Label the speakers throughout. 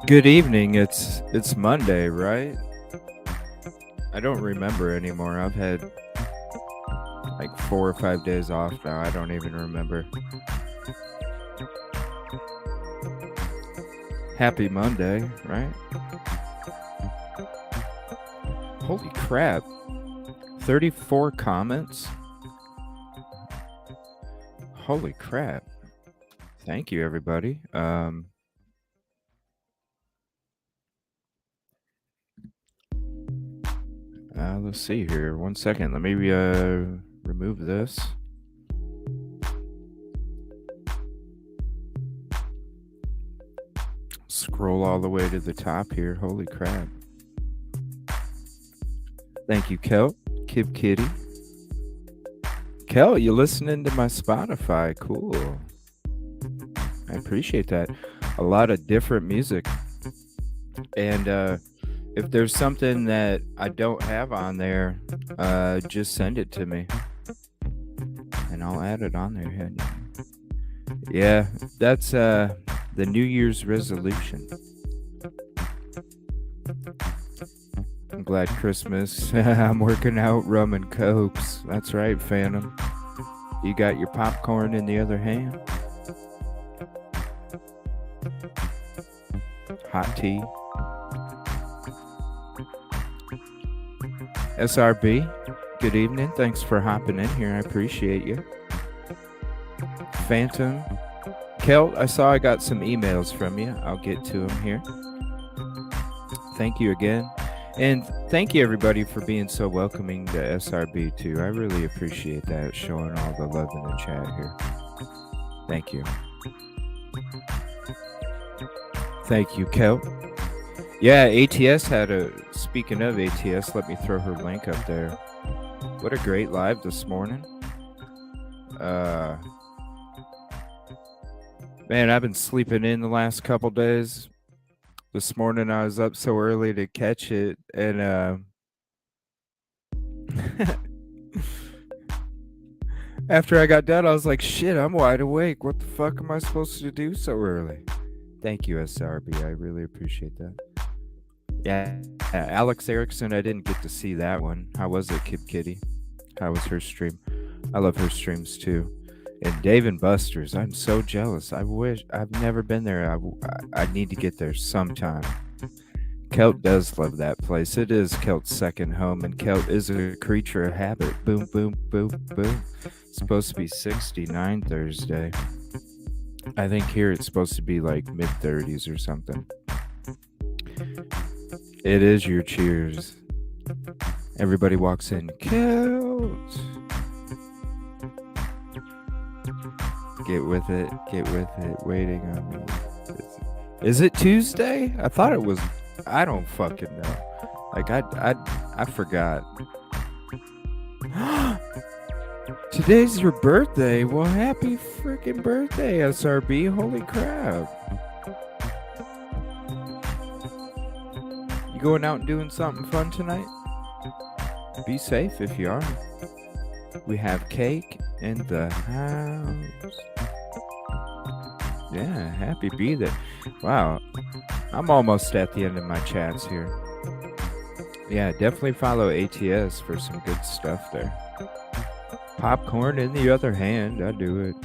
Speaker 1: Good evening. It's Monday, right? I don't remember anymore. I've had like 4 or 5 days off now. I don't even remember. Happy Monday, right? Holy crap. 34 comments? Holy crap. Thank you, everybody. Let's see here. 1 second. Let me remove this. Scroll all the way to the top here. Holy crap. Thank you, Kel. Kib Kitty. Kel, you listening to my Spotify? Cool. I appreciate that. A lot of different music. And if there's something that I don't have on there, just send it to me. And I'll add it on there. Yeah, that's the New Year's resolution. I'm glad Christmas. I'm working out rum and cokes. That's right, Phantom. You got your popcorn in the other hand. Hot tea. SRB, good evening. Thanks for hopping in here. I appreciate you. Phantom. Kelt, I saw I got some emails from you. I'll get to them here. Thank you again. And thank you, everybody, for being so welcoming to SRB, too. I really appreciate that, showing all the love in the chat here. Thank you. Thank you, Kelt. Yeah, ATS had a... Speaking of ATS, let me throw her link up there. What a great live this morning. Man, I've been sleeping in the last couple days. This morning I was up so early to catch it, and after I got done, I was like, shit, I'm wide awake. What the fuck am I supposed to do so early? Thank you, SRB. I really appreciate that. Yeah, Alex Erickson, I didn't get to see that one. How was it, Kid Kitty? How was her stream? I love her streams too. And Dave and Buster's, I'm so jealous. I wish I've never been there. I need to get there sometime. Kelt does love that place. It is Kelt's second home, and Kelt is a creature of habit. Boom, boom, boom, boom. It's supposed to be 69 Thursday. I think here it's supposed to be like mid-30s or something. It is your cheers. Everybody walks in. Kelt! Get with it. Get with it. Waiting on me. Is it Tuesday? I thought it was. I don't fucking know. Like, I forgot. Today's your birthday. Well, happy freaking birthday, SRB. Holy crap. You going out and doing something fun tonight? Be safe if you are. We have cake in the house. Yeah, happy be there. Wow, I'm almost at the end of my chats here. Yeah, definitely follow ATS for some good stuff there. Popcorn in the other hand, I do it.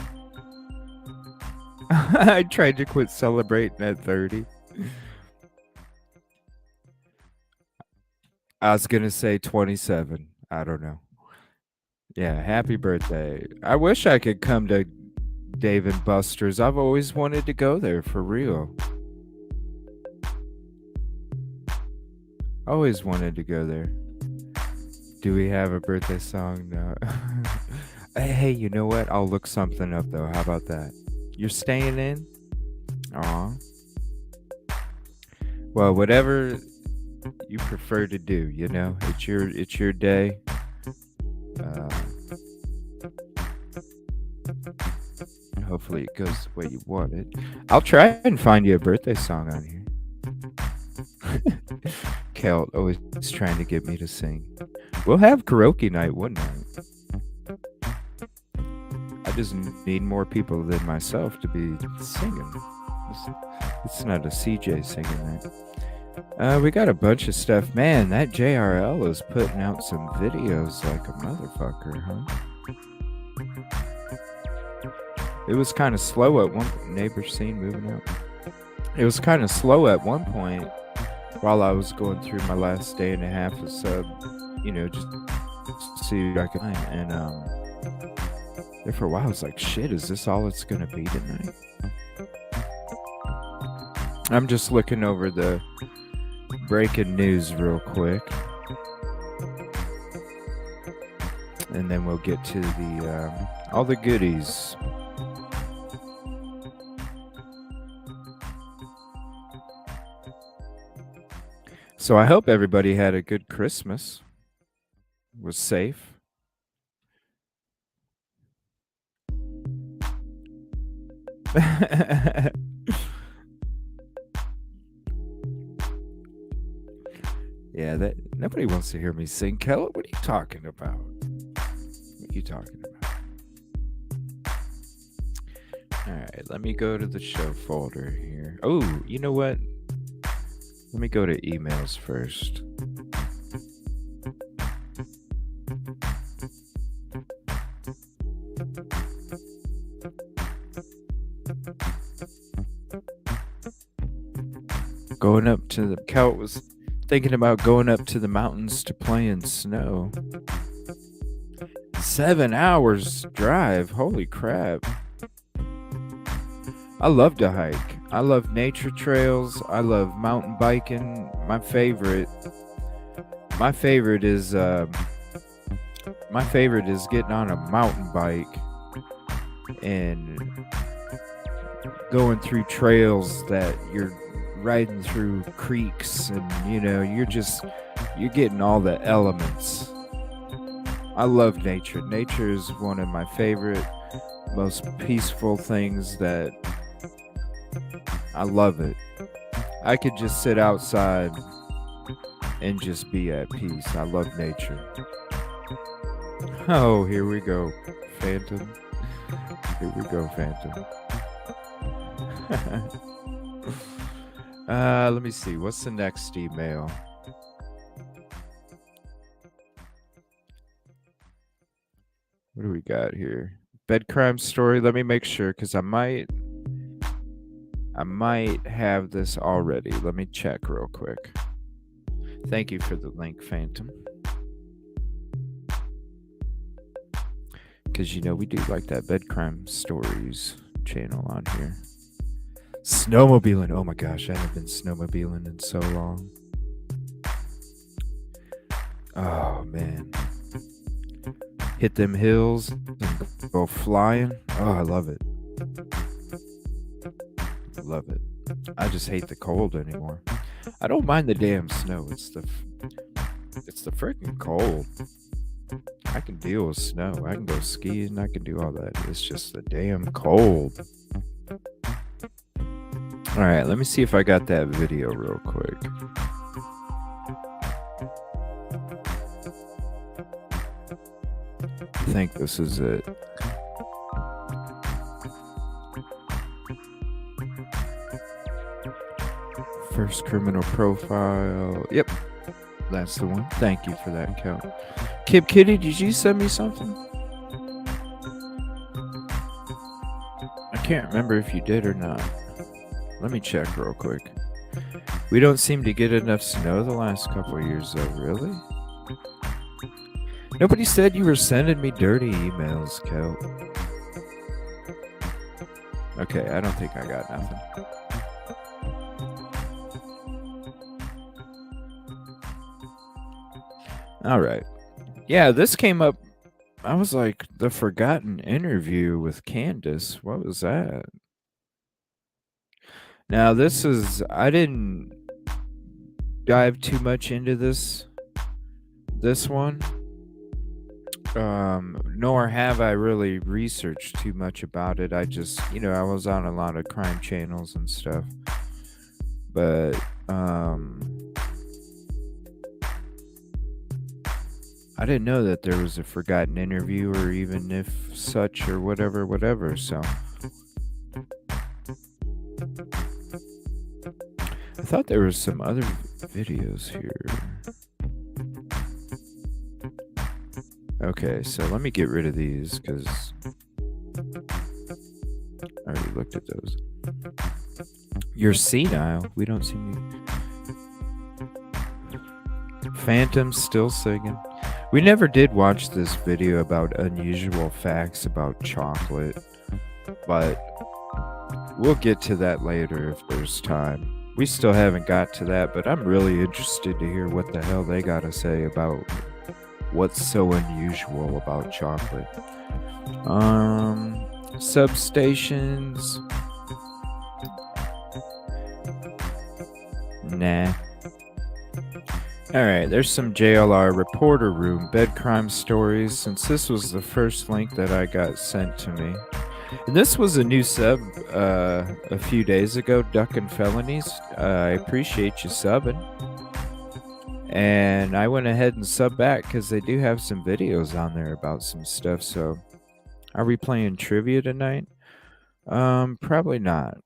Speaker 1: I tried to quit celebrating at 30. I was going to say 27. I don't know. Yeah, happy birthday. I wish I could come to Dave and Buster's. I've always wanted to go there, for real. Always wanted to go there. Do we have a birthday song? No. Hey, you know what? I'll look something up, though. How about that? You're staying in? Aw. Well, whatever you prefer to do, you know? It's your day. Uh, hopefully it goes the way you want it. I'll try and find you a birthday song on here. Kel always trying to get me to sing. We'll have karaoke night one night. I just need more people than myself to be singing. It's not a CJ singing night. We got a bunch of stuff. Man, that JRL is putting out some videos like a motherfucker, huh? It was kind of slow at one neighbor scene moving out. It was kind of slow at one point while I was going through my last day and a half of sub, just to see if I could find. And there for a while I was like, shit, is this all it's gonna be tonight? I'm just looking over the breaking news real quick. And then we'll get to the all the goodies. So I hope everybody had a good Christmas. Was safe. Yeah, that nobody wants to hear me sing. Kel, what are you talking about? What are you talking about? All right, let me go to the show folder here. Oh, you know what? Let me go to emails first. Going up to the Kel was thinking about going up to the mountains to play in snow. 7 hours drive. Holy crap. I love to hike. I love nature trails. I love mountain biking. My favorite is getting on a mountain bike and going through trails that you're riding through creeks, and you're getting all the elements. I love nature. Nature is one of my favorite, most peaceful things that I love it. I could just sit outside and just be at peace. I love nature. Oh, here we go, Phantom. Here we go, Phantom. Let me see. What's the next email? What do we got here? Bed crime story. Let me make sure, because I might have this already. Let me check real quick. Thank you for the link, Phantom. Because we do like that bed crime stories channel on here. Snowmobiling. Oh my gosh, I haven't been snowmobiling in so long. Oh man. Hit them hills and go flying. Oh, I love it. Love it. I just hate the cold anymore. I don't mind the damn snow. It's the freaking cold. I can deal with snow. I can go skiing. I can do all that. It's just the damn cold. All right, let me see if I got that video real quick. I think this is it. First criminal profile. Yep, that's the one. Thank you for that, Cal. Kib Kitty, did you send me something? I can't remember if you did or not. Let me check real quick. We don't seem to get enough snow the last couple of years, though, really? Nobody said you were sending me dirty emails, Kel. Okay, I don't think I got nothing. All right. Yeah, this came up. I was like, the forgotten interview with Candace. What was that? Now, I didn't dive too much into this one. Nor have I really researched too much about it. I just, I was on a lot of crime channels and stuff. But, I didn't know that there was a forgotten interview or even if such or whatever. So I thought there was some other videos here. Okay, so let me get rid of these because I already looked at those. You're senile. We don't see me. Phantom still singing. We never did watch this video about unusual facts about chocolate, but we'll get to that later if there's time. We still haven't got to that, but I'm really interested to hear what the hell they gotta say about what's so unusual about chocolate. Substations. Nah. Alright, there's some JLR reporter room, bed crime stories, since this was the first link that I got sent to me. And this was a new sub a few days ago, Duckin' Felonies. I appreciate you subbing. And I went ahead and subbed back because they do have some videos on there about some stuff. So, are we playing trivia tonight? Probably not.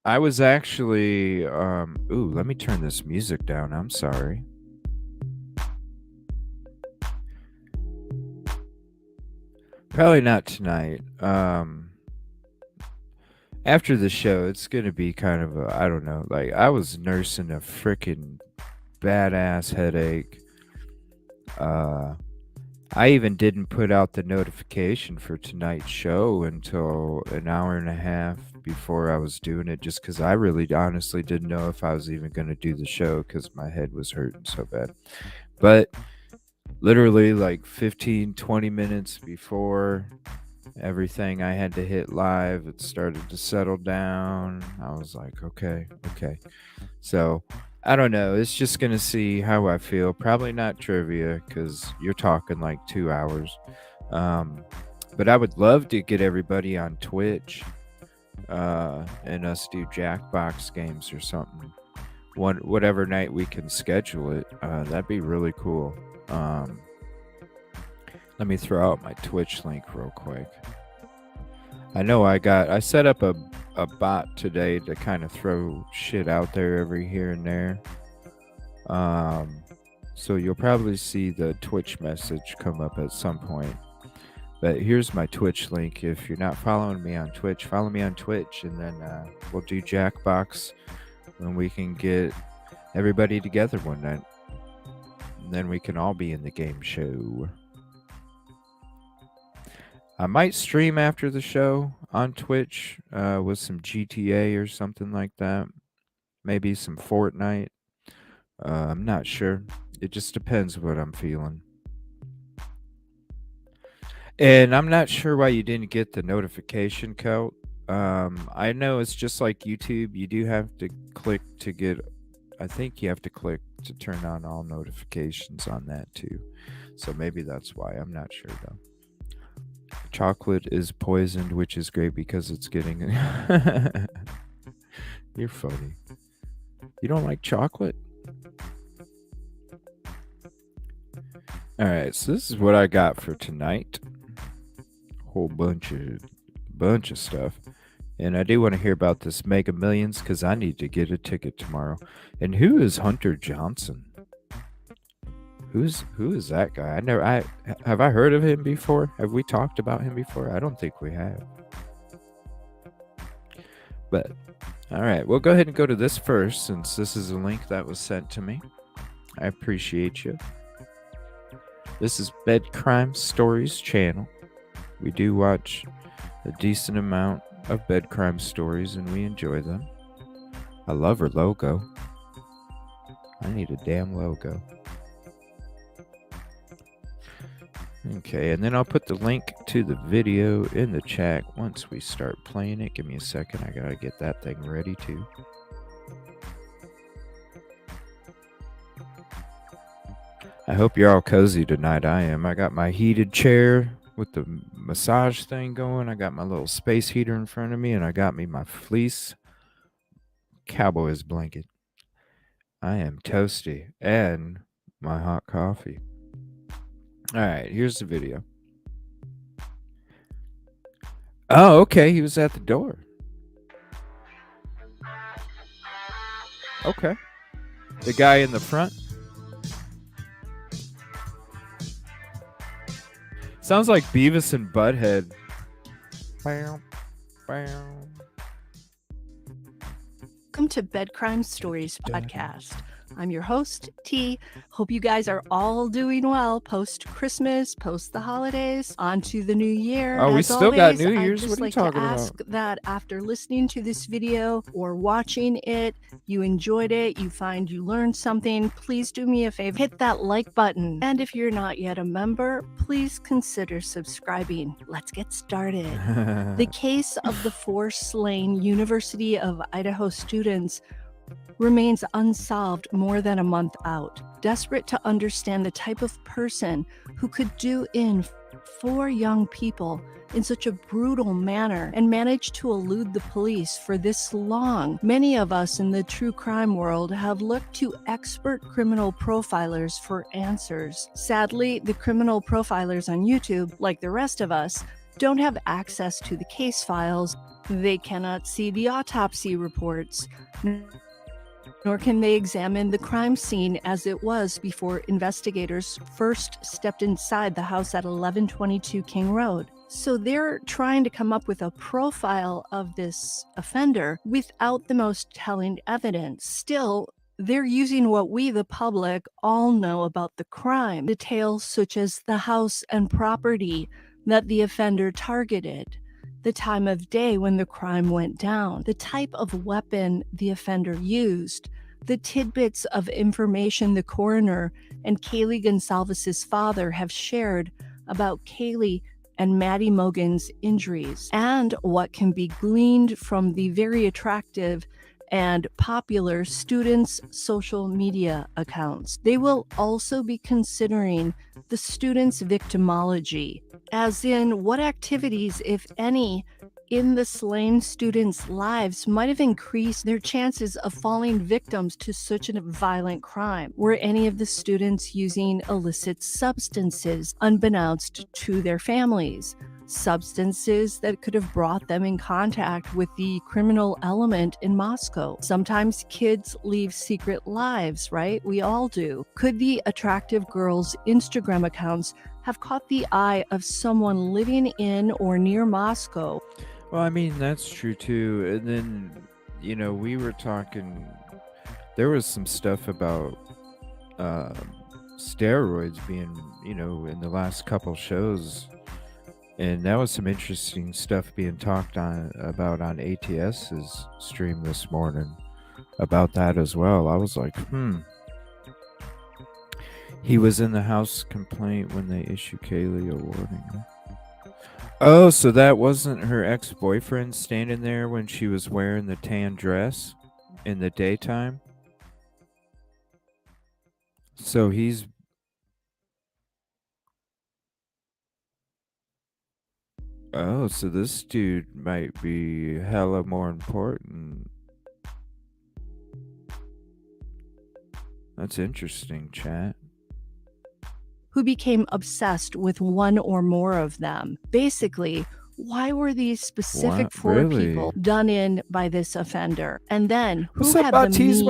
Speaker 1: I was actually, ooh, let me turn this music down. I'm sorry. Probably not tonight. After the show, it's gonna be kind of a, I don't know, like I was nursing a freaking badass headache. I even didn't put out the notification for tonight's show until an hour and a half before I was doing it, just because I really honestly didn't know if I was even going to do the show because my head was hurting so bad. But literally like 15-20 minutes before everything I had to hit live, it started to settle down. I was like, okay. So I don't know. It's just going to see how I feel. Probably not trivia because you're talking like 2 hours. But I would love to get everybody on Twitch and us do Jackbox games or something. Whatever night we can schedule it. That'd be really cool. Let me throw out my Twitch link real quick. I know I set up a bot today to kind of throw shit out there every here and there. So you'll probably see the Twitch message come up at some point. But here's my Twitch link. If you're not following me on Twitch, follow me on Twitch, and then we'll do Jackbox when we can get everybody together one night. And then we can all be in the game show. I might stream after the show on Twitch with some GTA or something like that. Maybe some Fortnite. I'm not sure. It just depends what I'm feeling. And I'm not sure why you didn't get the notification code. I know it's just like YouTube. You do have to click to get... I think you have to click to turn on all notifications on that too. So maybe that's why. I'm not sure though. Chocolate is poisoned, which is great because it's getting... You're funny. You don't like chocolate? Alright, so this is what I got for tonight. Whole bunch of stuff. And I do want to hear about this Mega Millions because I need to get a ticket tomorrow. And who is Hunter Johnson? Who is that guy? Have I heard of him before? Have we talked about him before? I don't think we have. But all right, we'll go ahead and go to this first since this is a link that was sent to me. I appreciate you. This is Bed Crime Stories channel. We do watch a decent amount of bed crime stories and we enjoy them. I love her logo. I need a damn logo. Okay, and then I'll put the link to the video in the chat once we start playing it. Give me a second. I gotta get that thing ready too. I hope you're all cozy tonight. I am. I got my heated chair with the massage thing going. I got my little space heater in front of me, and I got me my fleece Cowboys blanket. I am toasty and my hot coffee. All right, here's the video. Oh, okay. He was at the door. Okay. The guy in the front. Sounds like Beavis and Butthead. Bam, bam.
Speaker 2: Welcome to Bed Crime Stories podcast. I'm your host, T. Hope you guys are all doing well post-Christmas, post the holidays, on to the new year.
Speaker 1: Oh, we
Speaker 2: As
Speaker 1: still
Speaker 2: always,
Speaker 1: got New
Speaker 2: I'd
Speaker 1: Year's.
Speaker 2: just
Speaker 1: What are you
Speaker 2: like
Speaker 1: talking
Speaker 2: to ask
Speaker 1: about?
Speaker 2: that after listening to this video or watching it, you enjoyed it, you find you learned something, please do me a favor, hit that like button. And if you're not yet a member, please consider subscribing. Let's get started. The case of the 4 slain University of Idaho students remains unsolved more than a month out. Desperate to understand the type of person who could do in 4 young people in such a brutal manner and manage to elude the police for this long, many of us in the true crime world have looked to expert criminal profilers for answers. Sadly, the criminal profilers on YouTube, like the rest of us, don't have access to the case files. They cannot see the autopsy reports, nor can they examine the crime scene as it was before investigators first stepped inside the house at 1122 King Road. So they're trying to come up with a profile of this offender without the most telling evidence. Still, they're using what we, the public, all know about the crime. Details such as the house and property that the offender targeted, the time of day when the crime went down, the type of weapon the offender used, the tidbits of information the coroner and Kaylee Gonsalves's father have shared about Kaylee and Maddie Mogan's injuries, and what can be gleaned from the very attractive and popular students' social media accounts. They will also be considering the students' victimology, as in what activities, if any, in the slain students' lives might have increased their chances of falling victims to such a violent crime. Were any of the students using illicit substances unbeknownst to their families? Substances that could have brought them in contact with the criminal element in Moscow. Sometimes kids leave secret lives, right? We all do. Could the attractive girls' Instagram accounts have caught the eye of someone living in or near Moscow?
Speaker 1: Well, I mean, that's true too. And then, we were talking, there was some stuff about steroids being, in the last couple shows. And that was some interesting stuff being talked about on ATS's stream this morning about that as well. I was like, He was in the house complaint when they issued Kaylee a warning. Oh, so that wasn't her ex-boyfriend standing there when she was wearing the tan dress in the daytime? So he's... Oh, so this dude might be hella more important. That's interesting, chat.
Speaker 2: Who became obsessed with one or more of them. Basically, why were these specific 4 people done in by this offender? And then, who had the means,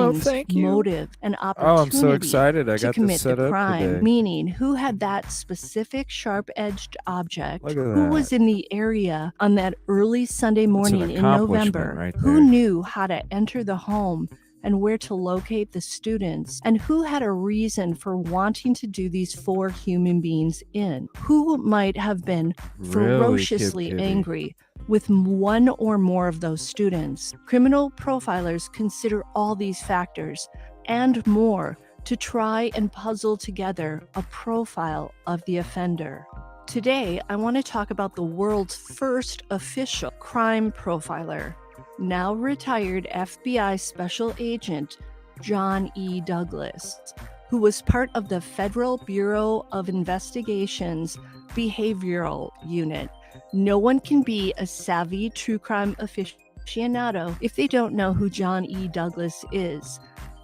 Speaker 2: motive, and opportunity
Speaker 1: I'm so excited. I
Speaker 2: to
Speaker 1: got
Speaker 2: commit
Speaker 1: this set
Speaker 2: the
Speaker 1: up
Speaker 2: crime?
Speaker 1: today.
Speaker 2: Meaning, who had that specific sharp-edged object?
Speaker 1: Look at
Speaker 2: Who
Speaker 1: that.
Speaker 2: was in the area on that early Sunday morning in November?
Speaker 1: Right
Speaker 2: who
Speaker 1: there.
Speaker 2: knew how to enter the home and where to locate the students, and who had a reason for wanting to do these 4 human beings in? Who might have been ferociously angry with one or more of those students? Criminal profilers consider all these factors and more to try and puzzle together a profile of the offender. Today, I want to talk about the world's first official crime profiler, now retired FBI Special Agent John E. Douglas. who was part of the Federal Bureau of Investigation's Behavioral Unit. No one can be a savvy true crime aficionado if they don't know who John E. Douglas is.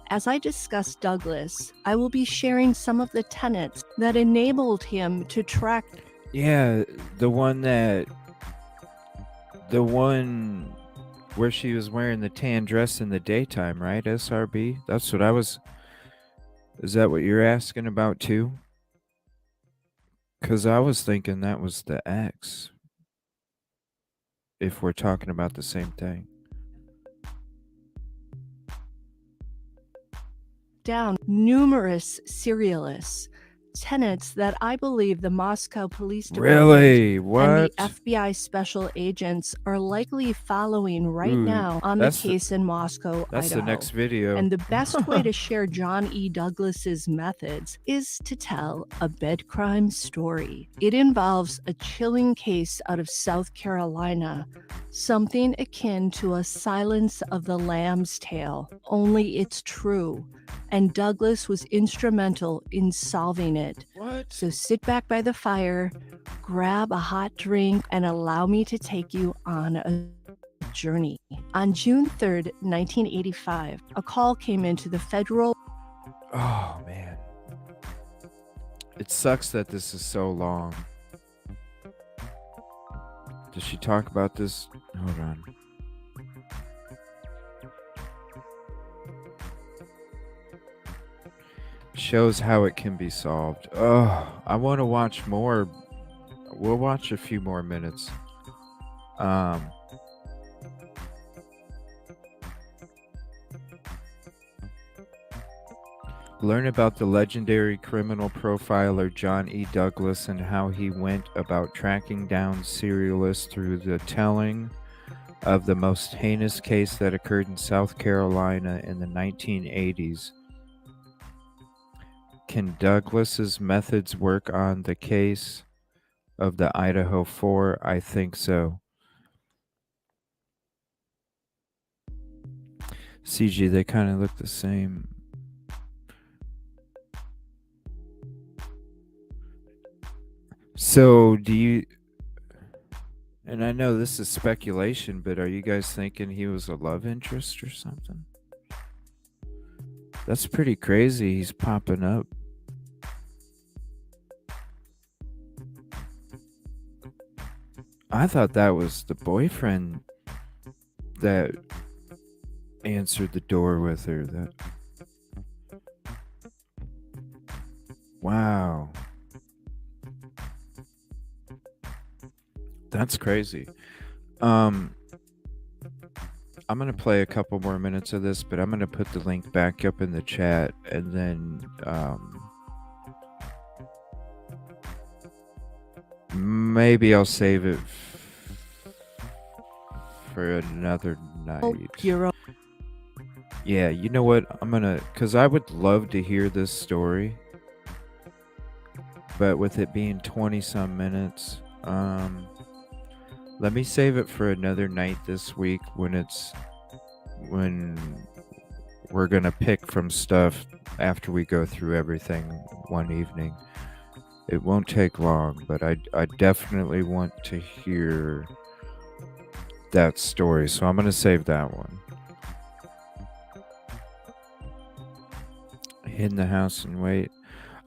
Speaker 2: As I discuss Douglas, I will be sharing some of the tenets that enabled him to track.
Speaker 1: Yeah, the one where she was wearing the tan dress in the daytime, right? SRB? That's what I was. Is that what you're asking about too? Because I was thinking that was the X, if we're talking about the same thing.
Speaker 2: Down numerous serialists, tenets that I believe the Moscow Police Department
Speaker 1: Really?
Speaker 2: and
Speaker 1: What?
Speaker 2: the FBI special agents are likely following right
Speaker 1: Ooh,
Speaker 2: now on the case in Moscow,
Speaker 1: That's
Speaker 2: Idaho.
Speaker 1: the next video.
Speaker 2: And the best way to share John E. Douglas's methods is to tell a bed crime story. It involves a chilling case out of South Carolina, something akin to a Silence of the Lamb's tale, only it's true. And Douglas was instrumental in solving it.
Speaker 1: What?
Speaker 2: So sit back by the fire, grab a hot drink, and allow me to take you on a journey. On June 3rd, 1985, a call came into the federal.
Speaker 1: Oh, man. It sucks that this is so long. Does she talk about this? Hold on. Shows how it can be solved. Oh, I want to watch more. We'll watch a few more minutes. Learn about the legendary criminal profiler John E. Douglas and how he went about tracking down serialists through the telling of the most heinous case that occurred in South Carolina in the 1980s. Can Douglas's methods work on the case of the Idaho 4? I think so. CG, they kind of look the same. So, do you, and I know this is speculation, but are you guys thinking he was a love interest or something? That's pretty crazy. He's popping up. I thought that was the boyfriend that answered the door with her. That. Wow. That's crazy. I'm going to play a couple more minutes of this, but I'm going to put the link back up in the chat, and then maybe I'll save it for another night. Yeah, you know what? I'm going to, because I would love to hear this story, but with it being 20 some minutes, let me save it for another night this week when we're gonna pick from stuff after we go through everything one evening. It won't take long, but I definitely want to hear that story, so I'm gonna save that one. In the house and wait.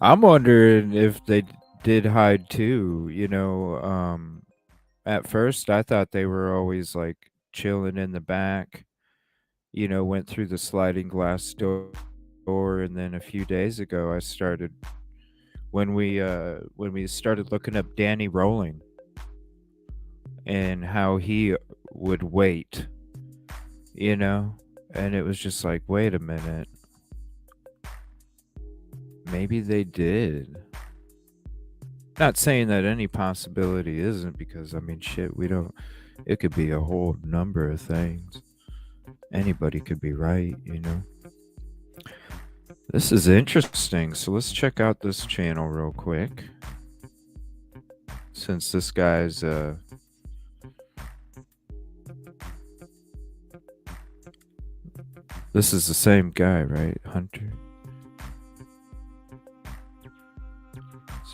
Speaker 1: I'm wondering if they did hide too, At first, I thought they were always like chilling in the back, went through the sliding glass door. And then a few days ago, I started, when we started looking up Danny Rolling and how he would wait, and it was just like, wait a minute. Maybe they did. Not saying that any possibility isn't, because I mean, shit, it could be a whole number of things. Anybody could be right, This is interesting. So let's check out this channel real quick. Since this guy's this is the same guy, right? Hunter.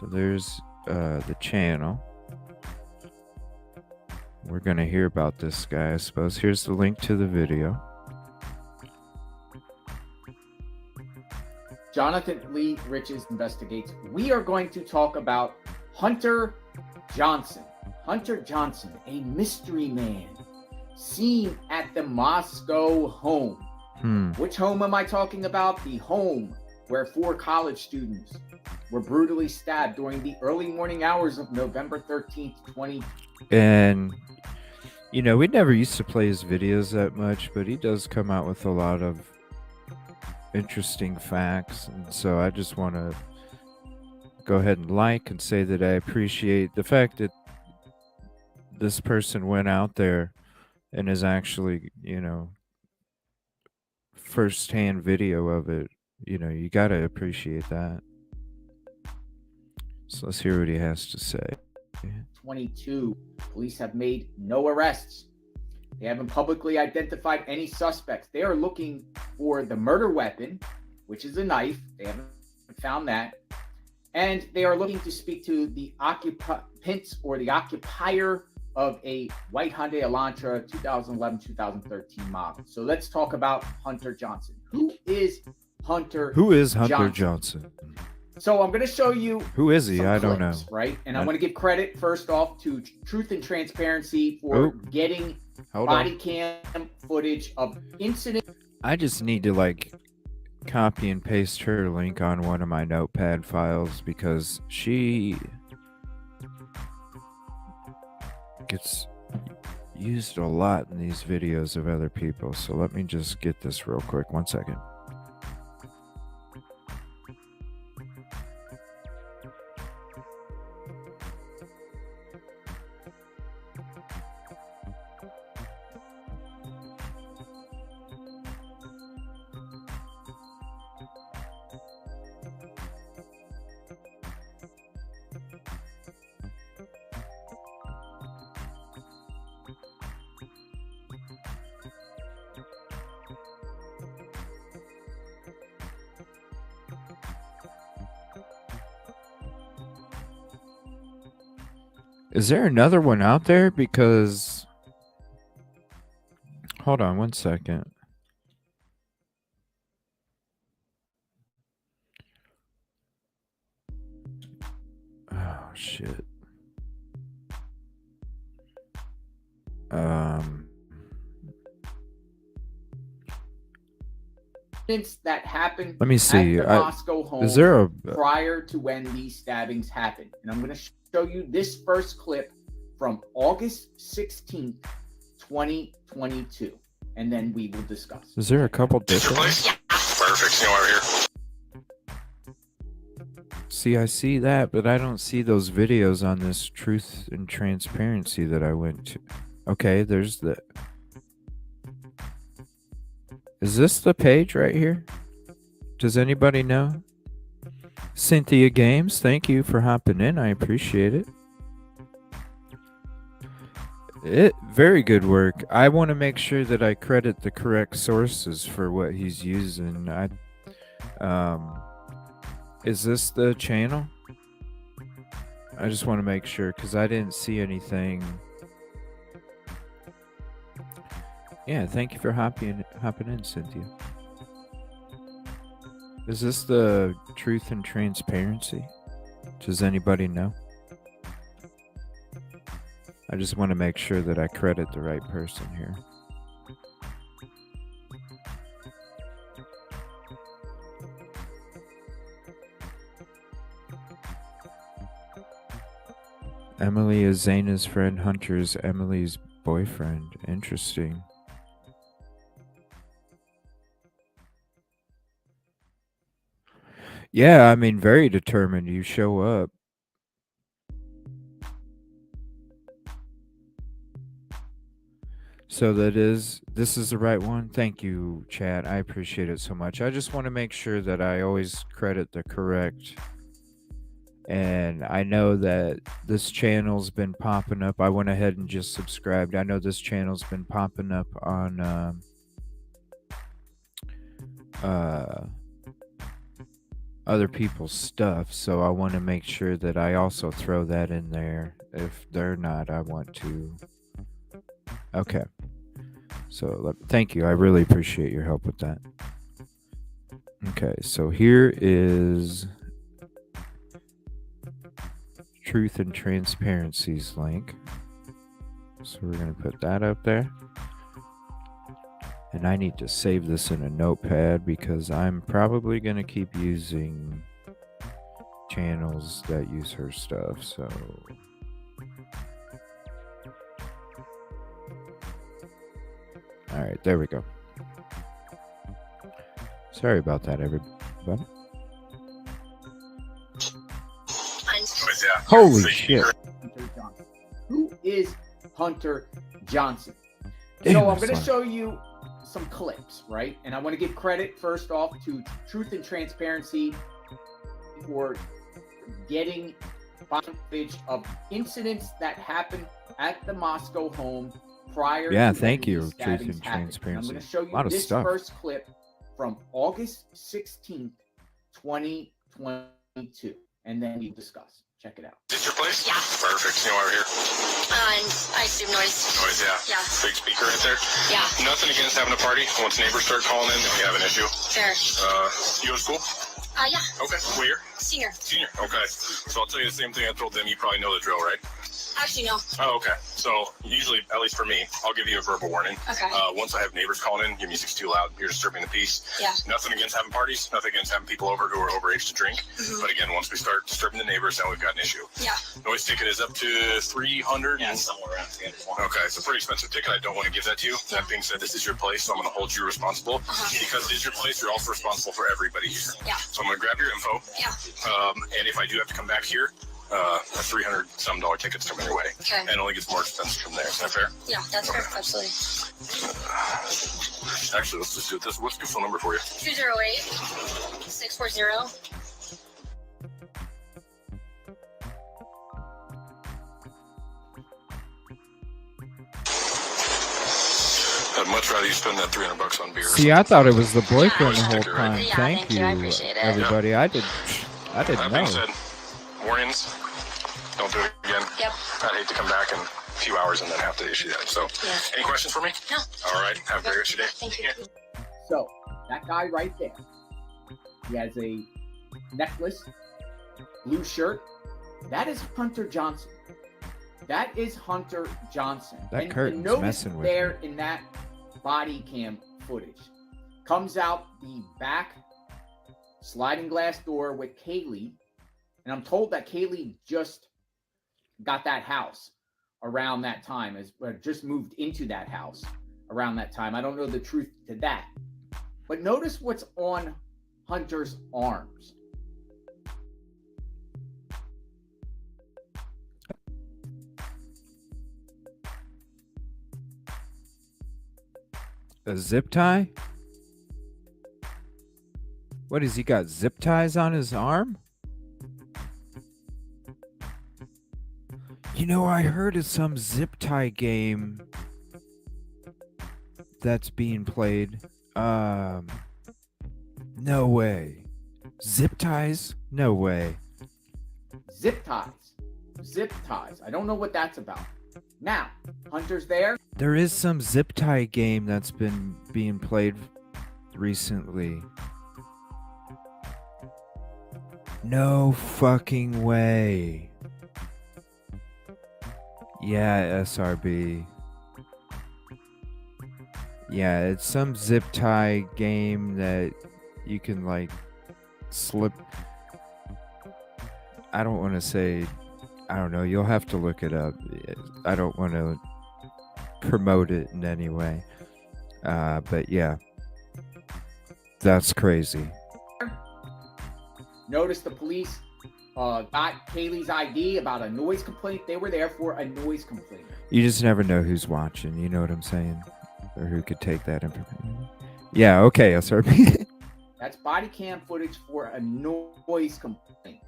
Speaker 1: So there's the channel. We're going to hear about this guy, I suppose. Here's the link to the video.
Speaker 3: Jonathan Lee Riches investigates. We are going to talk about Hunter Johnson. Hunter Johnson, a mystery man seen at the Moscow home. Which home am I talking about? The home where 4 college students were brutally stabbed during the early morning hours of November 13th, 2020.
Speaker 1: And, you know, we never used to play his videos that much, but he does come out with a lot of interesting facts. And so I just want to go ahead and like and say that I appreciate the fact that this person went out there and is actually, you know, first-hand video of it. You know, you got to appreciate that. So let's hear what he has to say.
Speaker 3: 22. Police have made no arrests. They haven't publicly identified any suspects. They are looking for the murder weapon, which is a knife. They haven't found that. And they are looking to speak to the occupants or the occupier of a white Hyundai Elantra 2011-2013 model. So let's talk about Hunter Johnson. Who is Hunter
Speaker 1: Johnson?
Speaker 3: So I'm going to show you
Speaker 1: who is he? I don't know.
Speaker 3: Right? And I want to give credit first off to Truth and Transparency for getting body cam footage of incident.
Speaker 1: I just need to like copy and paste her link on one of my notepad files because she gets used a lot in these videos of other people. So let me just get this real quick. 1 second. Is there another one out there? Because hold on 1 second. Oh shit.
Speaker 3: That happened.
Speaker 1: Let me see.
Speaker 3: At the Moscow home
Speaker 1: is there a
Speaker 3: prior to when these stabbings happened? And I'm going to show you this first clip from August 16th, 2022, and then we will discuss.
Speaker 1: Is there a couple different?
Speaker 4: Perfect. Over here.
Speaker 1: See, I see that, but I don't see those videos on this Truth and Transparency that I went to. Okay, there's the. Is this the page right here? Does anybody know? Cynthia Games, thank you for hopping in. I appreciate it. Very good work. I want to make sure that I credit the correct sources for what he's using. Is this the channel? I just want to make sure because I didn't see anything. Yeah, thank you for hopping in, Cynthia. Is this the Truth and Transparency? Does anybody know? I just want to make sure that I credit the right person here. Emily is Zaina's friend. Hunter's Emily's boyfriend. Interesting. Yeah, I mean, very determined. You show up. So this is the right one. Thank you, chat. I appreciate it so much. I just want to make sure that I always credit the correct. And I know that this channel's been popping up. I went ahead and just subscribed. I know this channel's been popping up on other people's stuff, so I want to make sure that I also throw that in there. If they're not, I want to. Okay. So thank you. I really appreciate your help with that. Okay, so here is Truth and Transparency's link. So we're going to put that up there. And I need to save this in a notepad because I'm probably going to keep using channels that use her stuff. So all right, there we go. Sorry about that, everybody. Holy shit.
Speaker 3: Who is Hunter Johnson?
Speaker 1: Damn,
Speaker 3: So I'm
Speaker 1: that's
Speaker 3: going to
Speaker 1: loud.
Speaker 3: show you some clips, right? And I want to give credit first off to Truth and Transparency for getting footage of incidents that happened at the Moscow home prior
Speaker 1: Yeah,
Speaker 3: to
Speaker 1: thank
Speaker 3: when
Speaker 1: you,
Speaker 3: these
Speaker 1: Truth
Speaker 3: stabbings
Speaker 1: and
Speaker 3: happened. And I'm going to
Speaker 1: Transparency.
Speaker 3: show
Speaker 1: A lot
Speaker 3: you
Speaker 1: of
Speaker 3: this
Speaker 1: stuff.
Speaker 3: first clip from August 16th, 2022. And then we discuss. Check it out.
Speaker 4: Is this your place?
Speaker 5: Yeah.
Speaker 4: Perfect. You know why we're here?
Speaker 5: I assume noise.
Speaker 4: Noise, yeah.
Speaker 5: Yeah.
Speaker 4: Big speaker right there.
Speaker 5: Yeah.
Speaker 4: Nothing against having a party. Once neighbors start calling in, then we have an issue.
Speaker 5: Sure.
Speaker 4: You go to school?
Speaker 5: Yeah.
Speaker 4: Okay. What year?
Speaker 5: Senior.
Speaker 4: Senior. Okay. So I'll tell you the same thing I told them. You probably know the drill, right?
Speaker 5: Actually, no.
Speaker 4: Oh, okay. So usually, at least for me, I'll give you a verbal warning.
Speaker 5: Okay.
Speaker 4: Once I have neighbors calling in, your music's too loud. You're disturbing the peace.
Speaker 5: Yeah.
Speaker 4: Nothing against having parties. Nothing against having people over who are overage to drink.
Speaker 5: Mhm.
Speaker 4: But again, once we start disturbing the neighbors, then we've got an issue.
Speaker 5: Yeah.
Speaker 4: Noise ticket is up to 300.
Speaker 6: Yeah, somewhere around 300.
Speaker 4: Okay, it's a pretty expensive ticket. I don't want to give that to you. That being said, this is your place, so I'm going to hold you responsible. Because it is your place, you're also responsible for everybody here.
Speaker 5: Yeah.
Speaker 4: So I'm going to grab your info.
Speaker 5: Yeah.
Speaker 4: And if I do have to come back here, a $300 some ticket's coming your way.
Speaker 5: Okay.
Speaker 4: And it only gets more expensive from there. Is that fair?
Speaker 5: Yeah, that's fair. Absolutely.
Speaker 4: Actually, let's just do it this. What's the phone number for you?
Speaker 5: 208-640.
Speaker 4: I'd much rather you spend that $300 on beer.
Speaker 1: See, I thought it was the boyfriend the whole
Speaker 4: Sticker, right?
Speaker 1: time.
Speaker 5: Yeah,
Speaker 1: Thank
Speaker 5: thank you. I appreciate it.
Speaker 1: everybody. I didn't
Speaker 4: That being
Speaker 1: know.
Speaker 4: said, warnings. Don't do it again.
Speaker 5: Yep.
Speaker 4: I'd hate to come back in a few hours and then have to issue that. So,
Speaker 5: Yeah.
Speaker 4: any questions for me?
Speaker 5: No.
Speaker 4: All right. Have a great rest of your day.
Speaker 5: Thank you.
Speaker 3: So that guy right there, he has a necklace, blue shirt. That is Hunter Johnson. That is Hunter Johnson.
Speaker 1: That
Speaker 3: and
Speaker 1: curtain's
Speaker 3: notice
Speaker 1: messing with
Speaker 3: there in that body cam footage comes out the back sliding glass door with Kaylee, and I'm told that Kaylee just got that house around that time, just moved into that house around that time. I don't know the truth to that, but notice what's on Hunter's arms.
Speaker 1: A zip tie? What has he got? Zip ties on his arm? You know, I heard of some zip tie game that's being played. No way. Zip ties? No way.
Speaker 3: Zip ties. Zip ties. I don't know what that's about. Now, Hunter's there.
Speaker 1: There is some zip tie game that's been being played recently. No fucking way. Yeah, SRB. Yeah, it's some zip tie game that you can like slip. I don't want to say, I don't know, you'll have to look it up. I don't want to promote it in any way. But yeah, that's crazy.
Speaker 3: Notice the police got Kaylee's ID about a noise complaint. They were there for a noise complaint.
Speaker 1: You just never know who's watching, you know what I'm saying? Or who could take that information. Yeah, okay, SRB.
Speaker 3: That's body cam footage for a noise complaint.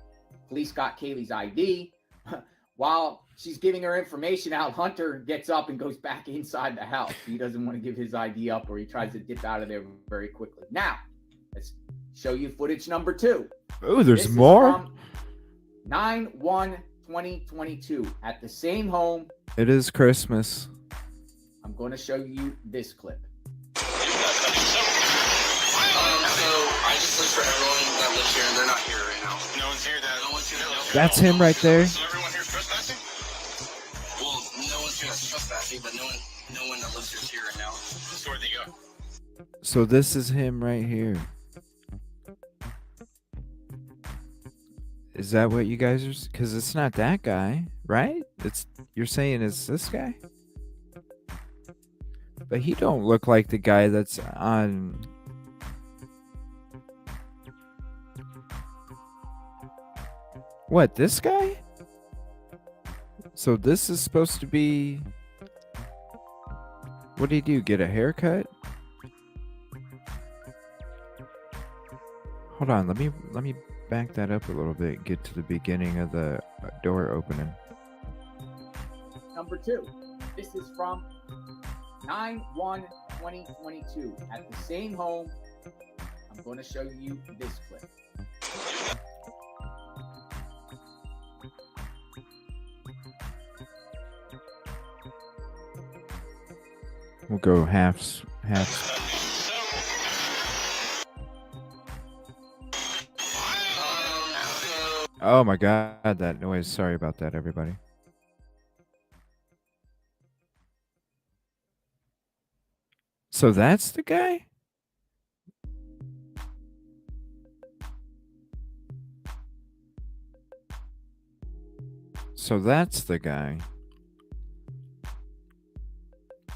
Speaker 3: Police got Kaylee's ID. While she's giving her information out, Hunter gets up and goes back inside the house. He doesn't want to give his ID up, or he tries to dip out of there very quickly. Now, let's show you footage number 2.
Speaker 1: Oh, there's
Speaker 3: This is
Speaker 1: more?
Speaker 3: from 9/1/2022 at the same home.
Speaker 1: It is Christmas.
Speaker 3: I'm going to show you this clip.
Speaker 4: So I just looked for everyone that lives here, and they're not here right now. No one's here. No one's here.
Speaker 1: That's him right there.
Speaker 4: So everyone here's trespassing? Well, no one's here that's trespassing, but no one that lives here is here right now. So where'd they go?
Speaker 1: So this is him right here. Is that what you guys are? Because it's not that guy, right? You're saying it's this guy, but he don't look like the guy that's on. What, this guy? So this is supposed to be. What did he do? Get a haircut? Hold on, let me back that up a little bit. Get to the beginning of the door opening.
Speaker 3: Number 2. This is from 9/1/2022 at the same home. I'm going to show you this clip.
Speaker 1: We'll go halves. Oh my god, that noise. Sorry about that, everybody. So that's the guy? So that's the guy.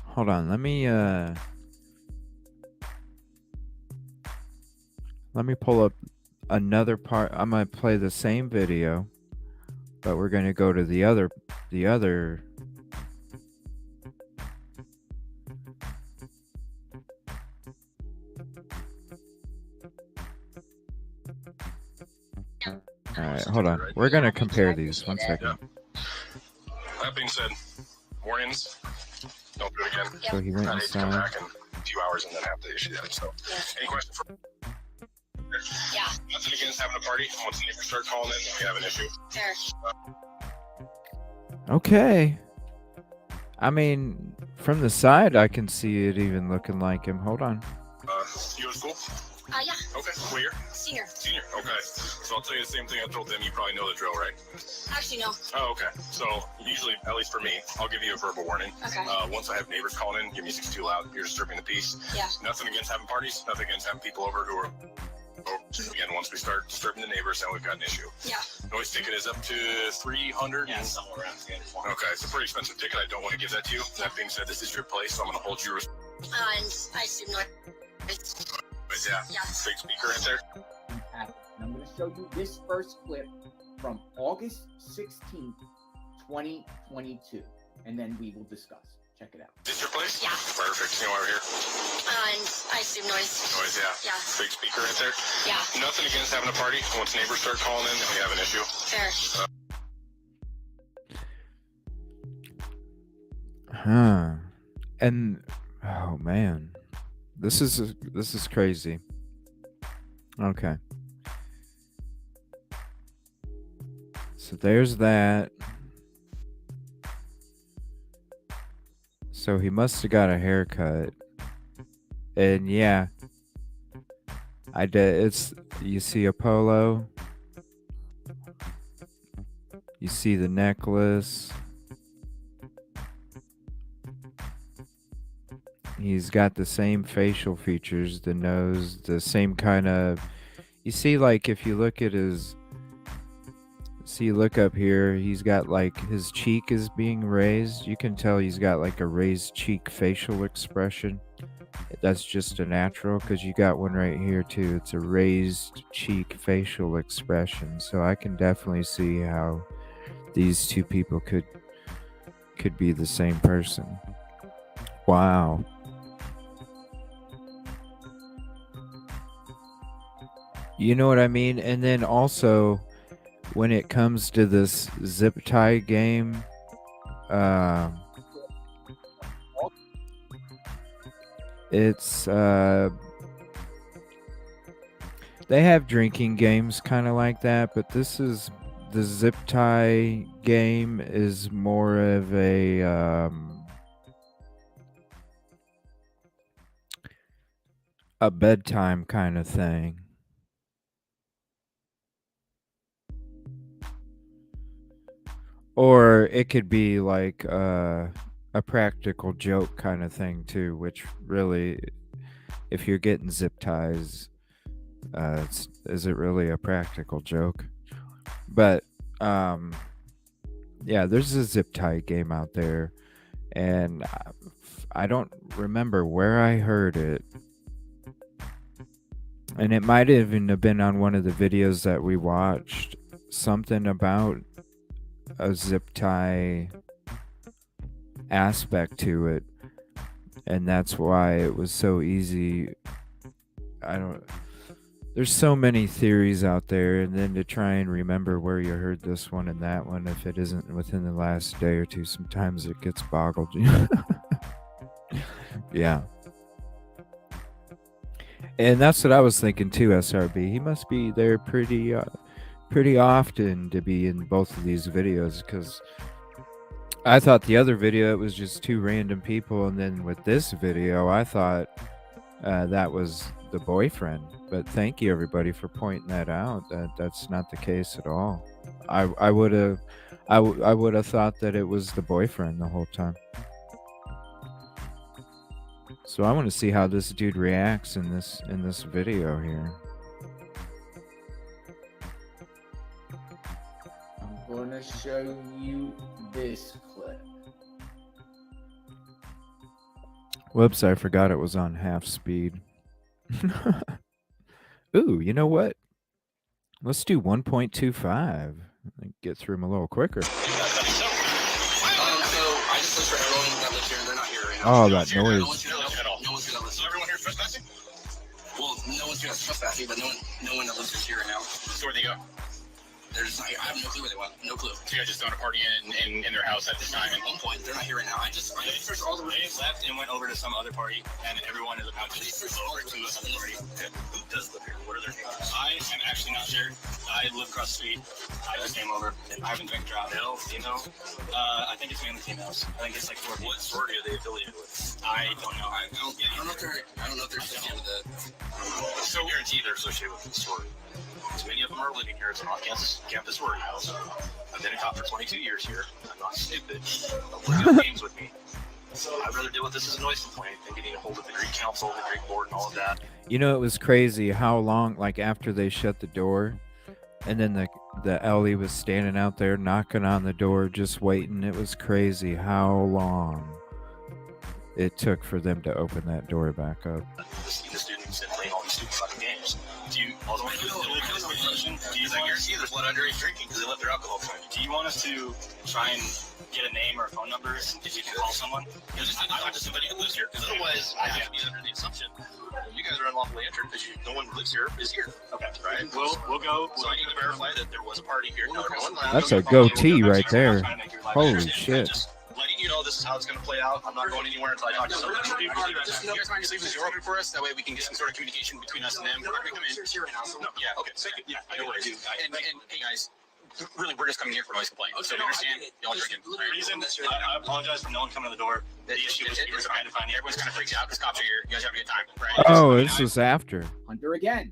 Speaker 1: Hold on, let me pull up another part. I'm gonna play the same video, but we're gonna go to the other. All right, hold on. We're gonna compare these. 1 second.
Speaker 4: That being said, warnings. Don't do it again.
Speaker 1: So he went
Speaker 4: I need to come
Speaker 1: inside.
Speaker 4: back in a few hours and then have to issue that. So, any questions?
Speaker 5: Yeah.
Speaker 4: Nothing against having a party. Once the neighbors start calling in, we have an issue.
Speaker 5: Fair.
Speaker 1: Okay. I mean, from the side, I can see it even looking like him. Hold on.
Speaker 4: You go to school?
Speaker 5: Yeah.
Speaker 4: Okay. What year?
Speaker 5: Senior.
Speaker 4: Senior. Okay. So I'll tell you the same thing I told them. You probably know the drill, right?
Speaker 5: Actually, no.
Speaker 4: Oh, okay. So usually, at least for me, I'll give you a verbal warning.
Speaker 5: Okay.
Speaker 4: Once I have neighbors calling in, your music's too loud. You're disturbing the peace.
Speaker 5: Yeah.
Speaker 4: Nothing against having parties. Nothing against having people over who are. Again, once we start disturbing the neighbors, then we've got an issue.
Speaker 5: Yeah.
Speaker 4: Noise ticket is up to 300. Yeah, somewhere around 300. Okay, it's a pretty expensive ticket. I don't want to give that to you. That being said, this is your place, so I'm going to hold you.
Speaker 5: And I assume not.
Speaker 4: Yeah.
Speaker 5: Yeah.
Speaker 4: Big speaker right there.
Speaker 3: And I'm going to show you this first clip from August 16th, 2022, and then we will discuss. Check it out.
Speaker 4: Is this your place?
Speaker 5: Yeah.
Speaker 4: Perfect. You know why we're here?
Speaker 5: And I assume noise.
Speaker 4: Noise, yeah.
Speaker 5: Yeah.
Speaker 4: Big speaker right there.
Speaker 5: Yeah.
Speaker 4: Nothing against having a party. Once neighbors start calling in, then we have an issue.
Speaker 5: Fair.
Speaker 1: Huh. And oh man. This is crazy. Okay. So there's that. So he must have got a haircut. And yeah. I did. It's, you see a polo. You see the necklace. He's got the same facial features, the nose, the same kind of. You see, like, if you look at his. See, look up here. He's got, like, his cheek is being raised. You can tell he's got, like, a raised cheek facial expression. That's just a natural, because you got one right here, too. It's a raised cheek facial expression. So I can definitely see how these two people could be the same person. Wow. You know what I mean? And then also, when it comes to this zip tie game, it's They have drinking games kind of like that, but this is the zip tie game is more of a bedtime kind of thing. Or it could be like a practical joke kind of thing too, which really, if you're getting zip ties, is it really a practical joke? But yeah, there's a zip tie game out there, and I don't remember where I heard it, and it might even have been on one of the videos that we watched. Something about a zip tie aspect to it, and that's why it was so easy. There's so many theories out there, and then to try and remember where you heard this one and that one, if it isn't within the last day or two, sometimes it gets boggled. Yeah. And that's what I was thinking too, SRB. He must be there pretty often to be in both of these videos, because I thought the other video, it was just two random people, and then with this video, I thought that was the boyfriend. But thank you everybody for pointing that out. That's not the case at all. I would have thought that it was the boyfriend the whole time. So I want to see how this dude reacts in this video here.
Speaker 3: I'm gonna show you this clip.
Speaker 1: Whoops, I forgot it was on half speed. Ooh, you know what? Let's do 1.25. Get through them a little quicker.
Speaker 4: So I just looked for everyone that lives here, and they're not here right now.
Speaker 1: Oh, that noise.
Speaker 4: No one's here that lives. So everyone here is trespassing? Well, no one's here that's trespassing, but no one that lives here right now. So where'd they go? They're just not here. I have no clue where they went. No clue. So you guys just found a party in their house at this time? At one point, they're not here right now. I searched all the rooms. They left and went over to some other party, and everyone is about to go over to this other party. Who does live here? What are their names? I am actually not sure. I live across the street. I just came over. I haven't drank drop. Male, female? I think it's mainly females. I think it's like 4 people. What sorority are they affiliated with? I don't know. I don't know if they're associated with the. So guarantee they're associated with the sorority. So many of them are living here. It's an off-campus sorority house. I've been a cop for 22 years here. I'm not stupid. Don't play good games with me. I'd rather deal with this as a noise complaint than getting a hold of the Greek Council, the Greek Board, and all of that.
Speaker 1: You know, it was crazy how long, like after they shut the door, and then the Ellie was standing out there knocking on the door, just waiting. It was crazy how long it took for them to open that door back up.
Speaker 4: The students and playing all these stupid fucking games. Do you also want to do this question? Because I guarantee there's a lot of underage drinking because they left their alcohol behind. Do you want us to try and get a name or a phone number if you can call someone? Because I talk to somebody who lives here. Because otherwise, I have to be under the assumption you guys are unlawfully entered because no one who lives here is here. Okay, right? We'll go. So I need to verify that there was a party here. No,
Speaker 1: That's a goatee right there. Holy shit.
Speaker 4: Letting you know this is how it's going to play out. I'm not going anywhere until I talk to somebody. Just you guys leave this door open for us. That way we can get some sort of communication between us and them. We're not going to come in. No, yeah, okay. Yeah, no worries. And hey guys, really, we're just coming here for noise complaint. So we understand y'all drinking. Reason, I apologize for no one coming to the door. The issue is we were trying to find it. Everyone's kind of freaked out. The cops are here. You guys have a good time, right?
Speaker 1: Oh, this was after.
Speaker 3: Hunter again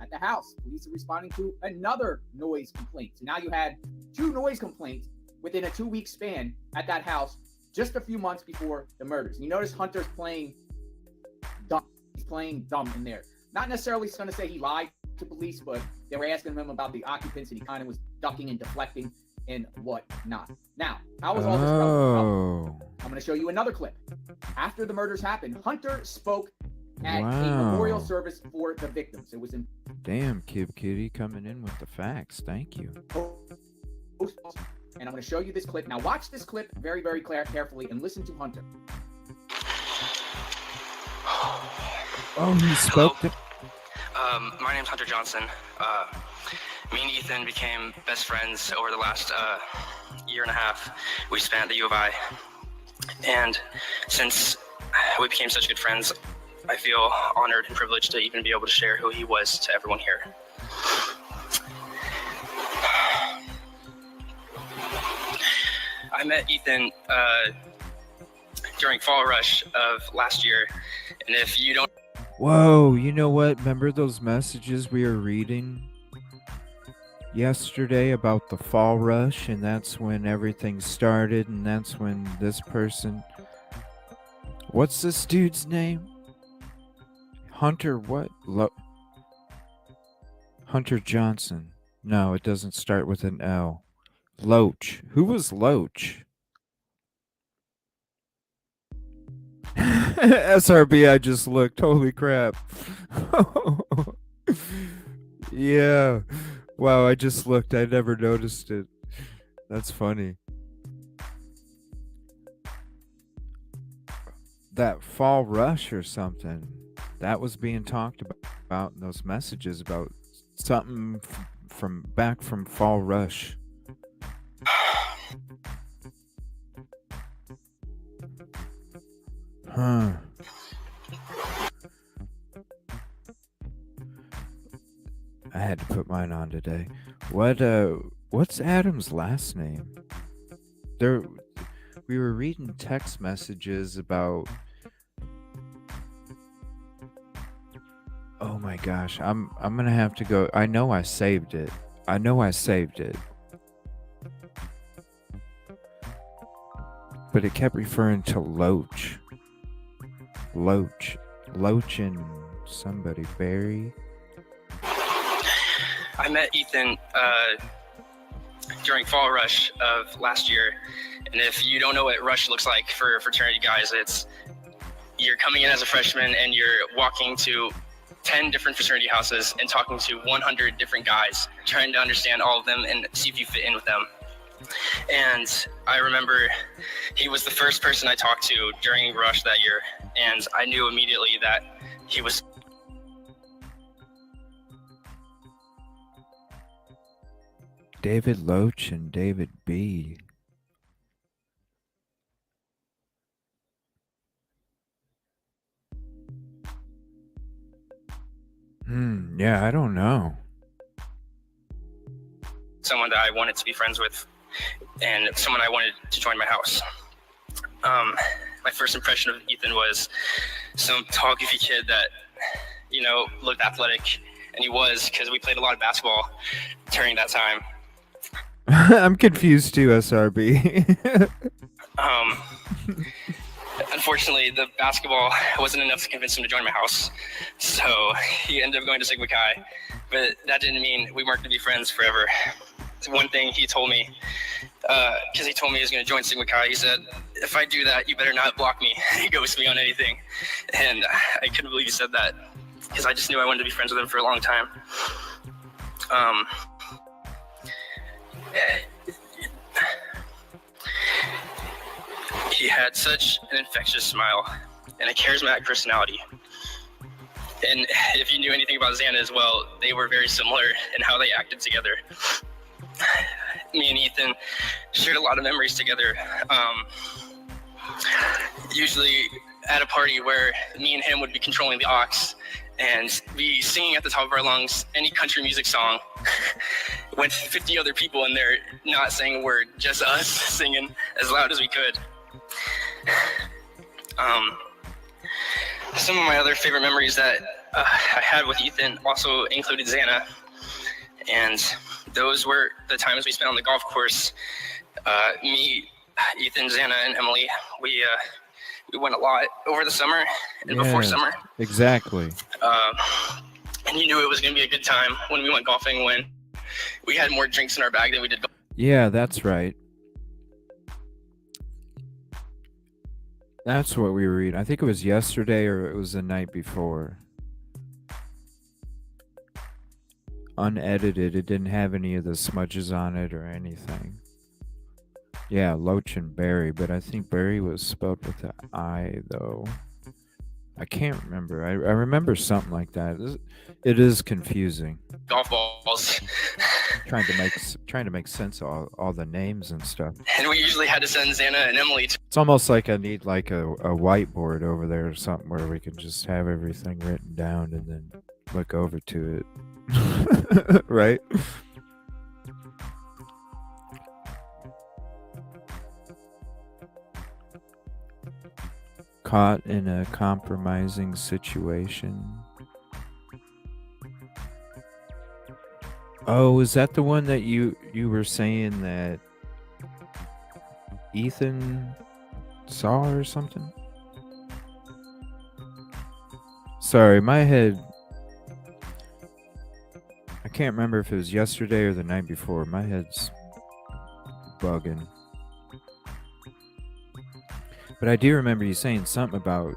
Speaker 3: at the house. Police are responding to another noise complaint. So now you had 2 noise complaints within a 2-week span at that house just a few months before the murders. And you notice Hunter's playing dumb. He's playing dumb in there. Not necessarily going to say he lied to police, but they were asking him about the occupants and he kind of was ducking and deflecting and whatnot. Now, how was all this relevant? I'm going to show you another clip. After the murders happened, Hunter spoke at a memorial service for the victims. It was in...
Speaker 1: Damn, Kid Kitty coming in with the facts. Thank you.
Speaker 3: And I'm going to show you this clip. Now watch this clip very, very carefully and listen to Hunter.
Speaker 1: Oh, he spoke to...
Speaker 6: My name's Hunter Johnson. Me and Ethan became best friends over the last year and a half. We spent at the U of I. And since we became such good friends, I feel honored and privileged to even be able to share who he was to everyone here. I met Ethan during Fall Rush of last year, and if you don't...
Speaker 1: Whoa, you know what? Remember those messages we were reading yesterday about the Fall Rush, and that's when everything started, and that's when this person... What's this dude's name? Hunter what? Hunter Johnson. No, it doesn't start with an L. Loach. Who was Loach? SRB, I just looked. Holy crap. Yeah. Wow, I just looked. I never noticed it. That's funny. That Fall Rush or something. That was being talked about in those messages about something from back from Fall Rush. Huh. I had to put mine on today. What's Adam's last name? We were reading text messages about... Oh my gosh, I'm gonna have to go. I know I saved it. But it kept referring to Loach and somebody, Barry.
Speaker 6: I met Ethan during Fall Rush of last year, and if you don't know what Rush looks like for fraternity guys, it's you're coming in as a freshman and you're walking to 10 different fraternity houses and talking to 100 different guys, trying to understand all of them and see if you fit in with them. And I remember he was the first person I talked to during Rush that year, and I knew immediately that he was...
Speaker 1: David Loach and David B. Yeah, I don't know.
Speaker 6: Someone that I wanted to be friends with, and someone I wanted to join my house. My first impression of Ethan was some tall, goofy kid that, you know, looked athletic, and he was, because we played a lot of basketball during that time.
Speaker 1: I'm confused too, SRB.
Speaker 6: Unfortunately, the basketball wasn't enough to convince him to join my house, so he ended up going to Sigma Chi, but that didn't mean we weren't going to be friends forever. One thing he told me, because he told me he was going to join Sigma Chi, he said, if I do that, you better not block me, ghost me on anything. And I couldn't believe he said that, because I just knew I wanted to be friends with him for a long time. He had such an infectious smile and a charismatic personality. And if you knew anything about Xana as well, they were very similar in how they acted together. Me and Ethan shared a lot of memories together. Usually at a party where me and him would be controlling the aux and be singing at the top of our lungs any country music song with 50 other people in there not saying a word, just us singing as loud as we could. Some of my other favorite memories that I had with Ethan also included Xana, and those were the times we spent on the golf course. Me, Ethan, Xana, and Emily, we went a lot over the summer and before summer.
Speaker 1: Exactly.
Speaker 6: And you knew it was going to be a good time when we went golfing, when we had more drinks in our bag than we did golf.
Speaker 1: Yeah, that's right. That's what we were reading. I think it was yesterday or it was the night before. Unedited. It didn't have any of the smudges on it or anything. Yeah, Loach and Barry, but I think Barry was spelled with an I, though. I can't remember. I remember something like that. It is confusing.
Speaker 6: Golf balls
Speaker 1: trying to make sense of all the names and stuff.
Speaker 6: And we usually had to send Xana and Emily to
Speaker 1: It's almost like I need like a whiteboard over there or something where we can just have everything written down and then look over to it. Right? Caught in a compromising situation. Oh, is that the one that you were saying that Ethan saw or something? Sorry, my head. I can't remember if it was yesterday or the night before. My head's bugging. But I do remember you saying something about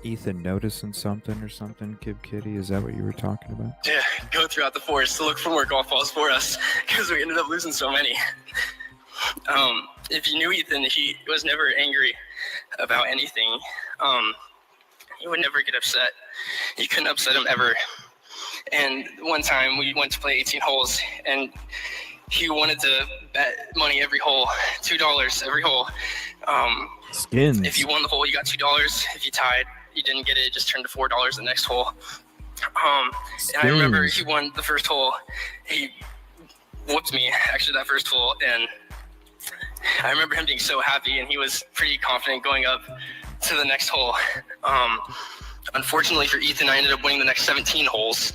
Speaker 1: Ethan noticing something or something, Kid Kitty. Is that what you were talking about?
Speaker 6: go throughout the forest to look for more golf balls for us because we ended up losing so many. If you knew Ethan, he was never angry about anything. He would never get upset. You couldn't upset him ever. And one time we went to play 18 holes and he wanted to bet money every hole, $2 every hole.
Speaker 1: Skins.
Speaker 6: If you won the hole, you got $2. If you tied, you didn't get it, it just turned to $4 the next hole. And I remember he won the first hole. He whooped me, actually, that first hole. And I remember him being so happy, and he was pretty confident going up to the next hole. Unfortunately for Ethan, I ended up winning the next 17 holes.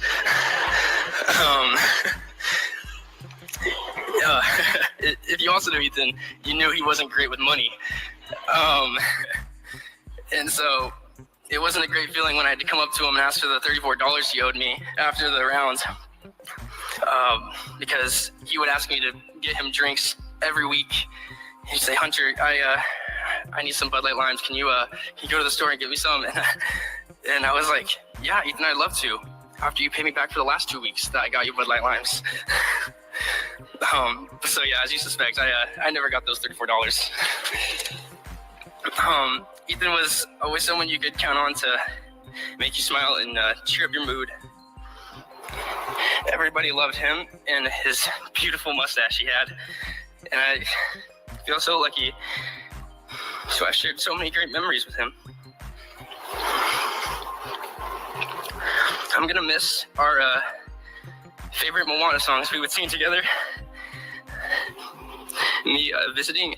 Speaker 6: If you also knew Ethan, you knew he wasn't great with money. And so it wasn't a great feeling when I had to come up to him and ask for the $34 he owed me after the round. Because he would ask me to get him drinks every week. He'd say, Hunter, I need some Bud Light Limes. Can you go to the store and get me some? And I was like, yeah, Ethan, I'd love to. After you pay me back for the last 2 weeks that I got you Bud Light Limes. So yeah, as you suspect, I never got those $34. Ethan was always someone you could count on to make you smile and cheer up your mood. Everybody loved him and his beautiful mustache he had. And I feel so lucky to have shared so many great memories with him. I'm gonna miss our favorite Moana songs we would sing together. Me visiting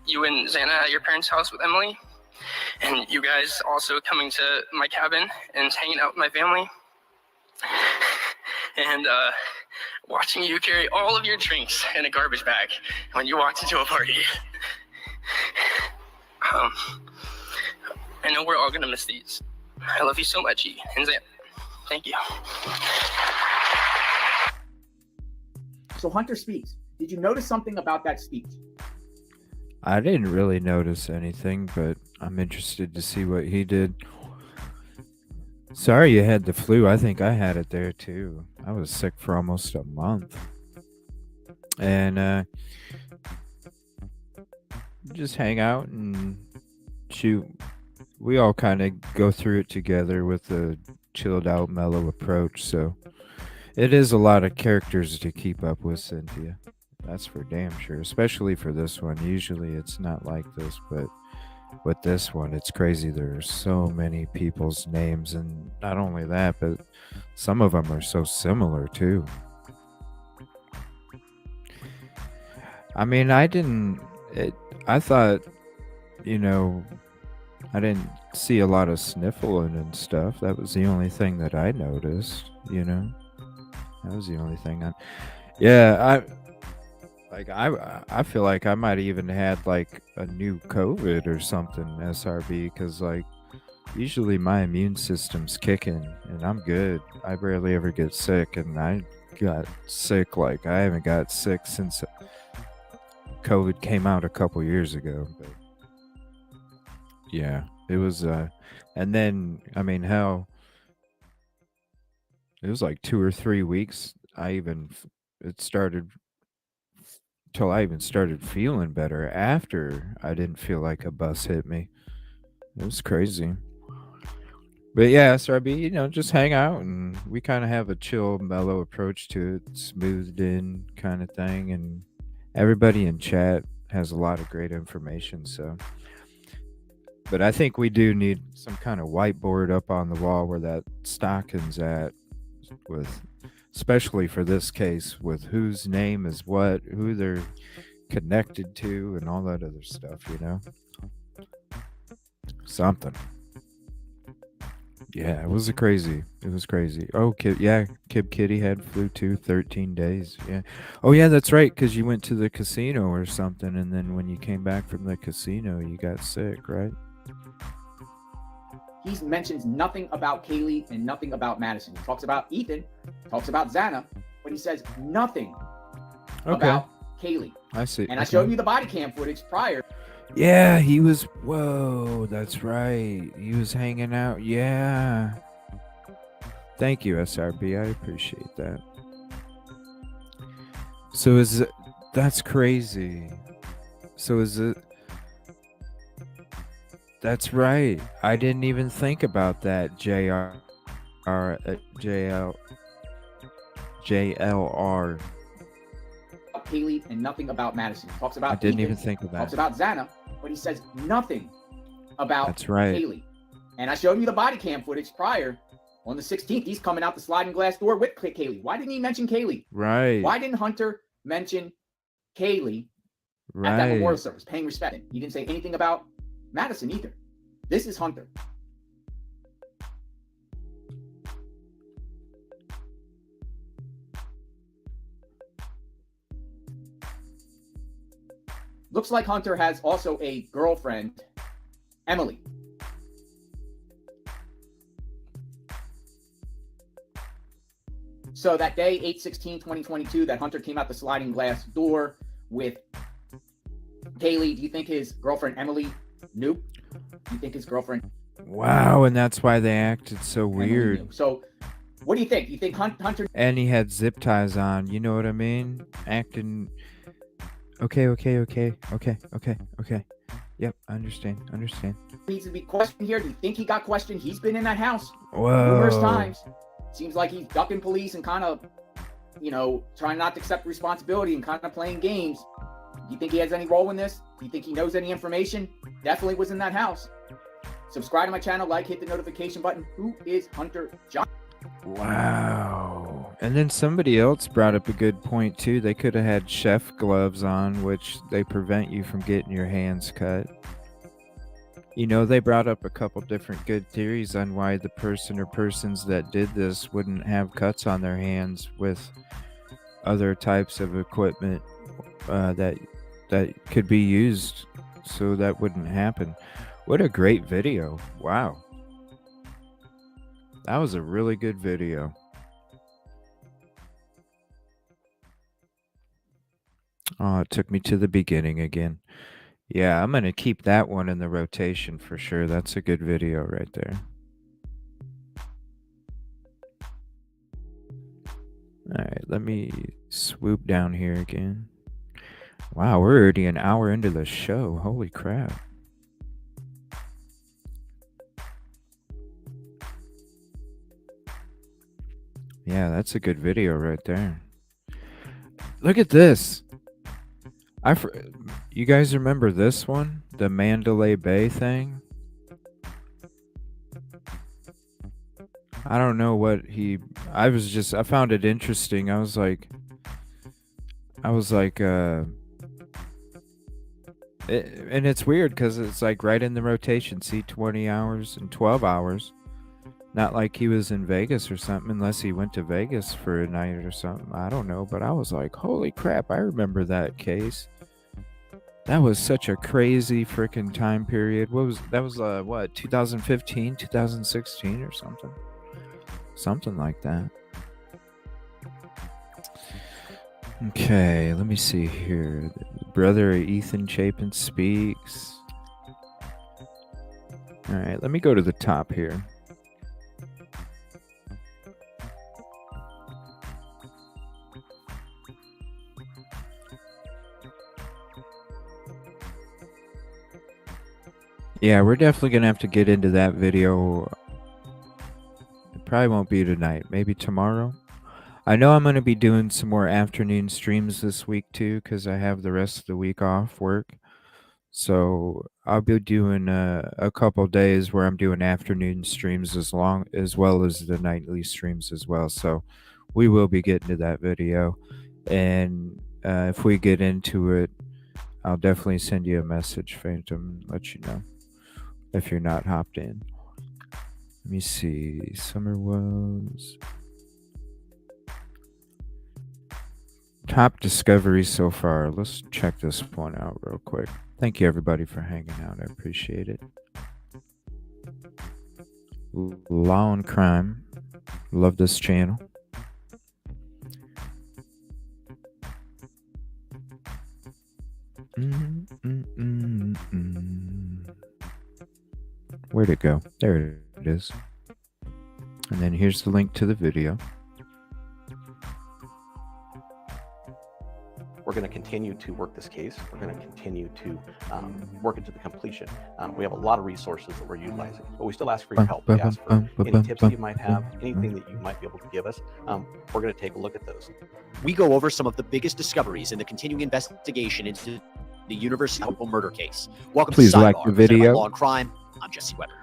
Speaker 6: you and Xana at your parents' house with Emily, and you guys also coming to my cabin and hanging out with my family, and watching you carry all of your drinks in a garbage bag when you walked into a party. I know we're all gonna miss these. I love you so much, E and Xana. Thank you.
Speaker 3: So Hunter speaks. Did you notice something about that speech?
Speaker 1: I didn't really notice anything, but I'm interested to see what he did. Sorry you had the flu. I think I had it there too. I was sick for almost a month. And just hang out and shoot. We all kind of go through it together with a chilled out, mellow approach. So it is a lot of characters to keep up with, Cynthia. That's for damn sure, especially for this one. Usually it's not like this, but with this one, it's crazy. There's so many people's names, and not only that, but some of them are so similar too. I mean, I thought, I didn't see a lot of sniffling and stuff. That was the only thing that I noticed, That was the only thing. I feel like I might even had like a new COVID or something, SRB, because like usually my immune system's kicking and I'm good. I barely ever get sick, and I got sick like I haven't got sick since COVID came out a couple years ago. But yeah, it was and then I mean hell, it was like 2 or 3 weeks it started till I even started feeling better after I didn't feel like a bus hit me. It was crazy. But yeah, SRB, just hang out, and we kind of have a chill, mellow approach to it, smoothed in kind of thing, and everybody in chat has a lot of great information. So, but I think we do need some kind of whiteboard up on the wall where that stocking's at, with, especially for this case, with whose name is what, who they're connected to, and all that other stuff. Something. Yeah, it was crazy. It was crazy. Oh, Kib Kitty had flu too, 13 days. Yeah. Oh, yeah, that's right, because you went to the casino or something, and then when you came back from the casino, you got sick, right?
Speaker 3: He mentions nothing about Kaylee and nothing about Madison. He talks about Ethan, talks about Xana, but he says nothing about Kaylee.
Speaker 1: I see.
Speaker 3: And I showed you the body cam footage prior.
Speaker 1: Yeah, he was. Whoa, that's right. He was hanging out. Yeah. Thank you, SRB. I appreciate that. So that's crazy. So is it? That's right. I didn't even think about that. JLR.
Speaker 3: Kaylee and nothing about Madison. He talks about
Speaker 1: I didn't
Speaker 3: Ethan,
Speaker 1: even think of that.
Speaker 3: Talks about Xana, but he says nothing about
Speaker 1: That's right.
Speaker 3: Kaylee. And I showed you the body cam footage prior. On the 16th, he's coming out the sliding glass door with Kaylee. Why didn't he mention Kaylee?
Speaker 1: Right.
Speaker 3: Why didn't Hunter mention Kaylee
Speaker 1: Right.
Speaker 3: at that memorial service, paying respect? He didn't say anything about Madison either. This is Hunter. Looks like Hunter has also a girlfriend, Emily. So that day, 8/16/2022, that Hunter came out the sliding glass door with Kaylee, do you think his girlfriend Emily knew? Do you think his girlfriend?
Speaker 1: Wow, and that's why they acted so weird.
Speaker 3: Knew. So what do you think? Do you think Hunter?
Speaker 1: And he had zip ties on, you know what I mean? Acting. Okay. Yep, understand.
Speaker 3: Needs to be questioned here. Do you think he got questioned? He's been in that house
Speaker 1: Whoa.
Speaker 3: numerous times. Seems like he's ducking police and kind of, trying not to accept responsibility and kind of playing games. Do you think he has any role in this? Do you think he knows any information? Definitely was in that house. Subscribe to my channel, hit the notification button. Who is Hunter John?
Speaker 1: Wow. And then somebody else brought up a good point too. They could have had chef gloves on, which they prevent you from getting your hands cut. They brought up a couple different good theories on why the person or persons that did this wouldn't have cuts on their hands with other types of equipment that could be used, so that wouldn't happen. What a great video. Wow. That was a really good video. Oh, it took me to the beginning again. Yeah, I'm going to keep that one in the rotation for sure. That's a good video right there. All right, let me swoop down here again. Wow, we're already an hour into the show. Holy crap. Yeah, that's a good video right there. Look at this. You guys remember this one? The Mandalay Bay thing? I don't know what I found it interesting. I was like, and it's weird because it's like right in the rotation. See, 20 hours and 12 hours. Not like he was in Vegas or something, unless he went to Vegas for a night or something. I don't know, but I was like, holy crap, I remember that case. That was such a crazy freaking time period. That was 2015, 2016 or something? Something like that. Okay, let me see here. Brother Ethan Chapin speaks. All right, let me go to the top here. Yeah, we're definitely going to have to get into that video Probably won't be tonight. Maybe tomorrow. I know I'm going to be doing some more afternoon streams this week too, because I have the rest of the week off work. So I'll be doing a couple days where I'm doing afternoon streams as well as the nightly streams as well. So we will be getting to that video, and if we get into it, I'll definitely send you a message, Phantom, let you know if you're not hopped in. Let me see. Summer was top discovery so far. Let's check this one out real quick. Thank you everybody for hanging out. I appreciate it. Law and Crime. Love this channel. Where'd it go? There it is. And then here's the link to the video.
Speaker 7: We're going to continue to work this case. We're going to continue to work it to the completion. We have a lot of resources that we're utilizing, but we still ask for your help. We ask for any tips that you might have, anything that you might be able to give us. We're going to take a look at those.
Speaker 8: We go over some of the biggest discoveries in the continuing investigation into the University of Iowa murder case. Welcome
Speaker 1: Please
Speaker 8: to
Speaker 1: like
Speaker 8: Sidebar,
Speaker 1: the
Speaker 8: presented by
Speaker 1: video.
Speaker 8: Law and Crime. I'm Jesse Weber.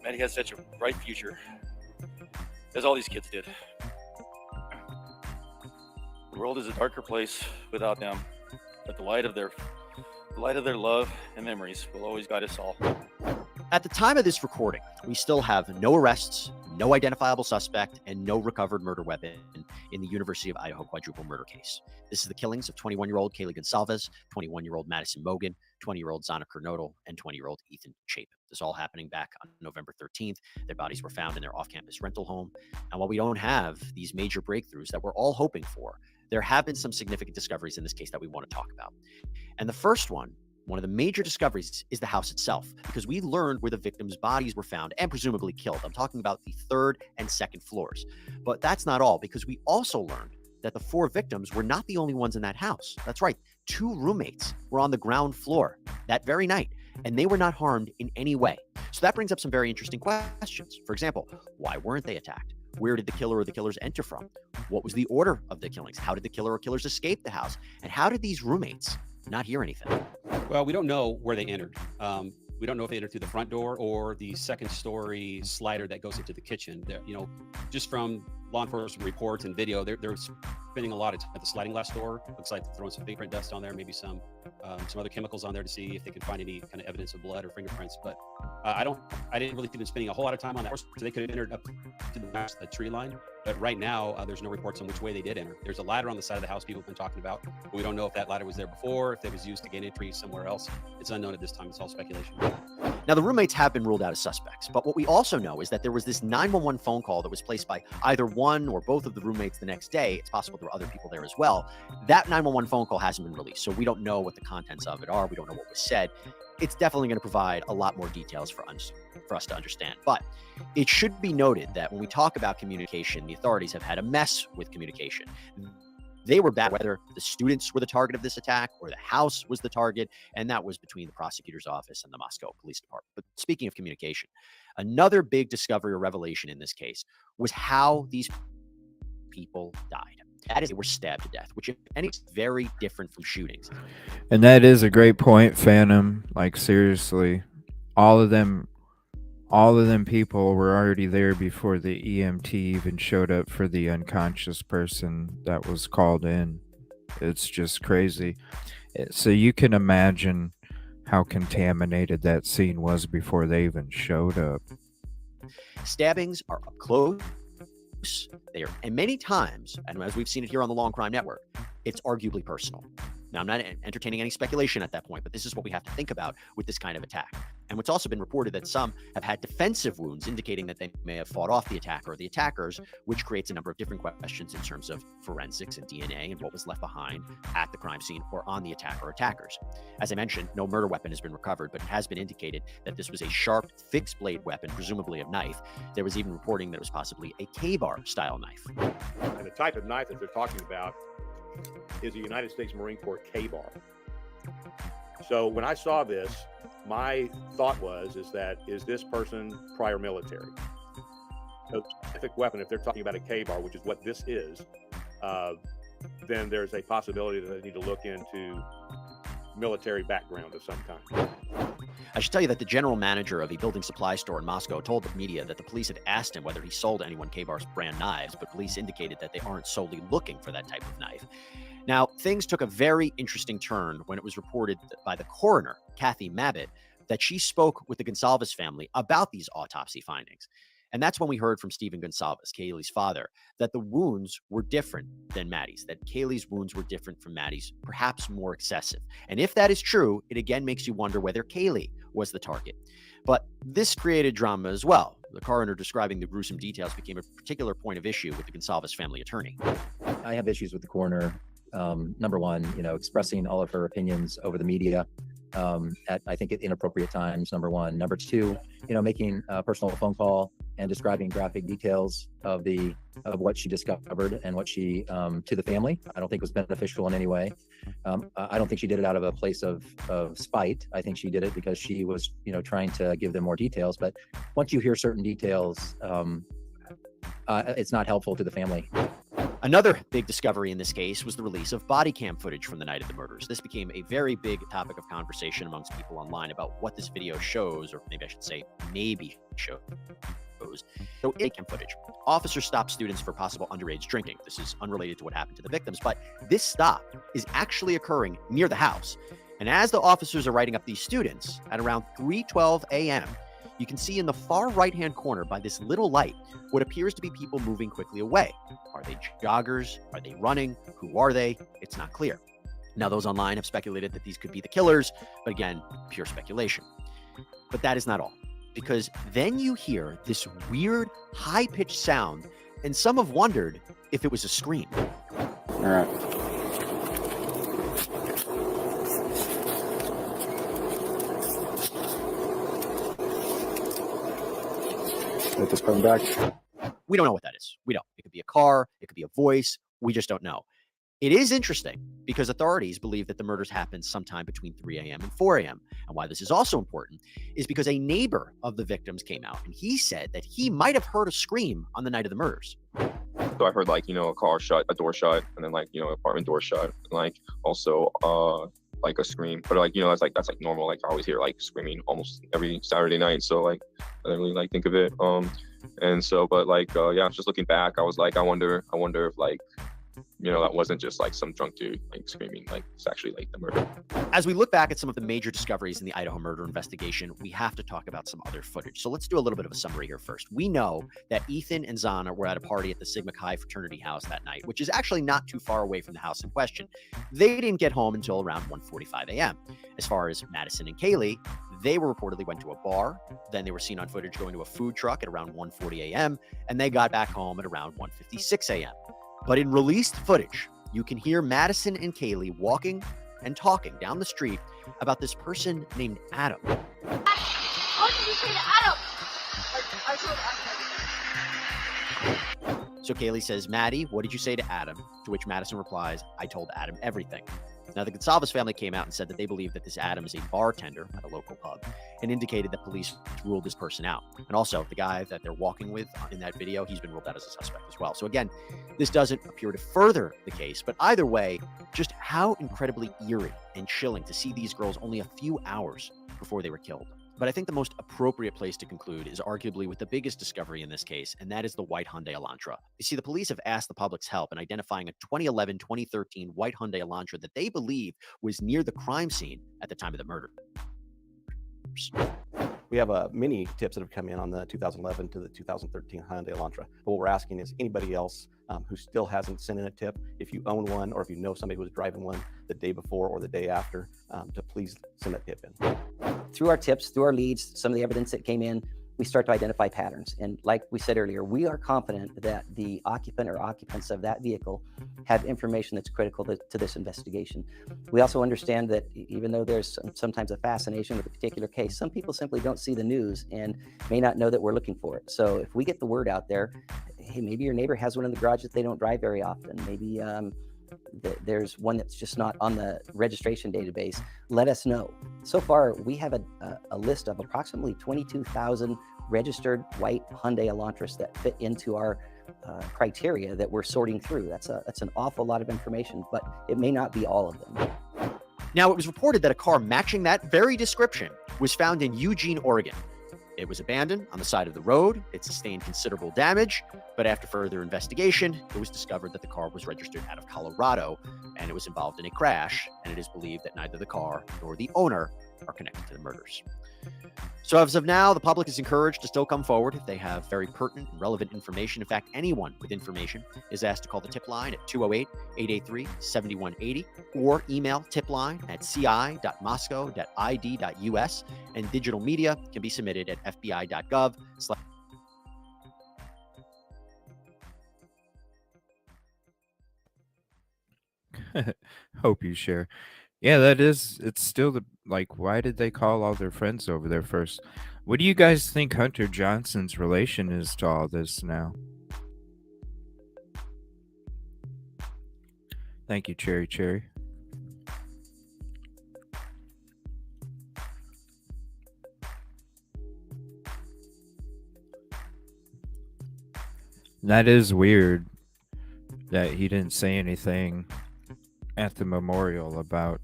Speaker 9: Maddie has such a bright future, as all these kids did. The world is a darker place without them, but the light of their love and memories will always guide us all.
Speaker 8: At the time of this recording, we still have no arrests, no identifiable suspect, and no recovered murder weapon in the University of Idaho quadruple murder case. This is the killings of 21-year-old Kaylee Gonsalves, 21-year-old Madison Mogan, 20-year-old Zana Kernodle, and 20-year-old Ethan Chapin. This all happening back on November 13th. Their bodies were found in their off-campus rental home. And while we don't have these major breakthroughs that we're all hoping for, there have been some significant discoveries in this case that we want to talk about. And the first one of the major discoveries is the house itself, because we learned where the victims' bodies were found and presumably killed. I'm talking about the third and second floors. But that's not all, because we also learned that the 4 victims were not the only ones in that house. That's right. 2 roommates were on the ground floor that very night, and they were not harmed in any way. So that brings up some very interesting questions. For example, why weren't they attacked? Where did the killer or the killers enter from? What was the order of the killings? How did the killer or killers escape the house? And how did these roommates not hear anything?
Speaker 10: Well, we don't know where they entered. We don't know if they entered through the front door or the second story slider that goes into the kitchen. Just from law enforcement reports and video, they're spending a lot of time at the sliding glass door. Looks like they're throwing some fingerprint dust on there, maybe some other chemicals on there to see if they can find any kind of evidence of blood or fingerprints. But I didn't really see them spending a whole lot of time on that. So they could have entered up to the tree line. But right now, there's no reports on which way they did enter. There's a ladder on the side of the house people have been talking about. But we don't know if that ladder was there before, if it was used to gain entry somewhere else. It's unknown at this time. It's all speculation.
Speaker 8: Now, the roommates have been ruled out as suspects, but what we also know is that there was this 911 phone call that was placed by either one or both of the roommates the next day. It's possible there were other people there as well. That 911 phone call hasn't been released, so we don't know what the contents of it are. We don't know what was said. It's definitely going to provide a lot more details for us to understand. But it should be noted that when we talk about communication, the authorities have had a mess with communication. They were bad, whether the students were the target of this attack or the house was the target, and that was between the prosecutor's office and the Moscow Police Department. But speaking of communication, another big discovery or revelation in this case was how these people died. That is, they were stabbed to death, which, if any, is very different from shootings.
Speaker 1: And that is a great point, Phantom. Like, seriously, all of them people were already there before the EMT even showed up for the unconscious person that was called in. It's just crazy. So you can imagine how contaminated that scene was before they even showed up.
Speaker 8: Stabbings are up close. They are, and many times, and as we've seen it here on the Law and Crime Network, it's arguably personal. Now, I'm not entertaining any speculation at that point, but this is what we have to think about with this kind of attack. And what's also been reported that some have had defensive wounds, indicating that they may have fought off the attacker or the attackers, which creates a number of different questions in terms of forensics and DNA and what was left behind at the crime scene or on the attacker or attackers. As I mentioned, no murder weapon has been recovered, but it has been indicated that this was a sharp, fixed blade weapon, presumably a knife. There was even reporting that it was possibly a K-bar style knife.
Speaker 11: And the type of knife that they're talking about is a United States Marine Corps K-bar. So when I saw this, my thought is that, is this person prior military? A specific weapon, if they're talking about a K-bar, which is what this is, then there's a possibility that they need to look into military background of some kind.
Speaker 8: I should tell you that the general manager of a building supply store in Moscow told the media that the police had asked him whether he sold anyone K-Bar's brand knives, but police indicated that they aren't solely looking for that type of knife. Now, things took a very interesting turn when it was reported by the coroner, Kathy Mabbitt, that she spoke with the Gonsalves family about these autopsy findings. And that's when we heard from Stephen Gonsalves, Kaylee's father, that the wounds were different than Maddie's, that Kaylee's wounds were different from Maddie's, perhaps more excessive. And if that is true, it again makes you wonder whether Kaylee was the target. But this created drama as well. The coroner describing the gruesome details became a particular point of issue with the Gonsalves family attorney.
Speaker 12: I have issues with the coroner. Number one, expressing all of her opinions over the media at, I think, at inappropriate times, number one. Number two, making a personal phone call and describing graphic details of what she discovered and what she to the family. I don't think was beneficial in any way. I don't think she did it out of a place of spite. I think she did it because she was, trying to give them more details. But once you hear certain details, it's not helpful to the family.
Speaker 8: Another big discovery in this case was the release of body cam footage from the night of the murders. This became a very big topic of conversation amongst people online about what this video shows, or maybe I should say maybe shows. So body cam footage. Officers stopped students for possible underage drinking. This is unrelated to what happened to the victims, but this stop is actually occurring near the house. And as the officers are writing up these students at around 3:12 a.m., you can see in the far right-hand corner by this little light what appears to be people moving quickly away. Are they joggers? Are they running? Who are they? It's not clear. Now, those online have speculated that these could be the killers, but again, pure speculation. But that is not all, because then you hear this weird, high-pitched sound, and some have wondered if it was a scream.
Speaker 13: All right. Let this come back.
Speaker 8: We don't know what that is. We don't. It could be a car. It could be a voice. We just don't know. It is interesting because authorities believe that the murders happened sometime between 3 a.m. and 4 a.m. And why this is also important is because a neighbor of the victims came out and he said that he might have heard a scream on the night of the murders.
Speaker 14: So I heard a car shut, a door shut, and then apartment door shut, and also a scream. But that's normal. I always hear screaming almost every Saturday night. So I didn't really think of it. And so, but just looking back, I was I wonder if that wasn't just some drunk dude screaming, it's actually the murder.
Speaker 8: As we look back at some of the major discoveries in the Idaho murder investigation, we have to talk about some other footage. So let's do a little bit of a summary here first. We know that Ethan and Zana were at a party at the Sigma Chi fraternity house that night, which is actually not too far away from the house in question. They didn't get home until around 1:45 a.m. As far as Madison and Kaylee, they were reportedly went to a bar. Then they were seen on footage going to a food truck at around 1:40 a.m. and they got back home at around 1:56 a.m. But in released footage, you can hear Madison and Kaylee walking and talking down the street about this person named Adam.
Speaker 5: What did you say to Adam? I told Adam.
Speaker 8: So Kaylee says, Maddie, what did you say to Adam? To which Madison replies, I told Adam everything. Now, the Gonsalves family came out and said that they believe that this Adam is a bartender at a local pub and indicated that police ruled this person out. And also, the guy that they're walking with in that video, he's been ruled out as a suspect as well. So again, this doesn't appear to further the case, but either way, just how incredibly eerie and chilling to see these girls only a few hours before they were killed. But I think the most appropriate place to conclude is arguably with the biggest discovery in this case, and that is the white Hyundai Elantra. You see, the police have asked the public's help in identifying a 2011-2013 white Hyundai Elantra that they believe was near the crime scene at the time of the murder.
Speaker 7: We have many tips that have come in on the 2011 to the 2013 Hyundai Elantra. But what we're asking is anybody else who still hasn't sent in a tip, if you own one or if you know somebody who was driving one the day before or the day after, to please send that tip in.
Speaker 15: Through our tips, through our leads, some of the evidence that came in, we start to identify patterns. And like we said earlier, we are confident that the occupant or occupants of that vehicle have information that's critical to this investigation. We also understand that even though there's sometimes a fascination with a particular case, some people simply don't see the news and may not know that we're looking for it. So if we get the word out there, hey, maybe your neighbor has one in the garage that they don't drive very often. Maybe there's one that's just not on the registration database. Let us know So far, we have a list of approximately 22,000 registered white Hyundai Elantras that fit into our criteria that we're sorting through. That's an awful lot of information, but it may not be all of them.
Speaker 8: Now, it was reported that a car matching that very description was found in Eugene, Oregon. It was abandoned on the side of the road. It sustained considerable damage, but after further investigation, it was discovered that the car was registered out of Colorado, and it was involved in a crash, and it is believed that neither the car nor the owner are connected to the murders. So as of now, the public is encouraged to still come forward if they have very pertinent and relevant information. In fact, anyone with information is asked to call the tip line at 208-883-7180 or email tipline@ci.moscow.id.us, and digital media can be submitted at fbi.gov.
Speaker 1: Hope you share. Yeah, it's still why did they call all their friends over there first? What do you guys think Hunter Johnson's relation is to all this now? Thank you, Cherry Cherry. That is weird that he didn't say anything at the memorial about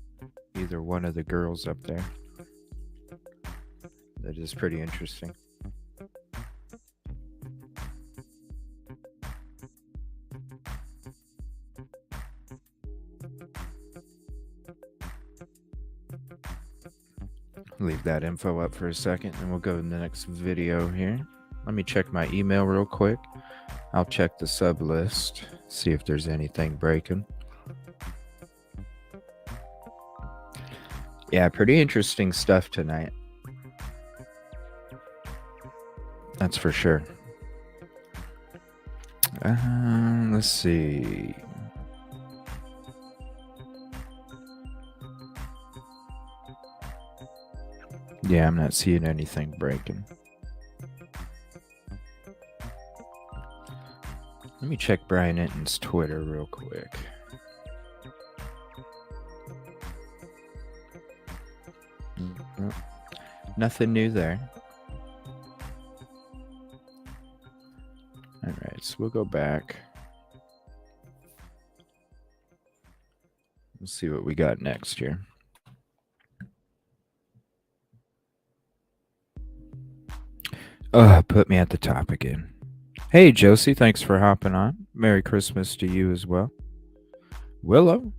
Speaker 1: either one of the girls up there. That is pretty interesting. Leave that info up for a second and we'll go to the next video here. Let me check my email real quick. I'll check the sub list, see if there's anything breaking. Yeah, pretty interesting stuff tonight. That's for sure. Let's see. Yeah, I'm not seeing anything breaking. Let me check Brian Enton's Twitter real quick. Nothing new there. All right, so we'll go back. Let's see what we got next here. Put me at the top again. Hey, Josie, thanks for hopping on. Merry Christmas to you as well. Willow,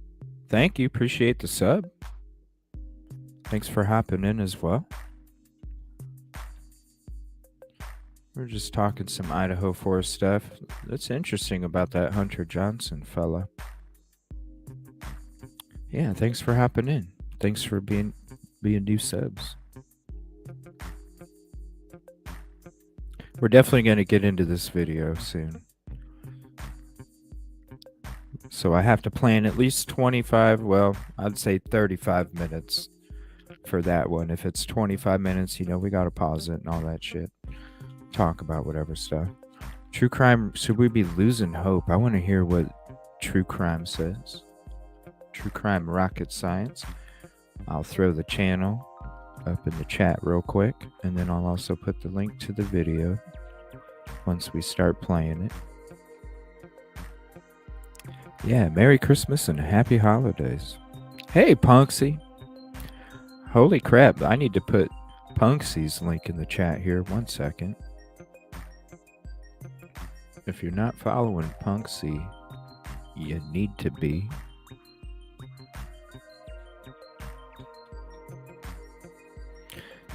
Speaker 1: thank you. Appreciate the sub. Thanks for hopping in as well. We're just talking some Idaho 4 stuff. That's interesting about that Hunter Johnson fella. Yeah, thanks for hopping in. Thanks for being new subs. We're definitely going to get into this video soon. So I have to plan at least 25, well, I'd say 35 minutes for that one. If it's 25 minutes, we got to pause it and all that shit. Talk about whatever stuff. True crime, should we be losing hope? I want to hear what true crime says. True crime rocket science. I'll throw the channel up in the chat real quick, and then I'll also put the link to the video once we start playing it. Yeah, Merry Christmas and Happy Holidays. Hey, Punksy. Holy crap, I need to put Punksy's link in the chat here. 1 second. If you're not following Punksy, you need to be.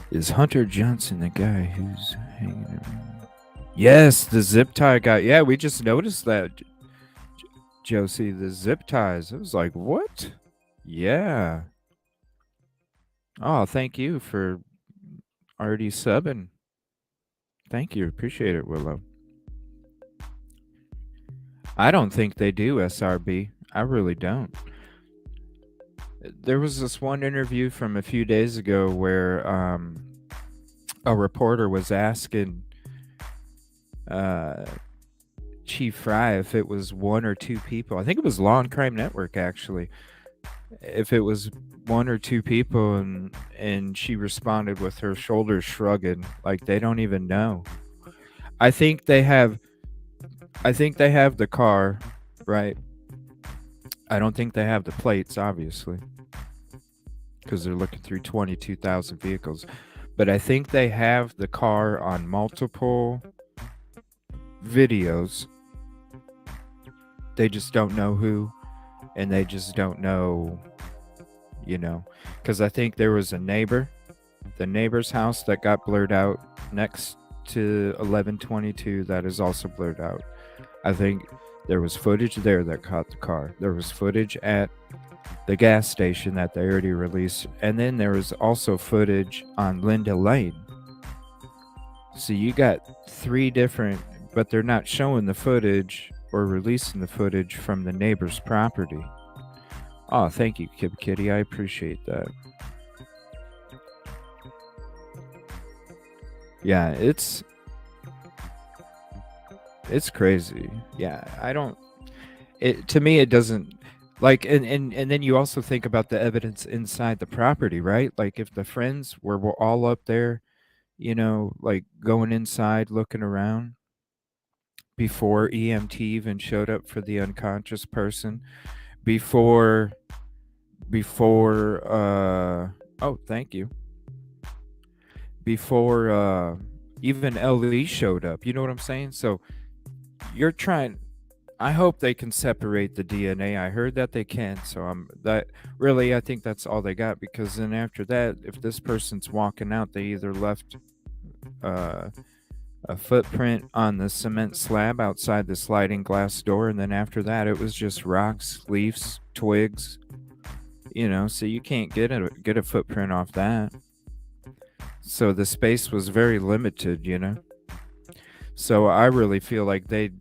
Speaker 1: Is Hunter Johnson the guy who's hanging around? Yes, the zip tie guy. Yeah, we just noticed that, Josie, the zip ties. I was like, what? Yeah. Oh, thank you for already subbing. Thank you. Appreciate it, Willow. I don't think they do, SRB. I really don't. There was this one interview from a few days ago where a reporter was asking Chief Fry if it was one or two people. I think it was Law and Crime Network, actually. If it was one or two people, and she responded with her shoulders shrugging, like they don't even know. I think they have the car, right? I don't think they have the plates, obviously, because they're looking through 22,000 vehicles. But I think they have the car on multiple videos. They just don't know who, and they just don't know, because I think there was the neighbor's house that got blurred out next to 1122 that is also blurred out. I think there was footage there that caught the car. There was footage at the gas station that they already released, and then there was also footage on Linda Lane. So you got 3 different, but they're not showing the footage or releasing the footage from the neighbor's property. Oh, thank you, Kib Kitty. I appreciate that. Yeah, it's crazy. Yeah, to me it doesn't, like, and then you also think about the evidence inside the property, right? Like if the friends were all up there, like going inside looking around before EMT even showed up for the unconscious person, before oh, thank you, before even LE showed up, you know what I'm saying? So you're trying, I hope they can separate the DNA. I heard that they can, so I think that's all they got, because then after that, if this person's walking out, they either left a footprint on the cement slab outside the sliding glass door, and then after that it was just rocks, leaves, twigs, so you can't get a footprint off that. So the space was very limited, so I really feel like they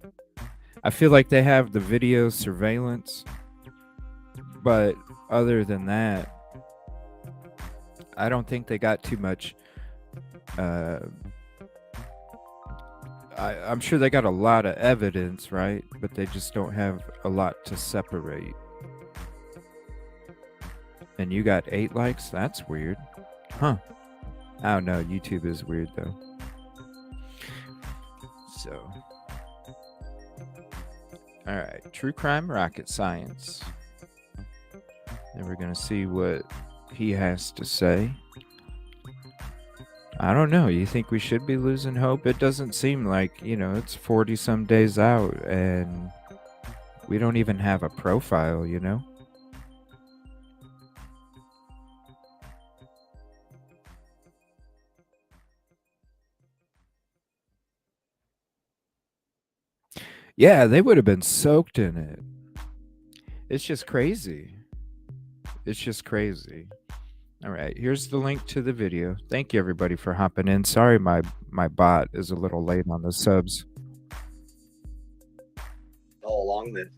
Speaker 1: have the video surveillance, but other than that, I don't think they got too much. I'm sure they got a lot of evidence, right? But they just don't have a lot to separate. And you got 8 likes? That's weird. Huh. I don't know. YouTube is weird, though. So. Alright. True crime, rocket science. And we're going to see what he has to say. I don't know. You think we should be losing hope? It doesn't seem like, it's 40 some days out and we don't even have a profile, Yeah, they would have been soaked in it. It's just crazy. All right, here's the link to the video. Thank you, everybody, for hopping in. Sorry, my bot is a little late on the subs.
Speaker 16: All along that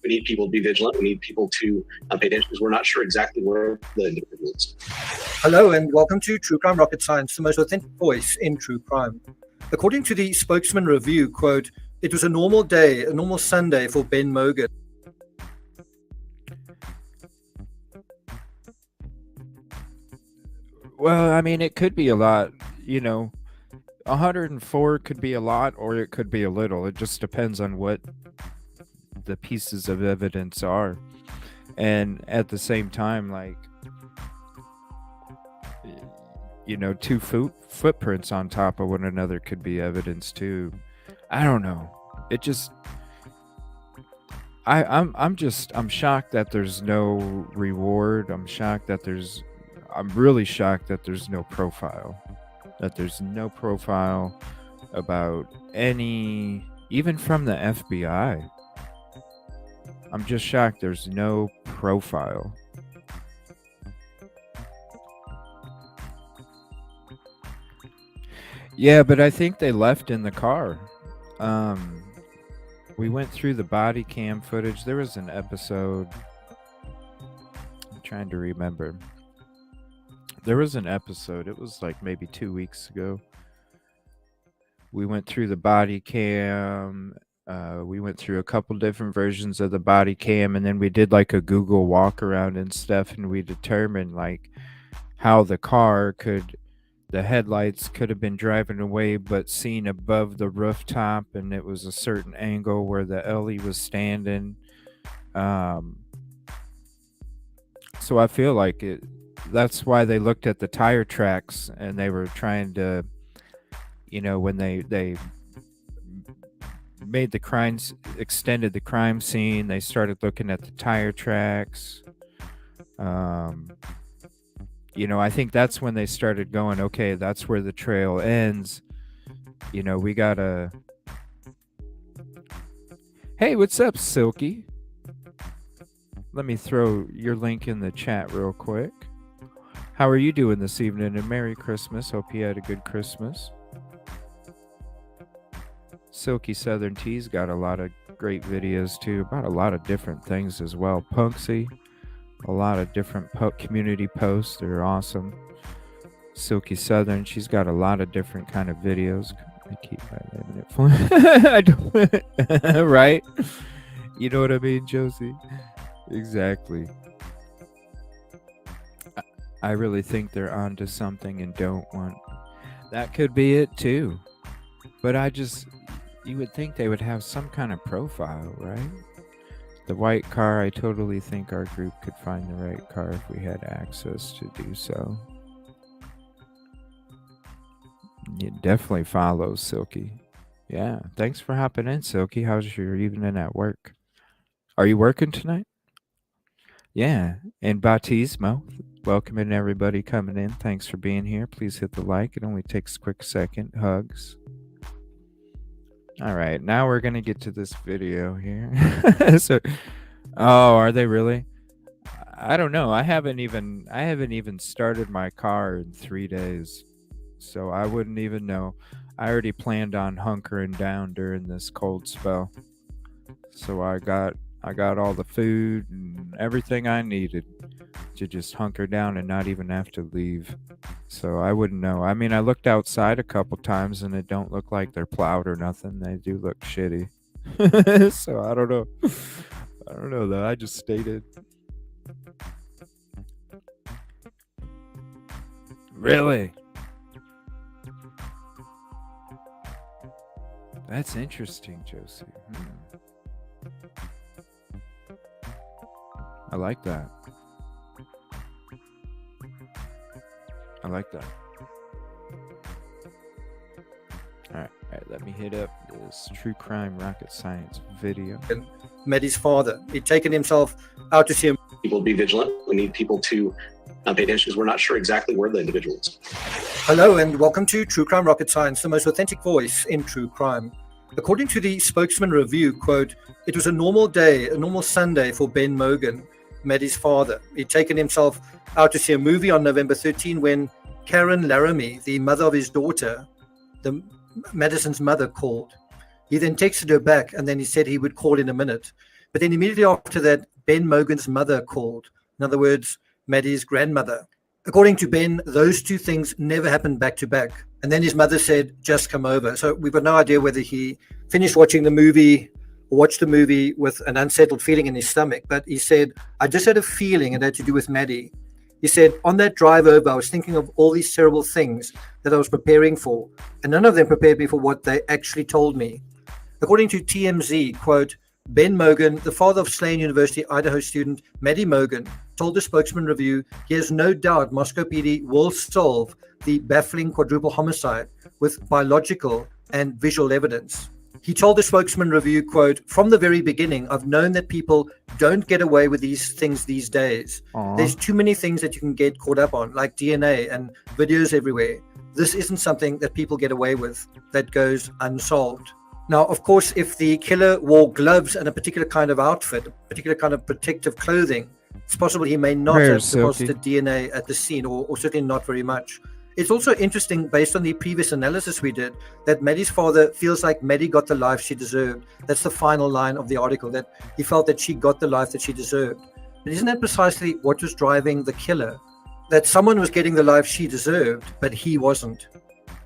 Speaker 16: we need people to be vigilant. We need people to pay attention, because we're not sure exactly where the individual is.
Speaker 17: Hello and welcome to True Crime Rocket Science, the most authentic voice in true crime. According to the Spokesman Review, quote, "It was a normal day, a normal Sunday for Ben Mogan."
Speaker 1: Well, I mean, it could be a lot, 104 could be a lot, or it could be a little. It just depends on what the pieces of evidence are. And at the same time, like, 2 footprints on top of one another could be evidence too. I don't know. It just, I'm shocked that there's no reward. I'm really shocked that there's no profile. That there's no profile about any, even from the FBI. I'm just shocked there's no profile. Yeah, but I think they left in the car. We went through the body cam footage. There was an episode. I'm trying to remember. There was an episode. It was like maybe 2 weeks ago. We went through the body cam We went through a couple different versions of the body cam, and then we did like a Google walk around and stuff, and we determined like how the headlights could have been driving away but seen above the rooftop, and it was a certain angle where the Ellie was standing. So I feel like that's why they looked at the tire tracks, and they were trying to, when they made the crimes, extended the crime scene, they started looking at the tire tracks. I think that's when they started going, okay, that's where the trail ends. We gotta. Hey, what's up, Silky? Let me throw your link in the chat real quick. How are you doing this evening? And Merry Christmas. Hope you had a good Christmas. Silky Southern Tea's got a lot of great videos too, about a lot of different things as well. Punksy, a lot of different community posts. They're awesome. Silky Southern, she's got a lot of different kind of videos. I keep my limit for I don't right? You know what I mean, Josie? Exactly. I really think they're onto something and don't want. That could be it too. But you would think they would have some kind of profile, right? The white car, I totally think our group could find the right car if we had access to do so. You definitely follow Silky. Yeah, thanks for hopping in, Silky. How's your evening at work? Are you working tonight? Yeah, and Baptismo, welcoming everybody coming in. Thanks for being here. Please hit the like. It only takes a quick second. Hugs. All right, now we're gonna get to this video here. Are they really? I don't know. I haven't even started my car in 3 days, so I wouldn't even know. I already planned on hunkering down during this cold spell, so I got all the food and everything I needed to just hunker down and not even have to leave. So I wouldn't know. I mean, I looked outside a couple times and it don't look like they're plowed or nothing. They do look shitty. So I don't know. I don't know though. I just stayed in. Really? That's interesting, Josie. I like that. I like that. All right, let me hit up this true crime rocket science video.
Speaker 17: Met his father. He'd taken himself out to see him.
Speaker 16: People be vigilant. We need people to pay attention because we're not sure exactly where the individual is.
Speaker 17: Hello and welcome to True Crime Rocket Science, the most authentic voice in true crime. According to the Spokesman Review, quote, it was a normal day, a normal Sunday for Ben Mogan, met his father. He'd taken himself out to see a movie on November 13 when Karen Laramie, the mother of his daughter, Madison's mother, called. He then texted her back and then he said he would call in a minute. But then immediately after that, Ben Mogan's mother called. In other words, Maddie's grandmother. According to Ben, those two things never happened back to back. And then his mother said, just come over. So we've got no idea whether he finished watching the movie or watched the movie with an unsettled feeling in his stomach. But he said, I just had a feeling it had to do with Maddie. He said, on that drive over, I was thinking of all these terrible things that I was preparing for. And none of them prepared me for what they actually told me. According to TMZ, quote, Ben Mogan, the father of slain University Idaho student Maddie Mogan, told the Spokesman Review he has no doubt Moscow PD will solve the baffling quadruple homicide with biological and visual evidence. He told the Spokesman Review, quote, from the very beginning, I've known that people don't get away with these things these days. There's too many things that you can get caught up on, like DNA and videos everywhere. This isn't something that people get away with that goes unsolved. Now, of course, if the killer wore gloves and a particular kind of outfit, a particular kind of protective clothing, it's possible he may not have deposited DNA at the scene, or certainly not very much. It's also interesting, based on the previous analysis we did, that Maddie's father feels like Maddie got the life she deserved. That's the final line of the article, that he felt that she got the life that she deserved. But isn't that precisely what was driving the killer? That someone was getting the life she deserved, but he wasn't.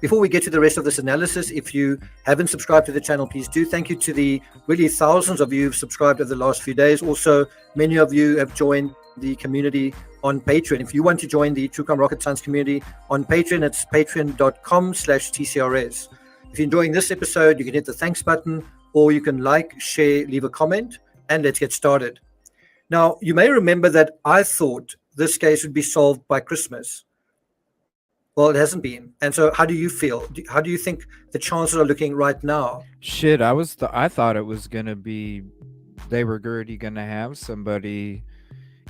Speaker 17: Before we get to the rest of this analysis, if you haven't subscribed to the channel, please do. Thank you to the really thousands of you who've subscribed over the last few days. Also, many of you have joined the community on Patreon. If you want to join the True Crime Rocket Science community on Patreon, it's patreon.com/TCRS. If you're enjoying this episode, you can hit the thanks button, or you can like, share, leave a comment, and let's get started. Now, you may remember that I thought this case would be solved by Christmas. Well, it hasn't been. And so how do you feel? How do you think the chances are looking right now?
Speaker 1: Shit, I thought it was going to be, they were already going to have somebody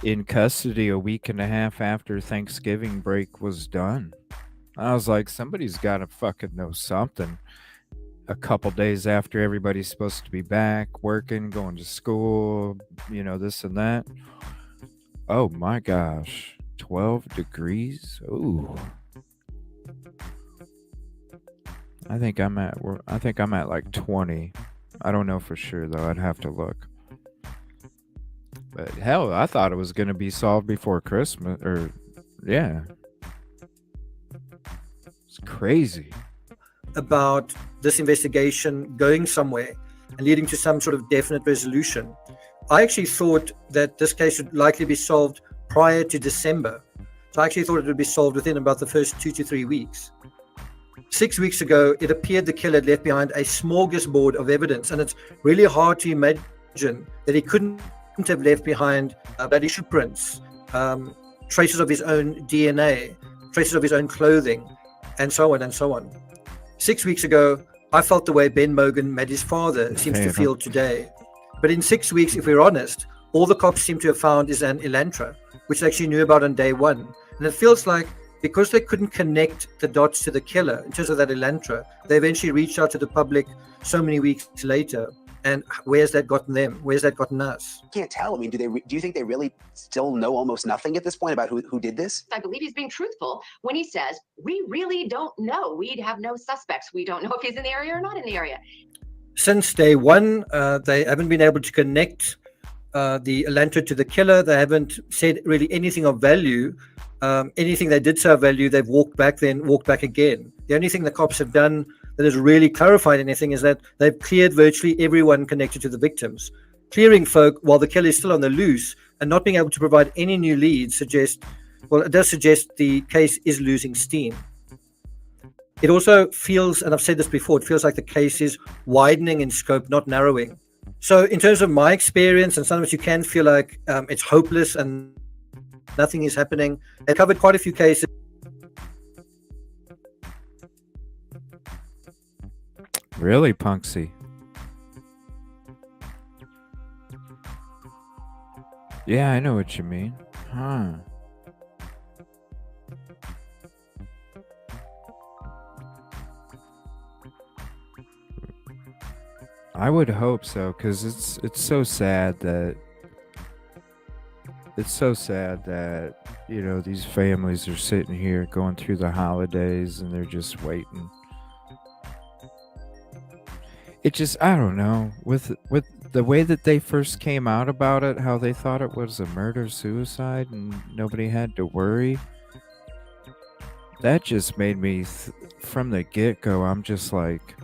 Speaker 1: in custody a week and a half after Thanksgiving break was done. I was like, somebody's got to fucking know something. A couple days after everybody's supposed to be back, working, going to school, you know, this and that. Oh my gosh, 12 degrees. Ooh. I think I'm at like 20. I don't know for sure though. I'd have to look. But hell, I thought it was going to be solved before Christmas, or yeah. It's crazy.
Speaker 17: About this investigation going somewhere and leading to some sort of definite resolution. I actually thought that this case would likely be solved prior to December. So I actually thought it would be solved within about the first 2 to 3 weeks. 6 weeks ago, it appeared the killer had left behind a smorgasbord of evidence, and it's really hard to imagine that he couldn't have left behind bloody shoe prints, traces of his own DNA, traces of his own clothing, and so on and so on. 6 weeks ago, I felt the way Ben Mogan, Maddie's father, seems to feel today. But in 6 weeks, if we're honest, all the cops seem to have found is an Elantra, which they actually knew about on day one. And it feels like because they couldn't connect the dots to the killer in terms of that Elantra, they eventually reached out to the public so many weeks later. And where's that gotten them? Where's that gotten us?
Speaker 18: Can't tell. I mean, do you think they really still know almost nothing at this point about who did this?
Speaker 19: I believe he's being truthful when he says, we really don't know. We have no suspects. We don't know if he's in the area or not in the area.
Speaker 17: Since day one, they haven't been able to connect the Elantra to the killer. They haven't said really anything of value. Anything they did say of value, they've walked back again. The only thing the cops have done that has really clarified anything is that they've cleared virtually everyone connected to the victims. Clearing folk while the killer is still on the loose and not being able to provide any new leads it does suggest the case is losing steam. It also feels, and I've said this before, it feels like the case is widening in scope, not narrowing. So in terms of my experience, and sometimes you can feel like it's hopeless and nothing is happening. I've covered quite a few cases.
Speaker 1: Really, Punksy? Yeah, I know what you mean. Huh. I would hope so, because it's so sad that you know, these families are sitting here going through the holidays and they're just waiting. It just, I don't know, with the way that they first came out about it, how they thought it was a murder-suicide and nobody had to worry. That just made me, from the get-go, I'm just like,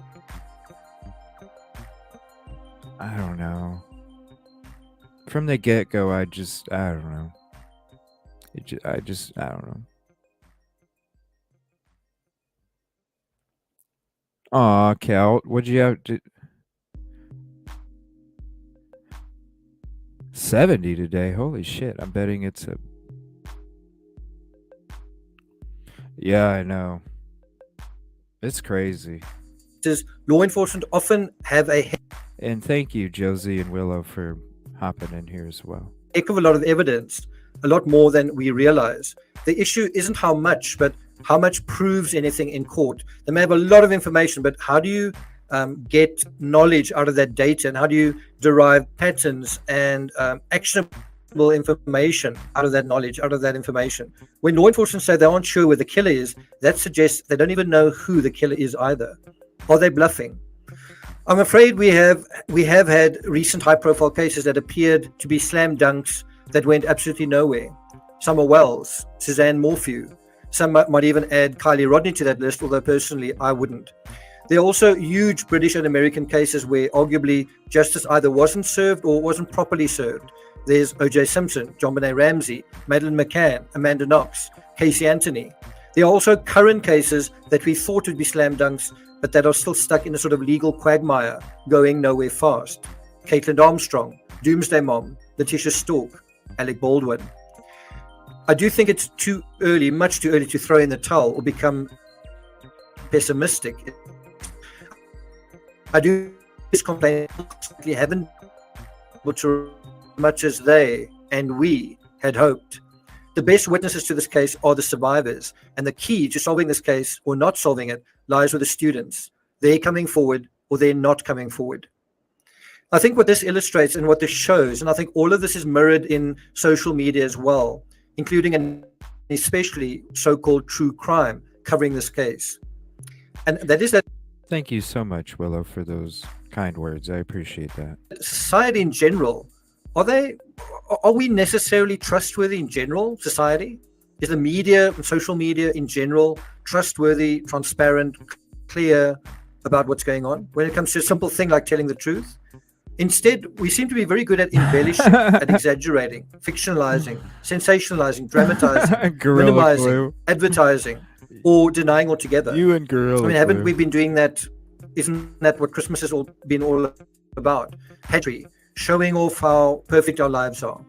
Speaker 1: I don't know. From the get-go, I don't know. I don't know. Aw, Cal, what'd you have to... 70 today, holy shit, I'm betting it's a... Yeah, I know. It's crazy.
Speaker 17: Law enforcement often have a
Speaker 1: And thank you, Josie and Willow, for hopping in here as well.
Speaker 17: heck of a lot of evidence, a lot more than we realize. The issue isn't how much, but how much proves anything in court. They may have a lot of information, but how do you get knowledge out of that data, and how do you derive patterns and actionable information out of that knowledge, out of that information? When law enforcement say they aren't sure where the killer is, that suggests they don't even know who the killer is either. Are they bluffing? I'm afraid we have had recent high-profile cases that appeared to be slam dunks that went absolutely nowhere. Summer Wells, Suzanne Morphew. Some might even add Kylie Rodney to that list, although personally I wouldn't. There are also huge British and American cases where arguably justice either wasn't served or wasn't properly served. There's O.J. Simpson, John Benet Ramsey, Madeleine McCann, Amanda Knox, Casey Anthony. There are also current cases that we thought would be slam dunks, but that are still stuck in a sort of legal quagmire, going nowhere fast. Caitlin Armstrong, Doomsday Mom, Letitia Stalk, Alec Baldwin. I do think it's too early, much too early, to throw in the towel or become pessimistic. I do complain haven't much as they and we had hoped. The best witnesses to this case are the survivors, and the key to solving this case or not solving it lies with the students. They're coming forward or they're not coming forward. I think what this illustrates and what this shows, and I think all of this is mirrored in social media as well, including and especially so-called true crime covering this case. And that is that
Speaker 1: Thank you so much, Willow, for those kind words. I appreciate that.
Speaker 17: society in general, are we necessarily trustworthy in general, society? Is the media and social media in general trustworthy, transparent, clear about what's going on when it comes to a simple thing like telling the truth? Instead, we seem to be very good at embellishing, at exaggerating, fictionalizing, sensationalizing, dramatizing,
Speaker 1: Gorilla
Speaker 17: minimizing,
Speaker 1: Glue.
Speaker 17: advertising, or denying altogether.
Speaker 1: You and Gorilla
Speaker 17: I mean, haven't
Speaker 1: Glue.
Speaker 17: we been doing that? Isn't that what Christmas has been all about? Pageantry, showing off how perfect our lives are.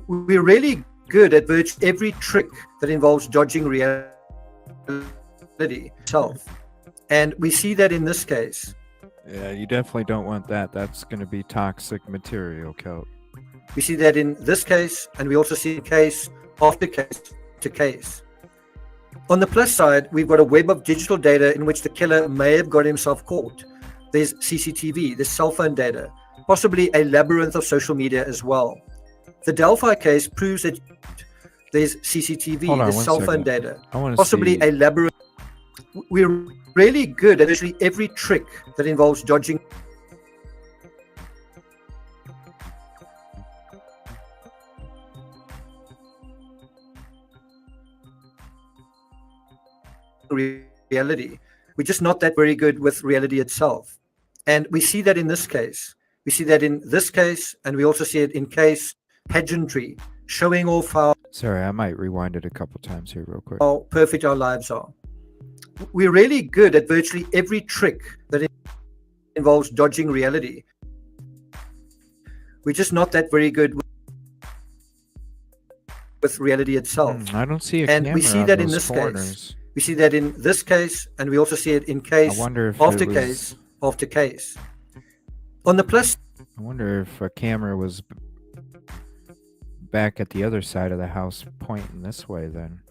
Speaker 17: We're really good at virtually every trick that involves dodging reality itself. And we see that in this case.
Speaker 1: Yeah, you definitely don't want that. That's going to be toxic material, Colt.
Speaker 17: We see that in this case, and we also see case after case to case. On the plus side, we've got a web of digital data in which the killer may have got himself caught. There's CCTV, there's cell phone data, possibly a labyrinth of social media as well. The Delphi case proves that there's CCTV,
Speaker 1: Hold on
Speaker 17: there's
Speaker 1: one
Speaker 17: cell phone
Speaker 1: second.
Speaker 17: data,
Speaker 1: I wanna
Speaker 17: possibly
Speaker 1: see-
Speaker 17: a labyrinth. We're really good at virtually every trick that involves dodging reality. We're just not that very good with reality itself. And we see that in this case. We see that in this case, and we also see it in case pageantry, showing off how
Speaker 1: Sorry, I might rewind it a couple times here real quick.
Speaker 17: perfect our lives are. We're really good at virtually every trick that involves dodging reality. We're just not that very good with reality itself.
Speaker 1: I don't see a
Speaker 17: And we
Speaker 1: camera
Speaker 17: see
Speaker 1: on
Speaker 17: that in
Speaker 1: those
Speaker 17: this
Speaker 1: corners.
Speaker 17: case. We see that in this case, and we also see it in case
Speaker 1: I wonder if
Speaker 17: after
Speaker 1: it was-
Speaker 17: case after case. On the plus
Speaker 1: I wonder if a camera was back at the other side of the house pointing this way then.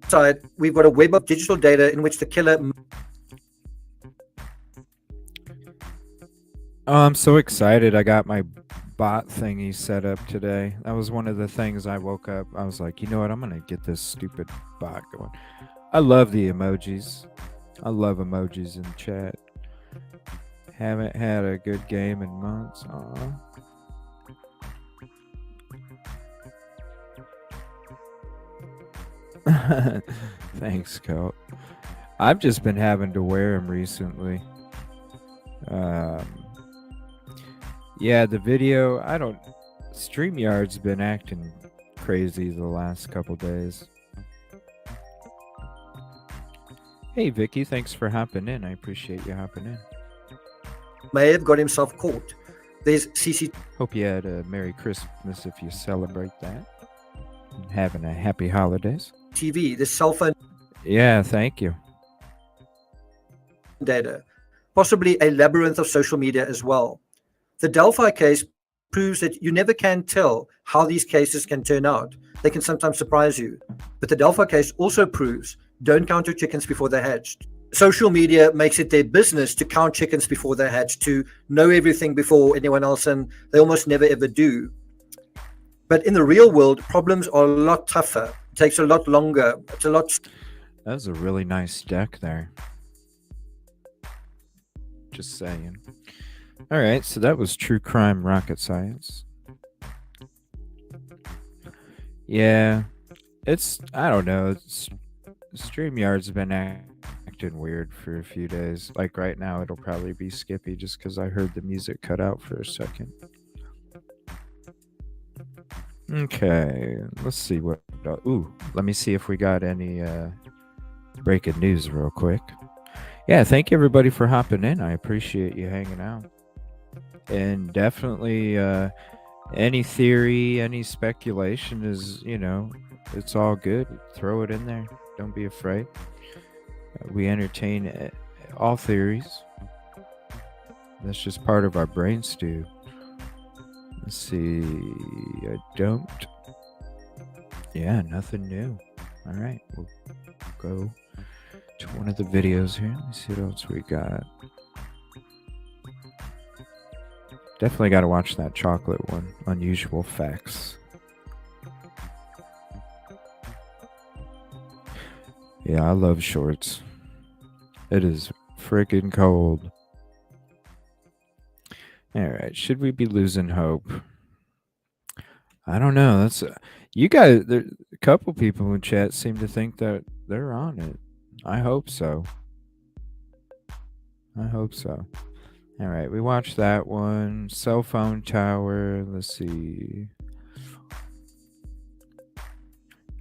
Speaker 17: side, we've got a web of digital data in which the killer.
Speaker 1: Oh, I'm so excited. I got my bot thingy set up today. That was one of the things I woke up. I was like, you know what? I'm going to get this stupid bot going. I love the emojis. I love emojis in chat. Haven't had a good game in months. Aw. Thanks, Colt. I've just been having to wear them recently. Yeah, the video, I don't... StreamYard's been acting crazy the last couple days. Hey, Vicky, thanks for hopping in. I appreciate you hopping in.
Speaker 17: May have got himself caught. There's CC.
Speaker 1: Hope you had a Merry Christmas if you celebrate that. And having a happy holidays.
Speaker 17: TV, the cell phone
Speaker 1: Yeah, thank you.
Speaker 17: data, possibly a labyrinth of social media as well. The Delphi case proves that you never can tell how these cases can turn out. They can sometimes surprise you. But the Delphi case also proves don't count your chickens before they're hatched. Social media makes it their business to count chickens before they're hatched, to know everything before anyone else, and they almost never ever do. But in the real world, problems are a lot tougher. It takes a lot longer. It's a lot.
Speaker 1: That was a really nice deck there. Just saying. All right, so that was True Crime Rocket Science. Yeah, I don't know. StreamYard's been acting weird for a few days. Like right now, it'll probably be skippy just because I heard the music cut out for a second. Okay, let's see what. Ooh, let me see if we got any breaking news real quick. Yeah, thank you everybody for hopping in. I appreciate you hanging out. And definitely any theory, any speculation is, it's all good. Throw it in there. Don't be afraid. We entertain all theories. That's just part of our brain stew. Let's see. I don't. Yeah, nothing new. All right, we'll go to one of the videos here. Let me see what else we got. Definitely got to watch that chocolate one. Unusual Facts. Yeah, I love shorts. It is freaking cold. All right, should we be losing hope? I don't know. That's you guys. There, a couple people in chat seem to think that they're on it. I hope so. I hope so. All right, we watched that one. Cell phone tower. Let's see.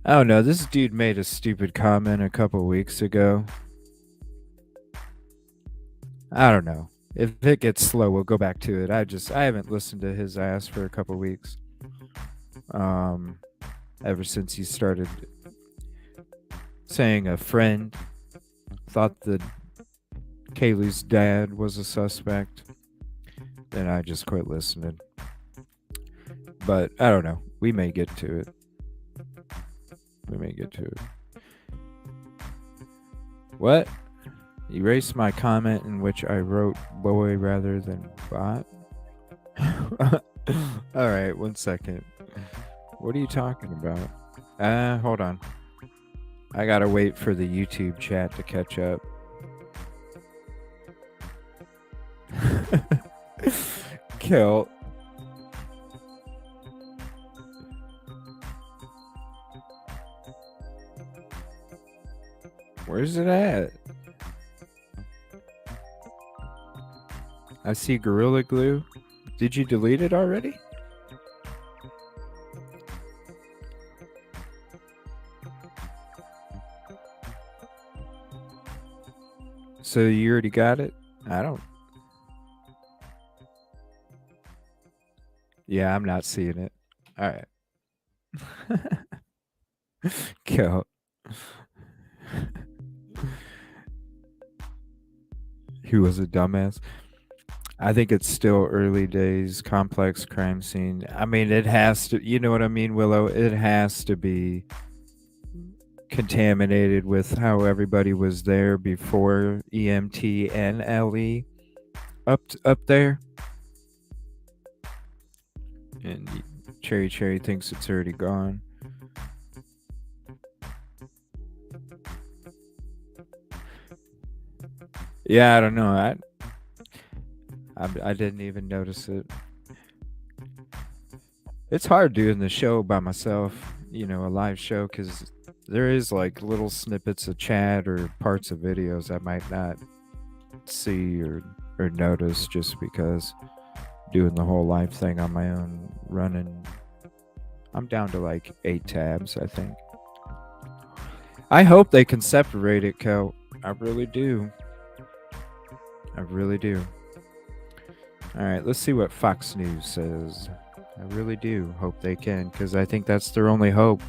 Speaker 1: Oh no, this dude made a stupid comment a couple weeks ago. I don't know. If it gets slow, we'll go back to it. I haven't listened to his ass for a couple weeks. Ever since he started saying a friend thought that Kaylee's dad was a suspect, then I just quit listening. But I don't know. We may get to it. What? Erase my comment in which I wrote boy rather than bot? Alright, 1 second. What are you talking about? Hold on. I gotta wait for the YouTube chat to catch up. Kill. Where's it at? I see Gorilla Glue. Did you delete it already? So you already got it? I don't. Yeah, I'm not seeing it. All right. Kill. He was a dumbass. I think it's still early days, complex crime scene. I mean, it has to, you know what I mean, Willow? It has to be contaminated with how everybody was there before EMT and LE up there. And Cherry thinks it's already gone. Yeah, I don't know. I didn't even notice it. It's hard doing the show by myself, a live show, because there is like little snippets of chat or parts of videos I might not see or notice just because doing the whole live thing on my own, running. I'm down to like 8 tabs, I think. I hope they can separate it, Kel. I really do. All right, let's see what Fox News says. I really do hope they can, because I think that's their only hope.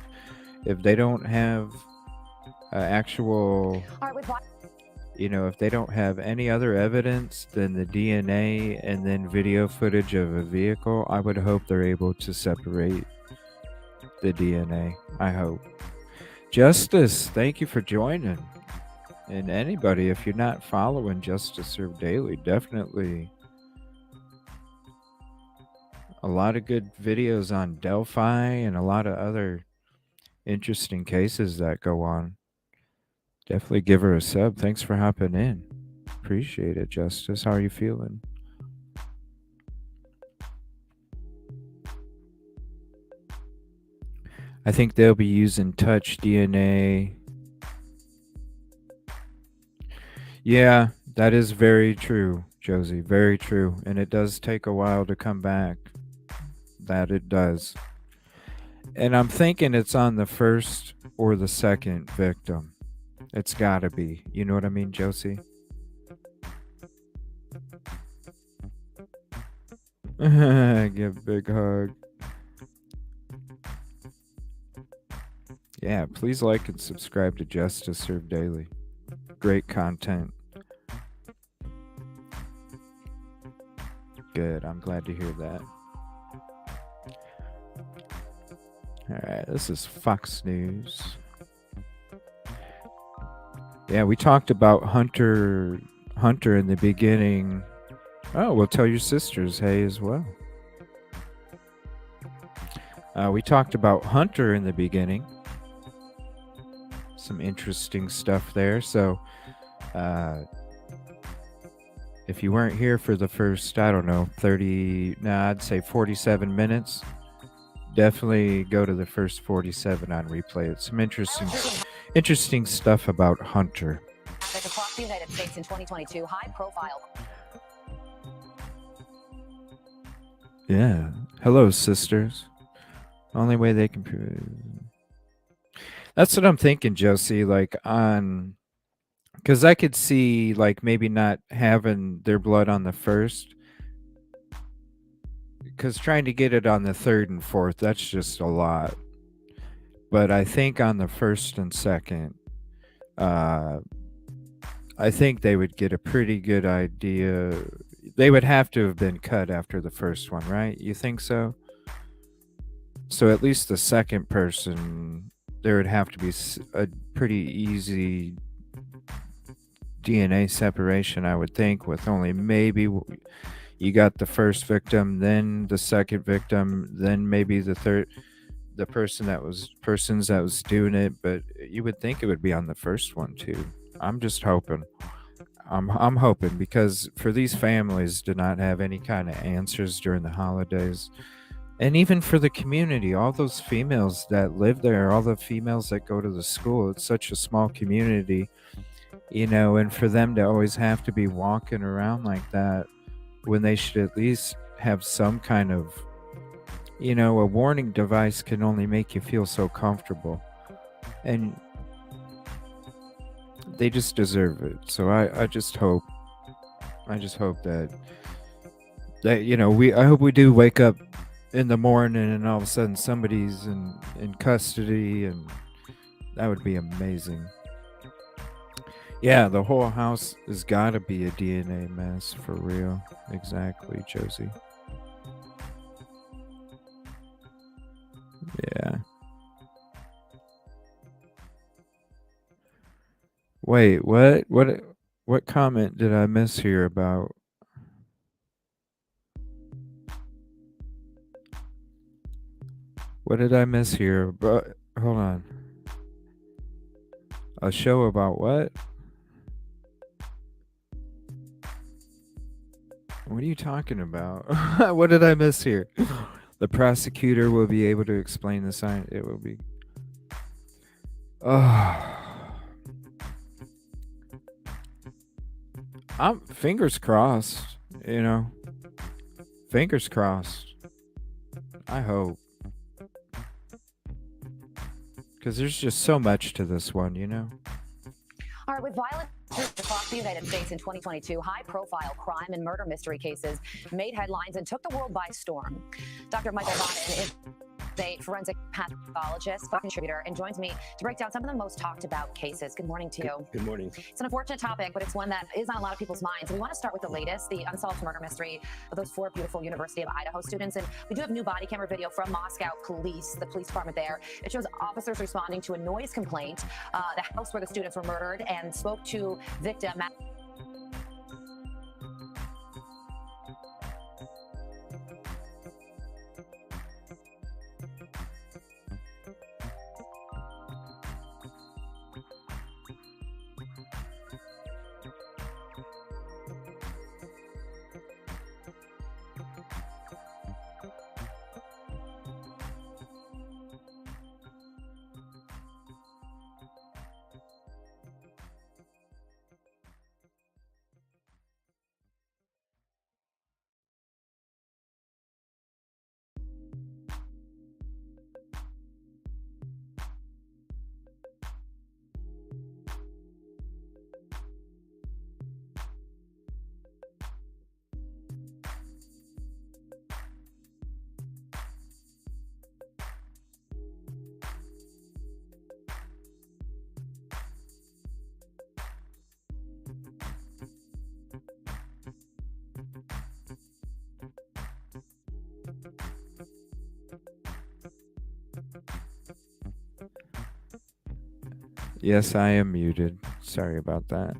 Speaker 1: If they don't have actual, if they don't have any other evidence than the DNA and then video footage of a vehicle, I would hope they're able to separate the DNA. I hope. Justice, thank you for joining. And anybody, if you're not following Justice Served Daily, definitely a lot of good videos on Delphi and a lot of other interesting cases that go on. Definitely give her a sub. Thanks for hopping in. Appreciate it, Justice. How are you feeling? I think they'll be using touch DNA. Yeah, that is very true, Josie. Very true. And it does take a while to come back. That it does. And I'm thinking it's on the first or the second victim. It's gotta be. You know what I mean, Josie? Give a big hug. Yeah, please like and subscribe to Justice Served Daily. Great content. Good. I'm glad to hear that. All right, this is Fox News. Yeah, we talked about Hunter in the beginning. Oh, well, tell your sisters hey as well. We talked about Hunter in the beginning. Some interesting stuff there. So, if you weren't here for the first, I don't know, I'd say 47 minutes, definitely go to the first 47 on replay. It's some interesting stuff about Hunter.
Speaker 20: Across the United States in 2022, high profile.
Speaker 1: Yeah. Hello, sisters. Only way they can prove. That's what I'm thinking, Josie. Like because I could see like maybe not having their blood on the first, because trying to get it on the third and fourth, that's just a lot. But I think on the first and second, I think they would get a pretty good idea. They would have to have been cut after the first one, right? You think so? So at least the second person, there would have to be a pretty easy DNA separation, I would think, with only maybe you got the first victim, then the second victim, then maybe the third, the persons that was doing it. But you would think it would be on the first one too. I'm just hoping. I'm hoping, because for these families to not have any kind of answers during the holidays, and even for the community, all those females that live there, all the females that go to the school, it's such a small community, you know, and for them to always have to be walking around like that when they should at least have some kind of, you know, a warning device can only make you feel so comfortable. And they just deserve it. So I just hope that you know, I hope we do wake up in the morning and all of a sudden somebody's in custody, and that would be amazing. Yeah, the whole house has got to be a DNA mess for real. Exactly, Josie. Yeah. Wait, what comment did I miss here about? What did I miss here? But hold on. A show about what? What are you talking about? What did I miss here? The prosecutor will be able to explain the sign. It will be. Oh. I'm fingers crossed, you know. Fingers crossed. I hope. Because there's just so much to this one, you know.
Speaker 20: All right, with violence across the United States in 2022, high-profile crime and murder mystery cases made headlines and took the world by storm. Dr. Michael Bonnet is a forensic pathologist, contributor, and joins me to break down some of the most talked about cases. Good morning to you.
Speaker 21: Good morning.
Speaker 20: It's an unfortunate topic, but it's one that is on a lot of people's minds. And we want to start with the latest, the unsolved murder mystery of those 4 beautiful University of Idaho students. And we do have new body camera video from Moscow Police, the police department there. It shows officers responding to a noise complaint, the house where the students were murdered, and spoke to victim.
Speaker 1: Yes, I am muted. Sorry about that.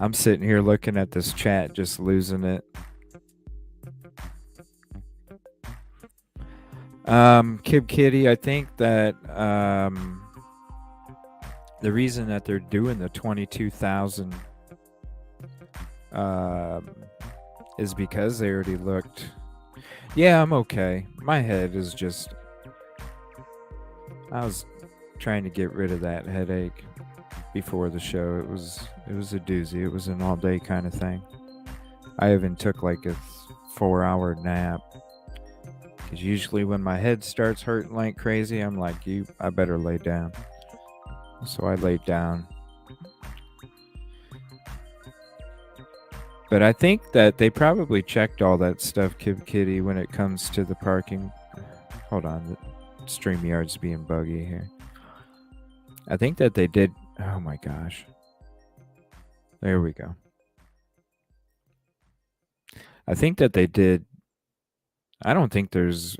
Speaker 1: I'm sitting here looking at this chat, just losing it. Kib Kitty, I think that the reason that they're doing the 22,000 is because they already looked. Yeah, I'm okay. My head is just. I was trying to get rid of that headache before the show. It was a doozy. It was an all day kind of thing. I even took like a 4-hour nap. Because usually when my head starts hurting like crazy, I'm like, I better lay down. So I laid down. But I think that they probably checked all that stuff, Kib Kitty, when it comes to the parking. Hold on, the StreamYard's being buggy here. I think that they did. Oh my gosh. There we go. I think that they did. I don't think there's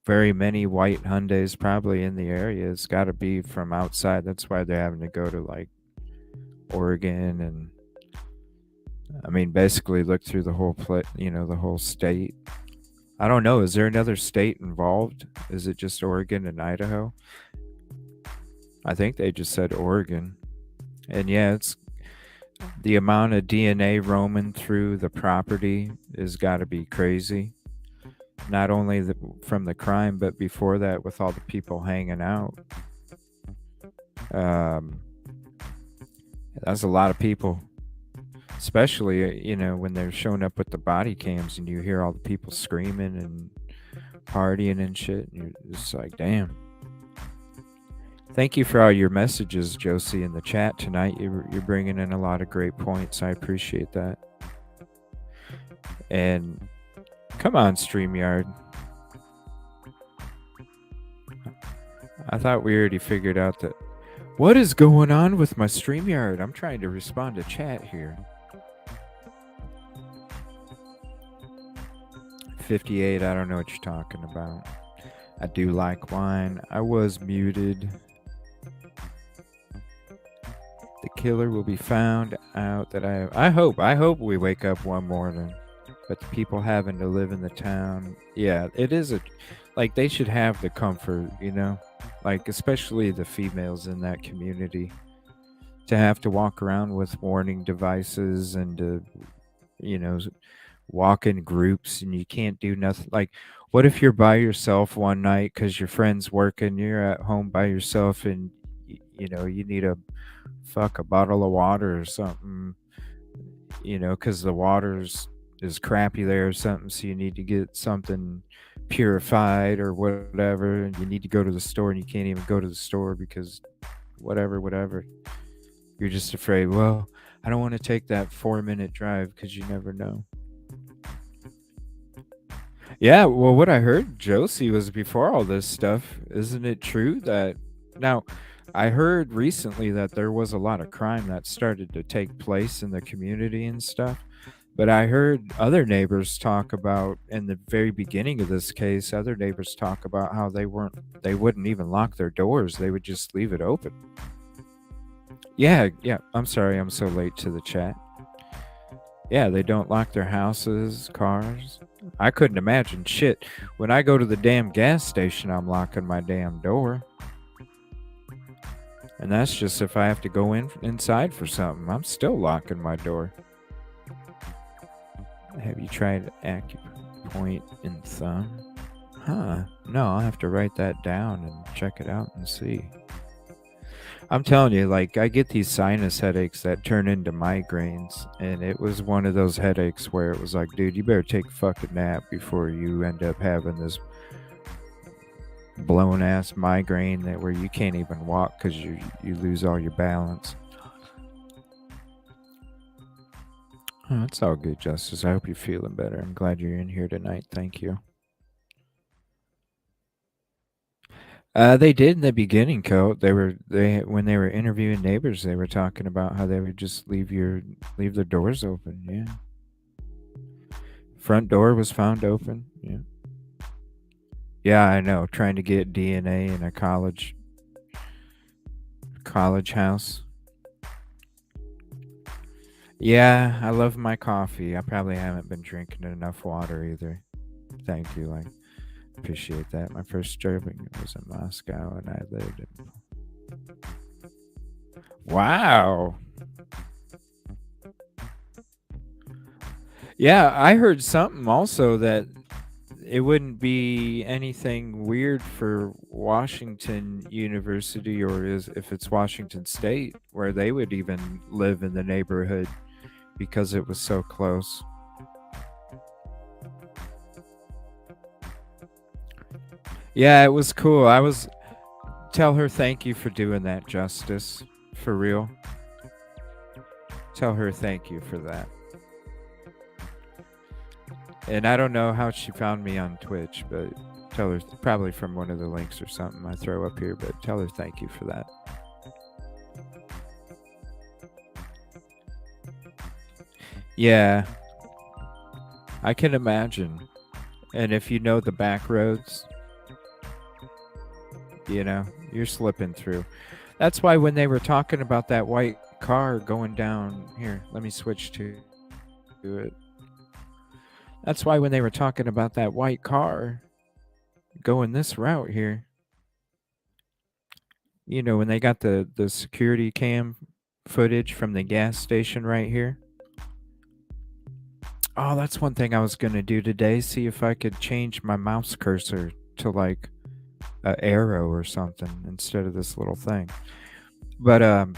Speaker 1: very many white Hyundais probably in the area. It's got to be from outside. That's why they're having to go to like Oregon and I mean basically look through the whole the whole state. I don't know. Is there another state involved? Is it just Oregon and Idaho? I think they just said Oregon. And yeah, it's the amount of DNA roaming through the property has got to be crazy. Not only from the crime, but before that with all the people hanging out. That's a lot of people. Especially, when they're showing up with the body cams and you hear all the people screaming and partying and shit. And you're just like, damn. Thank you for all your messages, Josie, in the chat tonight. You're bringing in a lot of great points. I appreciate that. And come on, StreamYard. I thought we already figured out that. What is going on with my StreamYard? I'm trying to respond to chat here. 58, I don't know what you're talking about. I do like wine. I was muted. The killer will be found out that I hope we wake up one morning. But the people having to live in the town, yeah, it is they should have the comfort, like especially the females in that community to have to walk around with warning devices and to, walk in groups and you can't do nothing. Like, what if you're by yourself one night because your friend's working, you're at home by yourself and, you need a bottle of water or something, because the water's is crappy there or something, so you need to get something purified or whatever, and you need to go to the store and you can't even go to the store because whatever. You're just afraid, well, I don't want to take that 4-minute drive because you never know. Yeah, well, what I heard, Josie, was before all this stuff, isn't it true that now I heard recently that there was a lot of crime that started to take place in the community and stuff. But I heard other neighbors talk about, in the very beginning of this case, other neighbors talk about how they wouldn't even lock their doors. They would just leave it open. Yeah. I'm sorry, I'm so late to the chat. Yeah, they don't lock their houses, cars. I couldn't imagine shit. When I go to the damn gas station, I'm locking my damn door. And that's just if I have to go inside for something. I'm still locking my door. Have you tried acupoint in thumb? Huh. No, I'll have to write that down and check it out and see. I'm telling you, I get these sinus headaches that turn into migraines, and it was one of those headaches where it was like, dude, you better take a fucking nap before you end up having this blown ass migraine where you can't even walk because you lose all your balance. Oh, it's all good, Justice. I hope you're feeling better. I'm glad you're in here tonight. Thank you. They did in the beginning, Coat. When they were interviewing neighbors, they were talking about how they would just leave their doors open. Yeah. Front door was found open. Yeah. Yeah, I know. Trying to get DNA in a college college house. Yeah, I love my coffee. I probably haven't been drinking enough water either. Thank you. I appreciate that. My first job was in Moscow, and I lived in. Wow. Yeah, I heard something also that it wouldn't be anything weird for Washington University, or if it's Washington State, where they would even live in the neighborhood because it was so close. Yeah, it was cool. Tell her thank you for doing that, Justice. For real. Tell her thank you for that. And I don't know how she found me on Twitch, but tell her, probably from one of the links or something I throw up here, but tell her thank you for that. Yeah, I can imagine. And if you know the back roads, you're slipping through. That's why when they were talking about that white car going down here, let me switch to it. That's why when they were talking about that white car going this route here, when they got the security cam footage from the gas station right here. Oh, that's one thing I was going to do today. See if I could change my mouse cursor to like an arrow or something instead of this little thing. But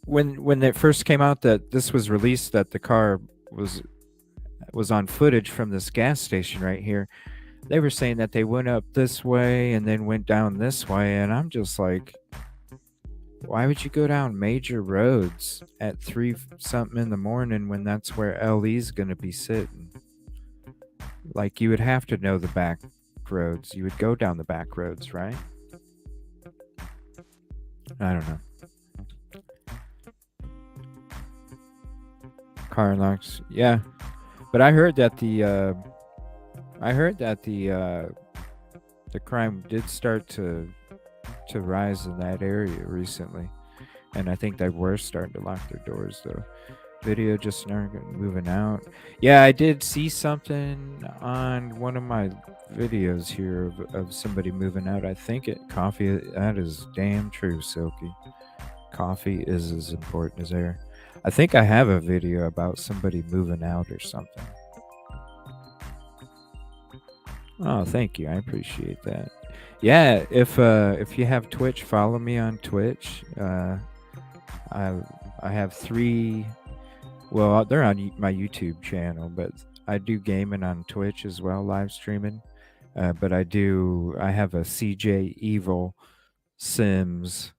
Speaker 1: when it first came out that this was released, that the car was on footage from this gas station right here, they were saying that they went up this way and then went down this way, and I'm just like, why would you go down major roads at 3 something in the morning when that's where LE's gonna be sitting? Like, you would have to know the back roads. You would go down the back roads, right? I don't know. Car locks, yeah. But I heard that the crime did start to rise in that area recently, and I think they were starting to lock their doors though. Video just now moving out. Yeah, I did see something on one of my videos here of somebody moving out. I think coffee. That is damn true, Silky. Coffee is as important as air. I think I have a video about somebody moving out or something. Oh, thank you. I appreciate that. Yeah, if you have Twitch, follow me on Twitch. I have 3. Well, they're on my YouTube channel, but I do gaming on Twitch as well, live streaming. But I have a CJ Evil Sims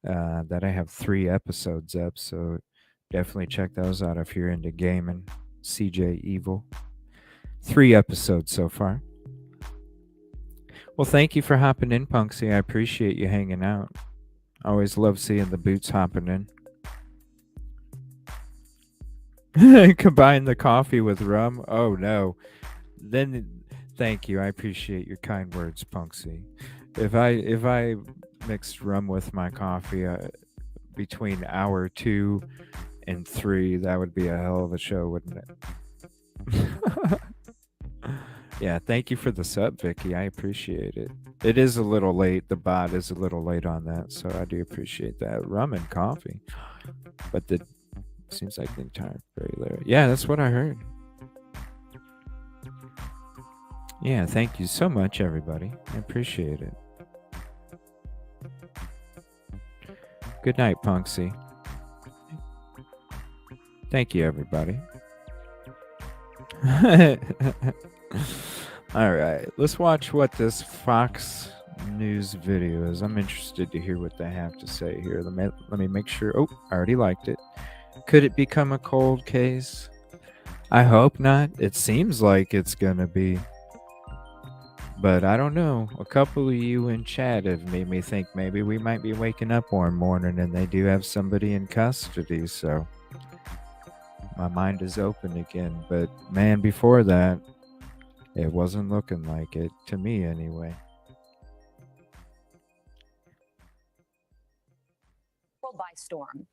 Speaker 1: that I have 3 episodes up, so definitely check those out if you're into gaming. CJ Evil. 3 episodes so far. Well, thank you for hopping in, Punksy. I appreciate you hanging out. I always love seeing the boots hopping in. Combine the coffee with rum? Oh, no. Then, thank you. I appreciate your kind words, Punksy. If I mixed rum with my coffee between hour 2 and 3, that would be a hell of a show, wouldn't it? Yeah, thank you for the sub, Vicky. I appreciate it. It is a little late. The bot is a little late on that, so I do appreciate that. Rum and coffee. But seems like the entire very layer. Yeah, that's what I heard. Yeah, thank you so much, everybody. I appreciate it. Good night, Punksy. Thank you, everybody. All right, let's watch what this Fox News video is. I'm interested to hear what they have to say here. Let me make sure. Oh, I already liked it. Could it become a cold case? I hope not. It seems like it's gonna be, but I don't know. A couple of you in chat have made me think maybe we might be waking up one morning and they do have somebody in custody, so my mind is open again. But man, before that, it wasn't looking like it, to me anyway.
Speaker 20: world by storm.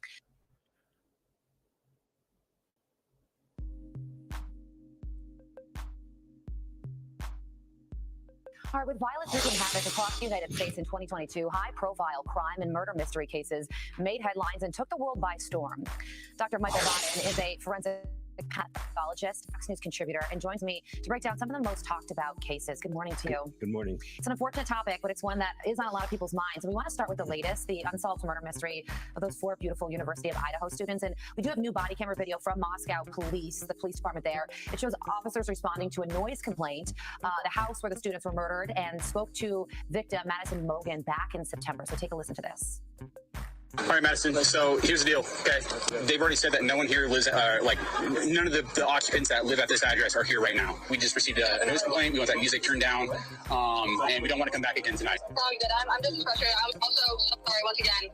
Speaker 20: All right, with violence wreaking havoc across the United States in 2022, high-profile crime and murder mystery cases made headlines and took the world by storm. Dr. Michael Bodden is a forensic pathologist, Fox News contributor, and joins me to break down some of the most talked about cases. Good morning to you.
Speaker 21: Good morning.
Speaker 20: It's an unfortunate topic, but it's one that is on a lot of people's minds. And we want to start with the latest, the unsolved murder mystery of those 4 beautiful University of Idaho students. And we do have new body camera video from Moscow police, the police department there. It shows officers responding to a noise complaint, the house where the students were murdered, and spoke to victim Madison Mogan back in September. So take a listen to this.
Speaker 16: All right, Madison. So here's the deal. Okay, they've already said that no one here was none of the occupants that live at this address are here right now. We just received a notice complaint. We want that music turned down, and we don't want to come back again tonight.
Speaker 5: Probably good. I'm just frustrated. I'm also so sorry once again.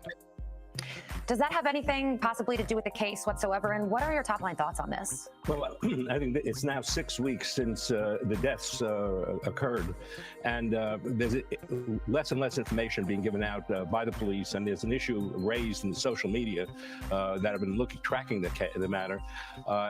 Speaker 20: Does that have anything possibly to do with the case whatsoever? And what are your top line thoughts on this?
Speaker 21: Well, I think it's now 6 weeks since the deaths occurred, and there's less and less information being given out by the police, and there's an issue raised in social media that have been tracking the matter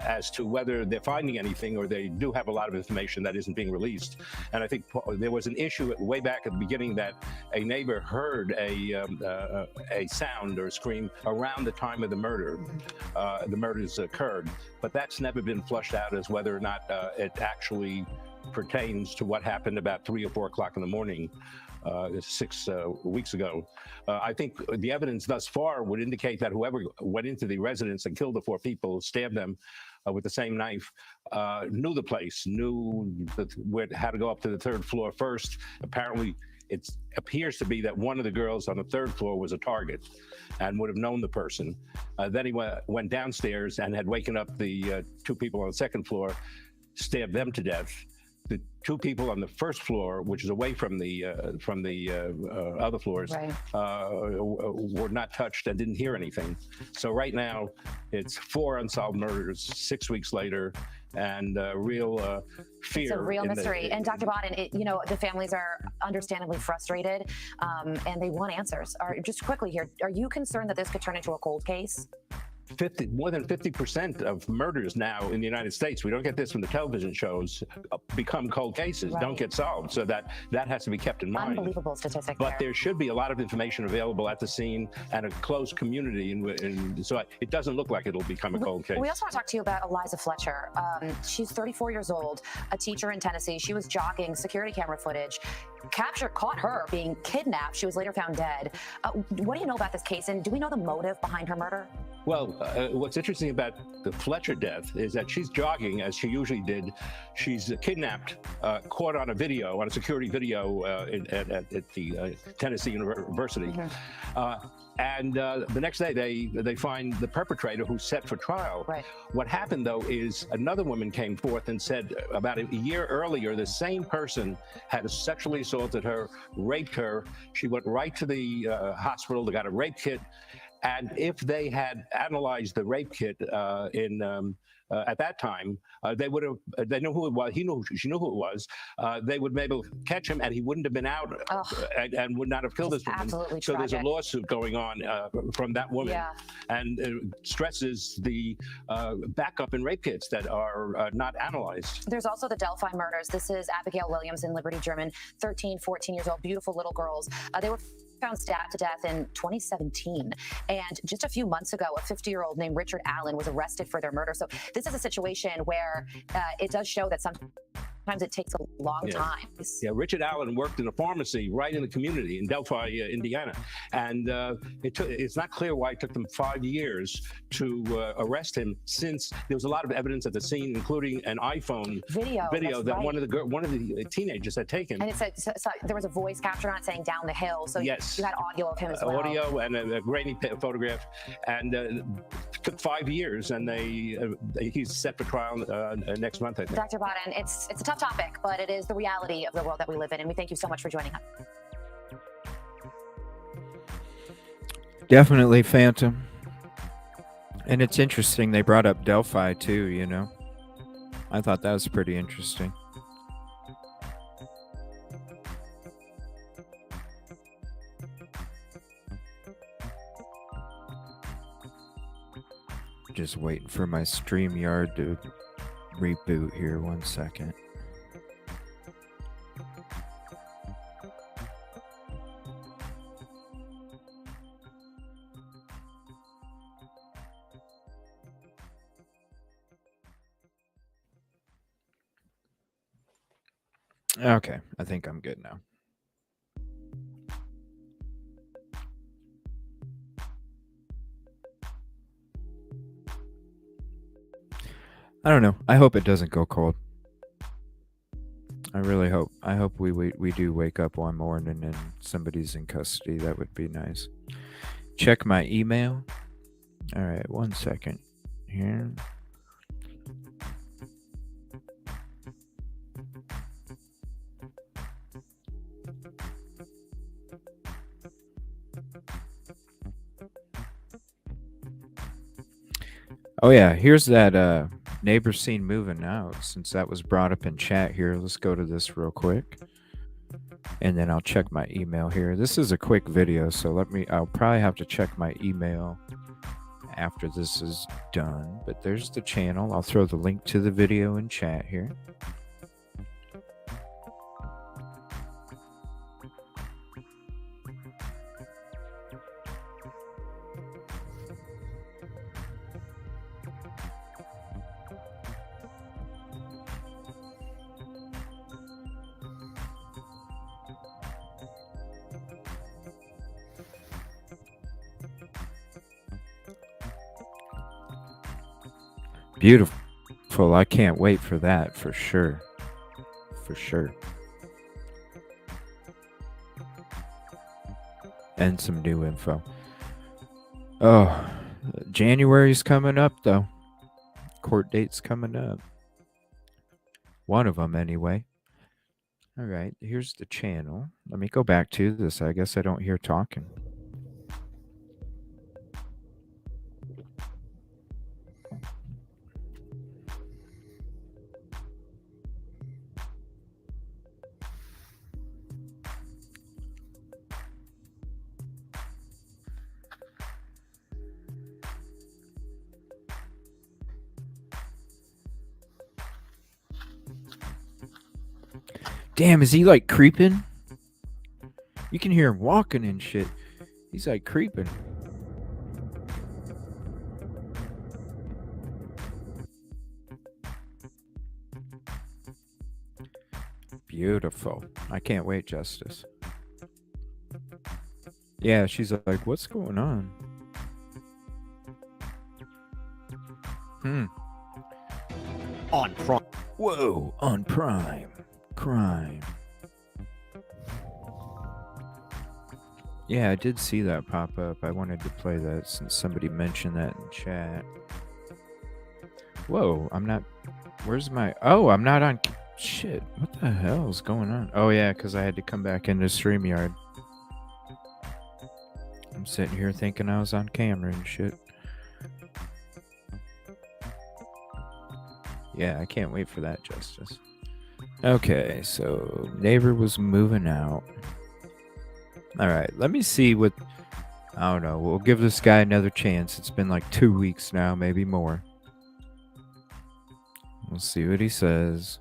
Speaker 21: as to whether they're finding anything or they do have a lot of information that isn't being released. And I think there was an issue way back at the beginning that a neighbor heard a sound or a scream around the time of the murders occurred, but that's never been flushed out as whether or not it actually pertains to what happened about 3 or 4 o'clock in the morning 6 weeks ago. I think the evidence thus far would indicate that whoever went into the residence and killed the 4 people, stabbed them with the same knife, knew the place, knew how to go up to the 3rd floor first. Apparently, it appears to be that one of the girls on the 3rd floor was a target and would have known the person. Then he went downstairs and had waken up the 2 people on the 2nd floor, stabbed them to death. The 2 people on the 1st floor, which is away from the other floors, right, were not touched and didn't hear anything. So right now, it's 4 unsolved murders 6 weeks later, and real fear.
Speaker 20: It's a real mystery. And Dr. Bodden, the families are understandably frustrated, and they want answers. Just quickly here, are you concerned that this could turn into a cold case?
Speaker 21: More than 50% of murders now in the United States, we don't get this from the television shows, become cold cases, right, don't get solved. So that has to be kept in mind.
Speaker 20: Unbelievable statistic.
Speaker 21: But there should be a lot of information available at the scene and a close community, and so it doesn't look like it'll become a cold case.
Speaker 20: We also want to talk to you about Eliza Fletcher. She's 34 years old, a teacher in Tennessee. She was jogging, security camera footage caught her being kidnapped. She was later found dead. What do you know about this case, and do we know the motive behind her murder?
Speaker 21: Well, what's interesting about the Fletcher death is that she's jogging, as she usually did. She's kidnapped, caught on a security video at the Tennessee University. Mm-hmm. And the next day, they find the perpetrator who's set for trial.
Speaker 20: Right.
Speaker 21: What happened, though, is another woman came forth and said about a year earlier, the same person had sexually assaulted her, raped her. She went right to the hospital. They got a rape kit. And if they had analyzed the rape kit at that time, they knew who it was. She knew who it was. They would maybe catch him, and he wouldn't have been out and would not have killed this woman.
Speaker 20: Absolutely
Speaker 21: so
Speaker 20: tragic.
Speaker 21: There's a lawsuit going on from that woman,
Speaker 20: yeah,
Speaker 21: and stresses the backup in rape kits that are not analyzed.
Speaker 20: There's also the Delphi murders. This is Abigail Williams and Liberty German, 13, 14 years old, beautiful little girls. They were found stabbed to death in 2017. And just a few months ago, a 50-year-old named Richard Allen was arrested for their murder. So this is a situation where it does show that sometimes it takes a long time.
Speaker 21: Yeah, Richard Allen worked in a pharmacy right in the community in Delphi, Indiana. And it's not clear why it took them 5 years to arrest him, since there was a lot of evidence at the scene, including an iPhone video that one of the teenagers had taken.
Speaker 20: And it said so there was a voice capture on it saying down the hill. So
Speaker 21: yes,
Speaker 20: you had audio of him as well.
Speaker 21: Audio and a grainy photograph. And it took 5 years, and he's set for trial next month, I think.
Speaker 20: Dr. Bodden, it's a tough topic, but it is the reality of the world that we live in, and we thank you so much for joining us.
Speaker 1: Definitely Phantom. And it's interesting they brought up Delphi too, I thought that was pretty interesting. Just waiting for my StreamYard to reboot here. 1 second. Okay, I think I'm good now. I don't know. I hope it doesn't go cold. I really hope. I hope we do wake up one morning and somebody's in custody. That would be nice. Check my email. All right, 1 second here. Oh yeah, here's that neighbor seen moving out. Since that was brought up in chat here, let's go to this real quick. And then I'll check my email here. This is a quick video, so I'll probably have to check my email after this is done. But there's the channel. I'll throw the link to the video in chat here. Beautiful. I can't wait for that, for sure. For sure. And some new info. Oh, January's coming up, though. Court date's coming up. One of them, anyway. All right, here's the channel. Let me go back to this. I guess I don't hear talking. Damn, is he like creeping? You can hear him walking and shit. He's like creeping. Beautiful. I can't wait, Justice. Yeah, she's like, what's going on?
Speaker 8: On Prime.
Speaker 1: Whoa, on Prime. Crime. Yeah, I did see that pop up. I wanted to play that since somebody mentioned that in chat. Whoa, I'm not... Where's my... Oh, I'm not on... Shit, what the hell is going on? Oh, yeah, because I had to come back into StreamYard. I'm sitting here thinking I was on camera and shit. Yeah, I can't wait for that, Justice. Okay, so neighbor was moving out. All right, let me see what... I don't know. We'll give this guy another chance. It's been like 2 weeks now, maybe more. We'll see what he says.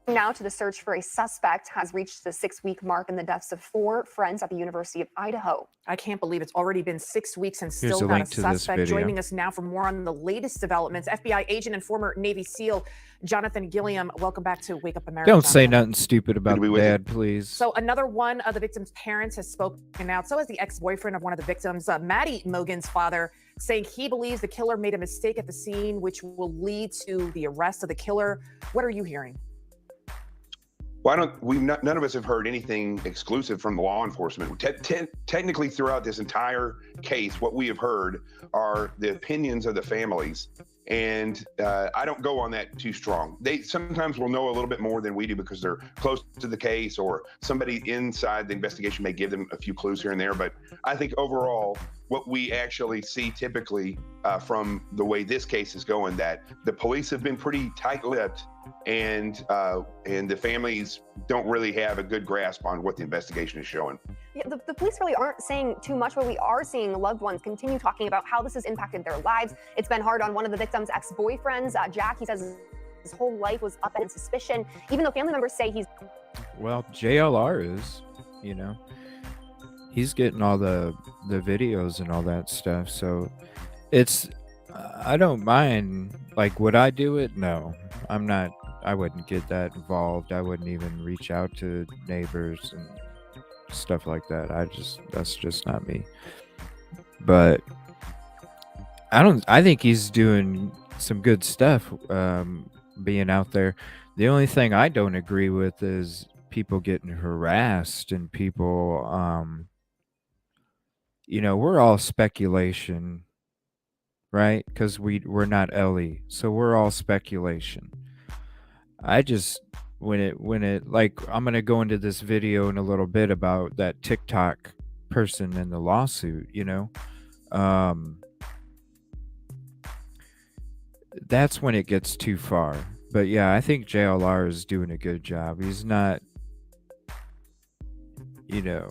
Speaker 2: Now to the search for a suspect has reached the 6-week mark in the deaths of 4 friends at the University of Idaho.
Speaker 22: I can't believe it's already been 6 weeks and
Speaker 1: Here's
Speaker 22: still
Speaker 1: a
Speaker 22: not a
Speaker 1: link to this
Speaker 22: suspect.
Speaker 1: video.
Speaker 22: Joining us now for more on the latest developments, FBI agent and former Navy SEAL Jonathan Gilliam. Welcome back to Wake Up America.
Speaker 1: Don't say nothing stupid about Dad, please.
Speaker 22: So another one of the victim's parents has spoken out. So has the ex-boyfriend of one of the victims, Maddie Mogan's father, saying he believes the killer made a mistake at the scene, which will lead to the arrest of the killer. What are you hearing?
Speaker 23: Well, none of us have heard anything exclusive from the law enforcement. Technically, throughout this entire case, what we have heard are the opinions of the families. And I don't go on that too strong. They sometimes will know a little bit more than we do because they're close to the case, or somebody inside the investigation may give them a few clues here and there. But I think overall, what we actually see typically from the way this case is going, that the police have been pretty tight-lipped, and the families don't really have a good grasp on what the investigation is showing.
Speaker 2: Yeah, the police really aren't saying too much, but we are seeing loved ones continue talking about how this has impacted their lives. It's been hard on one of the victims' ex-boyfriends, Jack. He says his whole life was up in suspicion, even though family members say he's...
Speaker 1: Well, JLR is, you know, he's getting all the videos and all that stuff. So it's, I don't mind. Like, would I do it? No, I'm not. I wouldn't get that involved. I wouldn't even reach out to neighbors and stuff like that. That's just not me. But I think he's doing some good stuff, being out there. The only thing I don't agree with is people getting harassed and people, you know, we're all speculation, right? Because we're not Ellie, so we're all speculation. I just, when it like, I'm gonna go into this video in a little bit about that TikTok person in the lawsuit, you know. That's when it gets too far. But yeah, I think JLR is doing a good job. He's not, you know,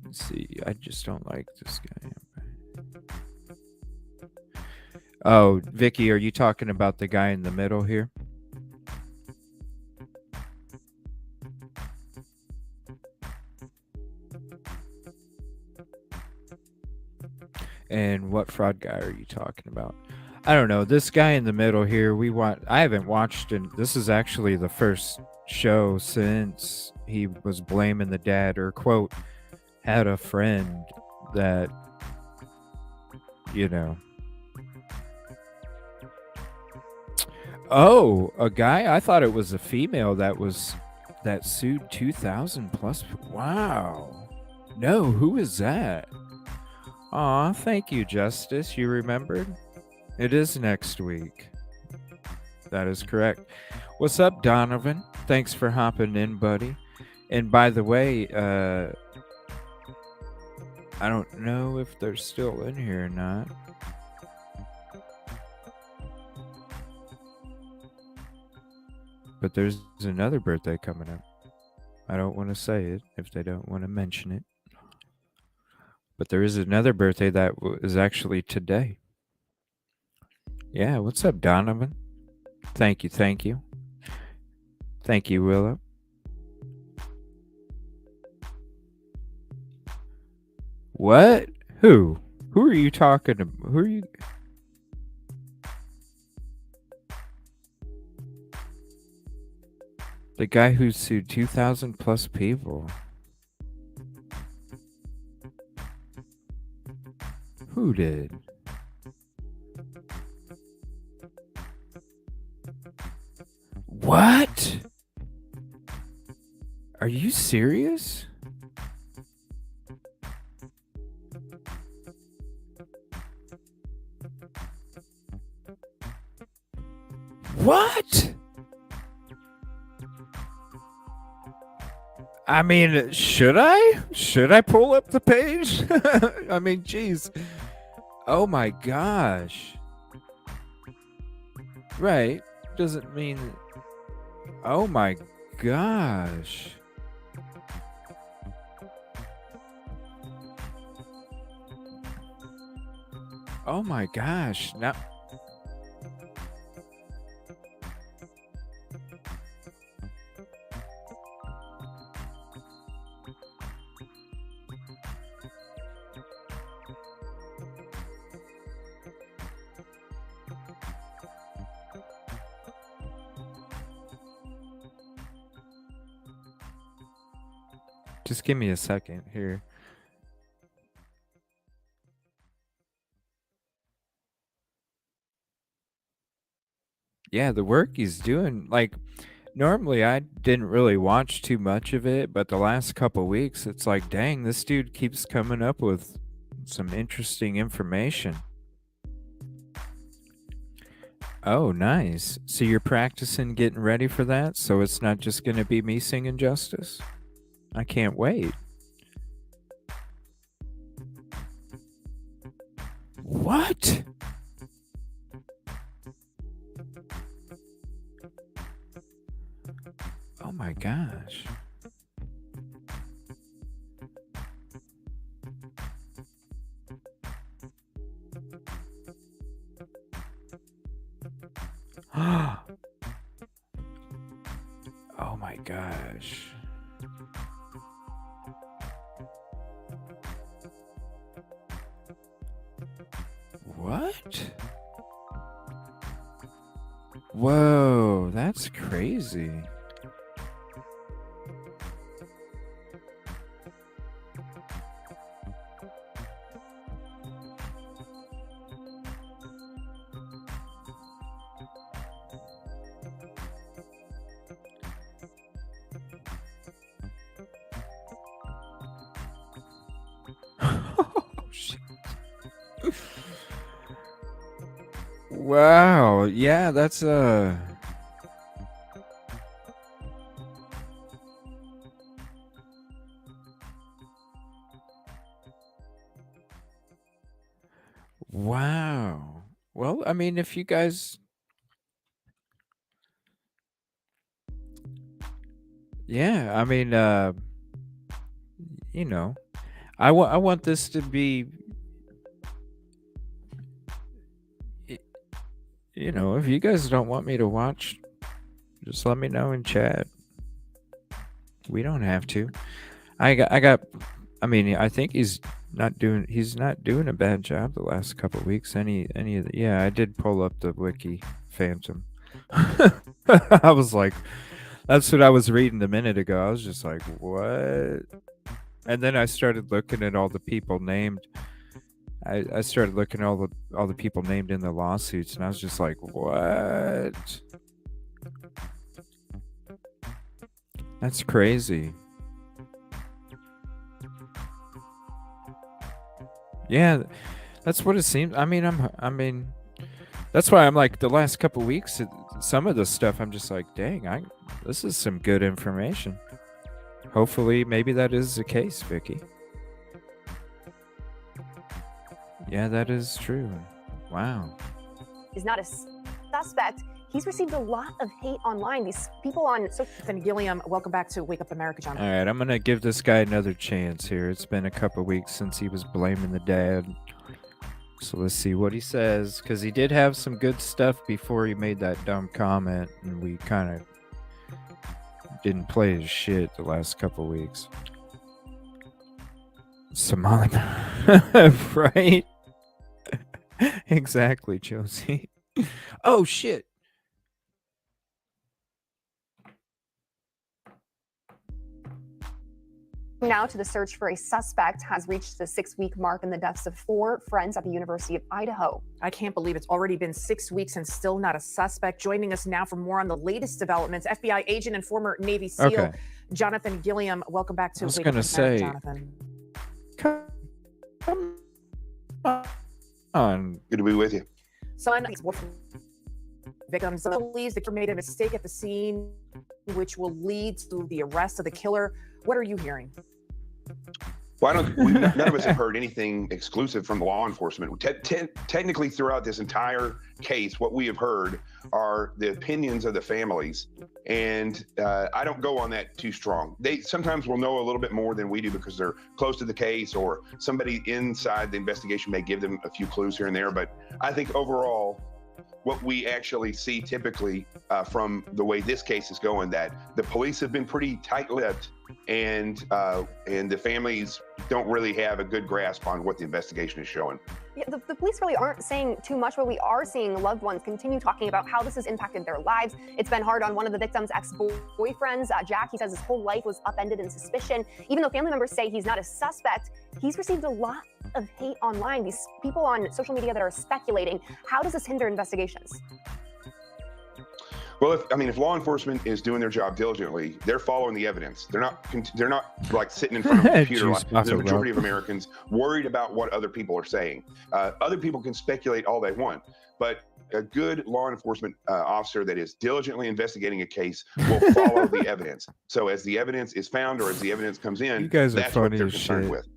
Speaker 1: let's see, I just don't like this guy. Oh, Vicky, are you talking about the guy in the middle here? And what fraud guy are you talking about? I don't know. This guy in the middle here, I haven't watched it. This is actually the first show since he was blaming the dad, or quote, had a friend that, you know. Oh, a guy? I thought it was a female that sued 2,000 plus. Wow. No, who is that? Aw, thank you, Justice. You remembered? It is next week. That is correct. What's up, Donovan? Thanks for hopping in, buddy. And by the way, I don't know if they're still in here or not. But there's another birthday coming up. I don't want to say it if they don't want to mention it. But there is another birthday that is actually today. Yeah, what's up, Donovan? Thank you, thank you. Thank you, Willow. What? Who? Who are you talking to? Who are you? The guy who sued 2,000 plus people. Who did? What? Are you serious? What? I mean, should I? Should I pull up the page? I mean, geez. Oh my gosh. Right. Doesn't mean... Oh my gosh. Oh my gosh. Now... Just give me a second here. Yeah, the work he's doing, like, normally I didn't really watch too much of it, but the last couple weeks, it's like, dang, this dude keeps coming up with some interesting information. Oh, nice. So you're practicing getting ready for that? So it's not just going to be me singing Justice? I can't wait. What? Oh my gosh. Oh my gosh. What? Whoa, that's crazy. Wow, yeah, that's wow. Well, I mean, if you guys, yeah, I mean, you know, I want this to be, you know, if you guys don't want me to watch, just let me know in chat. We don't have to. I got, I mean, I think he's not doing a bad job the last couple of weeks. Any of the, yeah, I did pull up the wiki Phantom. I was like, that's what I was reading a minute ago. I was just like, what? And then I started looking at all the people named. I started looking at all the people named in the lawsuits, and I was just like, what? That's crazy. Yeah, that's what it seems. I mean, that's why I'm like, the last couple weeks, some of the stuff, I'm just like, dang, this is some good information. Hopefully, maybe that is the case, Vicky. Yeah, that is true. Wow.
Speaker 2: Is not a suspect. He's received a lot of hate online. These people on social.
Speaker 22: Jonathan Gilliam, welcome back to Wake Up America,
Speaker 1: All
Speaker 22: Jonathan.
Speaker 1: right, I'm gonna give this guy another chance here. It's been a couple weeks since he was blaming the dad. So let's see what he says, because he did have some good stuff before he made that dumb comment, and we kind of didn't play his shit the last couple weeks. Somali, right? Exactly, Josie. Oh shit.
Speaker 2: Now to the search for a suspect has reached the 6-week mark in the deaths of 4 friends at the University of Idaho.
Speaker 22: I can't believe it's already been 6 weeks and still not a suspect. Joining us now for more on the latest developments, FBI agent and former Navy SEAL,
Speaker 1: Okay.
Speaker 22: Jonathan Gilliam. Welcome back to
Speaker 1: I was
Speaker 22: Wake Up
Speaker 1: gonna
Speaker 22: America,
Speaker 1: say,
Speaker 22: Jonathan.
Speaker 1: come on.
Speaker 23: Good to be with you.
Speaker 22: Son, victims believes the killer made a mistake at the scene, which will lead to the arrest of the killer. What are you hearing?
Speaker 23: Well, none of us have heard anything exclusive from law enforcement. Technically, throughout this entire case, what we have heard are the opinions of the families, and I don't go on that too strong. They sometimes will know a little bit more than we do because they're close to the case, or somebody inside the investigation may give them a few clues here and there. But I think overall, what we actually see typically from the way this case is going, that the police have been pretty tight-lipped, and the families don't really have a good grasp on what the investigation is showing.
Speaker 2: Yeah, the police really aren't saying too much, but we are seeing loved ones continue talking about how this has impacted their lives. It's been hard on one of the victims' ex-boyfriends, Jack. He says his whole life was upended in suspicion. Even though family members say he's not a suspect, he's received a lot of hate online. These people on social media that are speculating. How does this hinder investigations?
Speaker 23: Well, if law enforcement is doing their job diligently, they're following the evidence. They're not like sitting in front of a computer like the majority of Americans, worried about what other people are saying. Other people can speculate all they want, but a good law enforcement officer that is diligently investigating a case will follow the evidence. So as the evidence is found, or as the evidence comes in,
Speaker 1: You guys are
Speaker 23: that's what
Speaker 1: funny
Speaker 23: they're
Speaker 1: as
Speaker 23: concerned
Speaker 1: shit.
Speaker 23: with.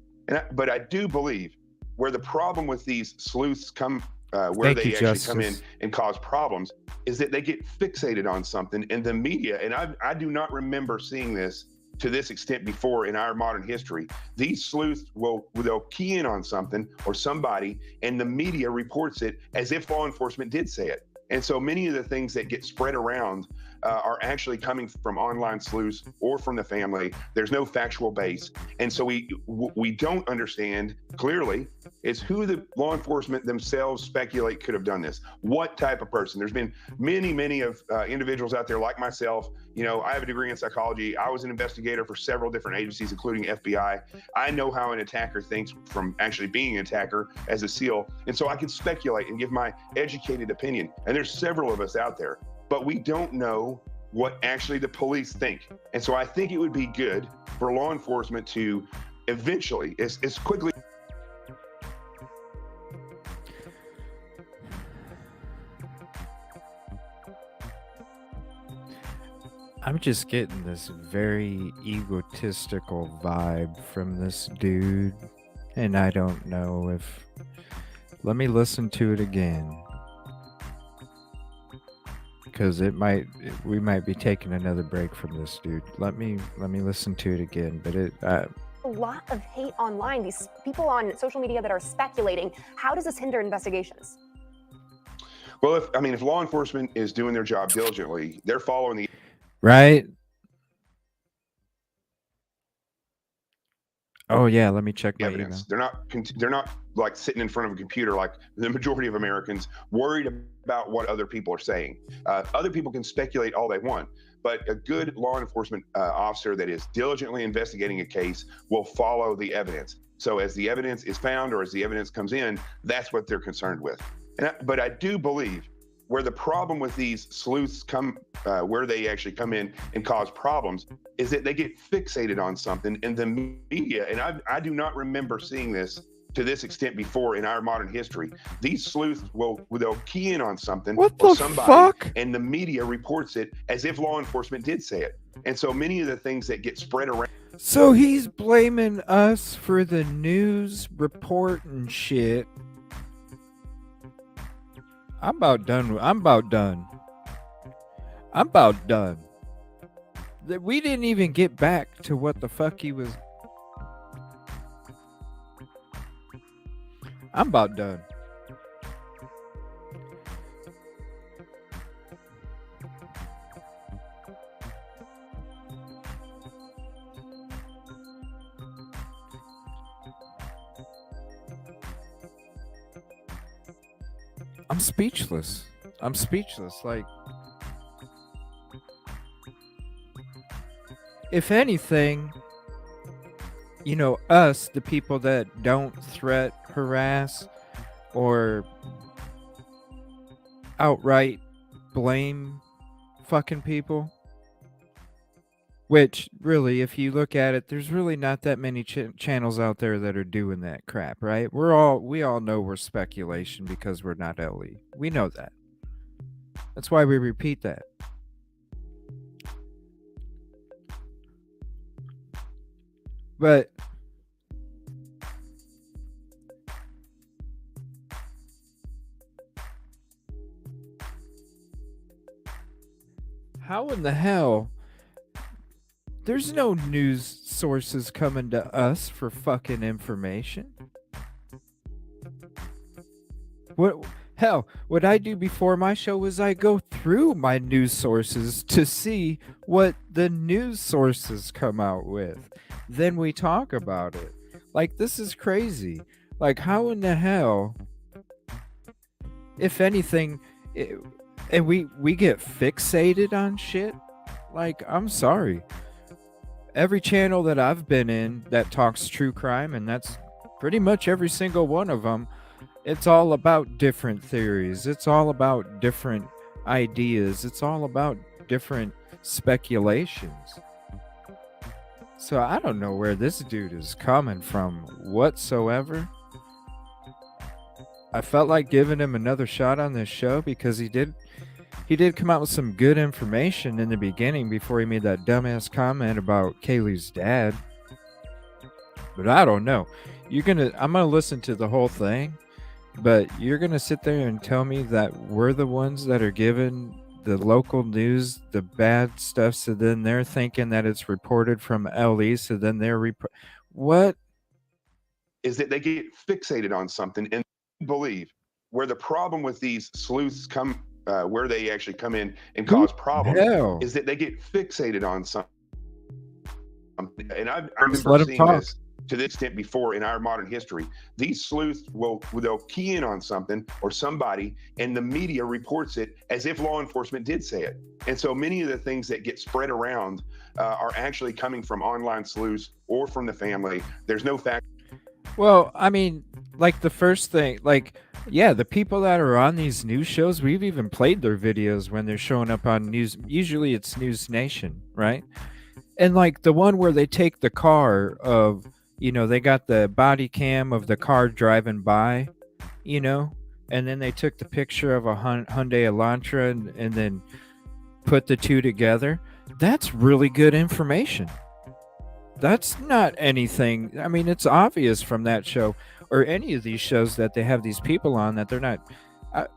Speaker 23: But I do believe where the problem with these sleuths come, where
Speaker 1: Thank
Speaker 23: they
Speaker 1: you,
Speaker 23: actually come in
Speaker 1: Justice.
Speaker 23: and cause problems, is that they get fixated on something, and the media, and I do not remember seeing this to this extent before in our modern history. These sleuths they'll key in on something or somebody, and the media reports it as if law enforcement did say it. And so many of the things that get spread around are actually coming from online sleuths or from the family. There's no factual base. And so we don't understand clearly is who the law enforcement themselves speculate could have done this. What type of person? There's been many of individuals out there like myself. You know, I have a degree in psychology. I was an investigator for several different agencies, including FBI. I know how an attacker thinks from actually being an attacker as a SEAL. And so I can speculate and give my educated opinion. And there's several of us out there, but we don't know what actually the police think. And so I think it would be good for law enforcement to eventually, as quickly.
Speaker 1: I'm just getting this very egotistical vibe from this dude, and I don't know if. Let me listen to it again, because we might be taking another break from this dude. Let me listen to it again. But
Speaker 2: a lot of hate online. These people on social media that are speculating. How does this hinder investigations?
Speaker 23: Well, if law enforcement is doing their job diligently, they're following the
Speaker 1: right. Oh yeah, let me check my
Speaker 23: evidence.
Speaker 1: email.
Speaker 23: They're not like sitting in front of a computer like the majority of Americans, worried about what other people are saying. Other people can speculate all they want, but a good law enforcement officer that is diligently investigating a case will follow the evidence. So as the evidence is found or as the evidence comes in, that's what they're concerned with. But I do believe where the problem with these sleuths where they actually come in and cause problems is that they get fixated on something in the media. And I do not remember seeing this to this extent before in our modern history. These sleuths they'll key in on something or somebody, and the media reports it as if law enforcement did say it. And so many of the things that get spread around.
Speaker 1: So he's blaming us for the news report and shit. I'm about done. We didn't even get back to what the fuck he was. I'm about done. I'm speechless. Like, if anything, you know, us, the people that don't threat, harass, or outright blame fucking people, which really, if you look at it, there's really not that many channels out there that are doing that crap, right? We all know we're speculation because we're not LE. We know that. That's why we repeat that. But how in the hell? There's no news sources coming to us for fucking information. What I do before my show is I go through my news sources to see what the news sources come out with. Then we talk about it. Like, this is crazy. Like, how in the hell, if anything, and we get fixated on shit? Like, I'm sorry. Every channel that I've been in that talks true crime, and that's pretty much every single one of them, it's all about different theories. It's all about different ideas. It's all about different speculations. So I don't know where this dude is coming from whatsoever. I felt like giving him another shot on this show because he did come out with some good information in the beginning before he made that dumbass comment about Kaylee's dad. But I don't know. I'm gonna listen to the whole thing, but you're gonna sit there and tell me that we're the ones that are giving the local news the bad stuff, so then they're thinking that it's reported from LE, so then they're what?
Speaker 23: Is that they get fixated on something and believe where the problem with these sleuths where they actually come in and cause problems
Speaker 1: hell?
Speaker 23: is that they get fixated on something. And I
Speaker 1: Just
Speaker 23: remember
Speaker 1: let 'em
Speaker 23: seeing
Speaker 1: talk.
Speaker 23: this to this extent before in our modern history. These sleuths they'll key in on something or somebody, and the media reports it as if law enforcement did say it. And so many of the things that get spread around are actually coming from online sleuths or from the family. There's no fact.
Speaker 1: Well, I mean, like the first thing, like, yeah, the people that are on these news shows, we've even played their videos when they're showing up on news. Usually it's News Nation, right? And like the one where they take the car of, you know, they got the body cam of the car driving by, you know, and then they took the picture of a Hyundai Elantra and then put the two together. That's really good information. That's not anything. I mean, it's obvious from that show or any of these shows that they have these people on that they're not. I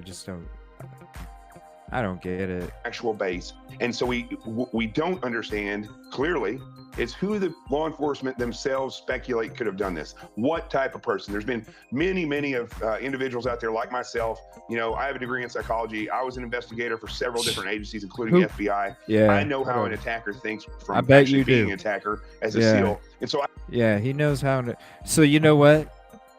Speaker 1: just don't. I don't get it.
Speaker 23: Actual base. And so we don't understand clearly is who the law enforcement themselves speculate could have done this. What type of person? There's been many of individuals out there like myself. You know, I have a degree in psychology. I was an investigator for several different agencies, including the FBI.
Speaker 1: Yeah,
Speaker 23: I know how
Speaker 1: I
Speaker 23: an
Speaker 1: don't-
Speaker 23: attacker thinks
Speaker 1: I
Speaker 23: from
Speaker 1: bet
Speaker 23: actually
Speaker 1: you
Speaker 23: being
Speaker 1: do.
Speaker 23: an attacker as a
Speaker 1: Yeah.
Speaker 23: SEAL. And so
Speaker 1: Yeah, he knows how to. So you know what?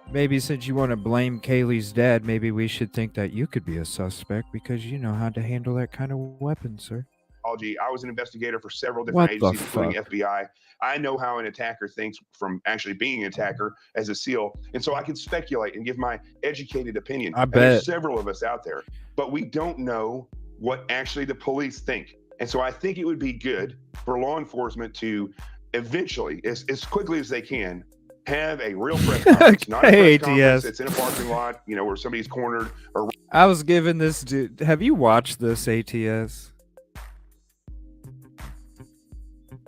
Speaker 1: Maybe since you want to blame Kaylee's dad, maybe we should think that you could be a suspect because you know how to handle that kind of weapon, sir.
Speaker 23: I was an investigator for several different
Speaker 1: What the
Speaker 23: agencies, including
Speaker 1: fuck?
Speaker 23: FBI. I know how an attacker thinks from actually being an attacker as a SEAL. And so I can speculate and give my educated opinion.
Speaker 1: I
Speaker 23: And there's
Speaker 1: bet.
Speaker 23: several of us out there, but we don't know what actually the police think. And so I think it would be good for law enforcement to eventually, as quickly as they can, have a real press conference, not a
Speaker 1: Hey,
Speaker 23: press conference
Speaker 1: DS.
Speaker 23: that's in a parking lot, you know, where somebody's cornered or
Speaker 1: I was giving this dude. Have you watched this ATS?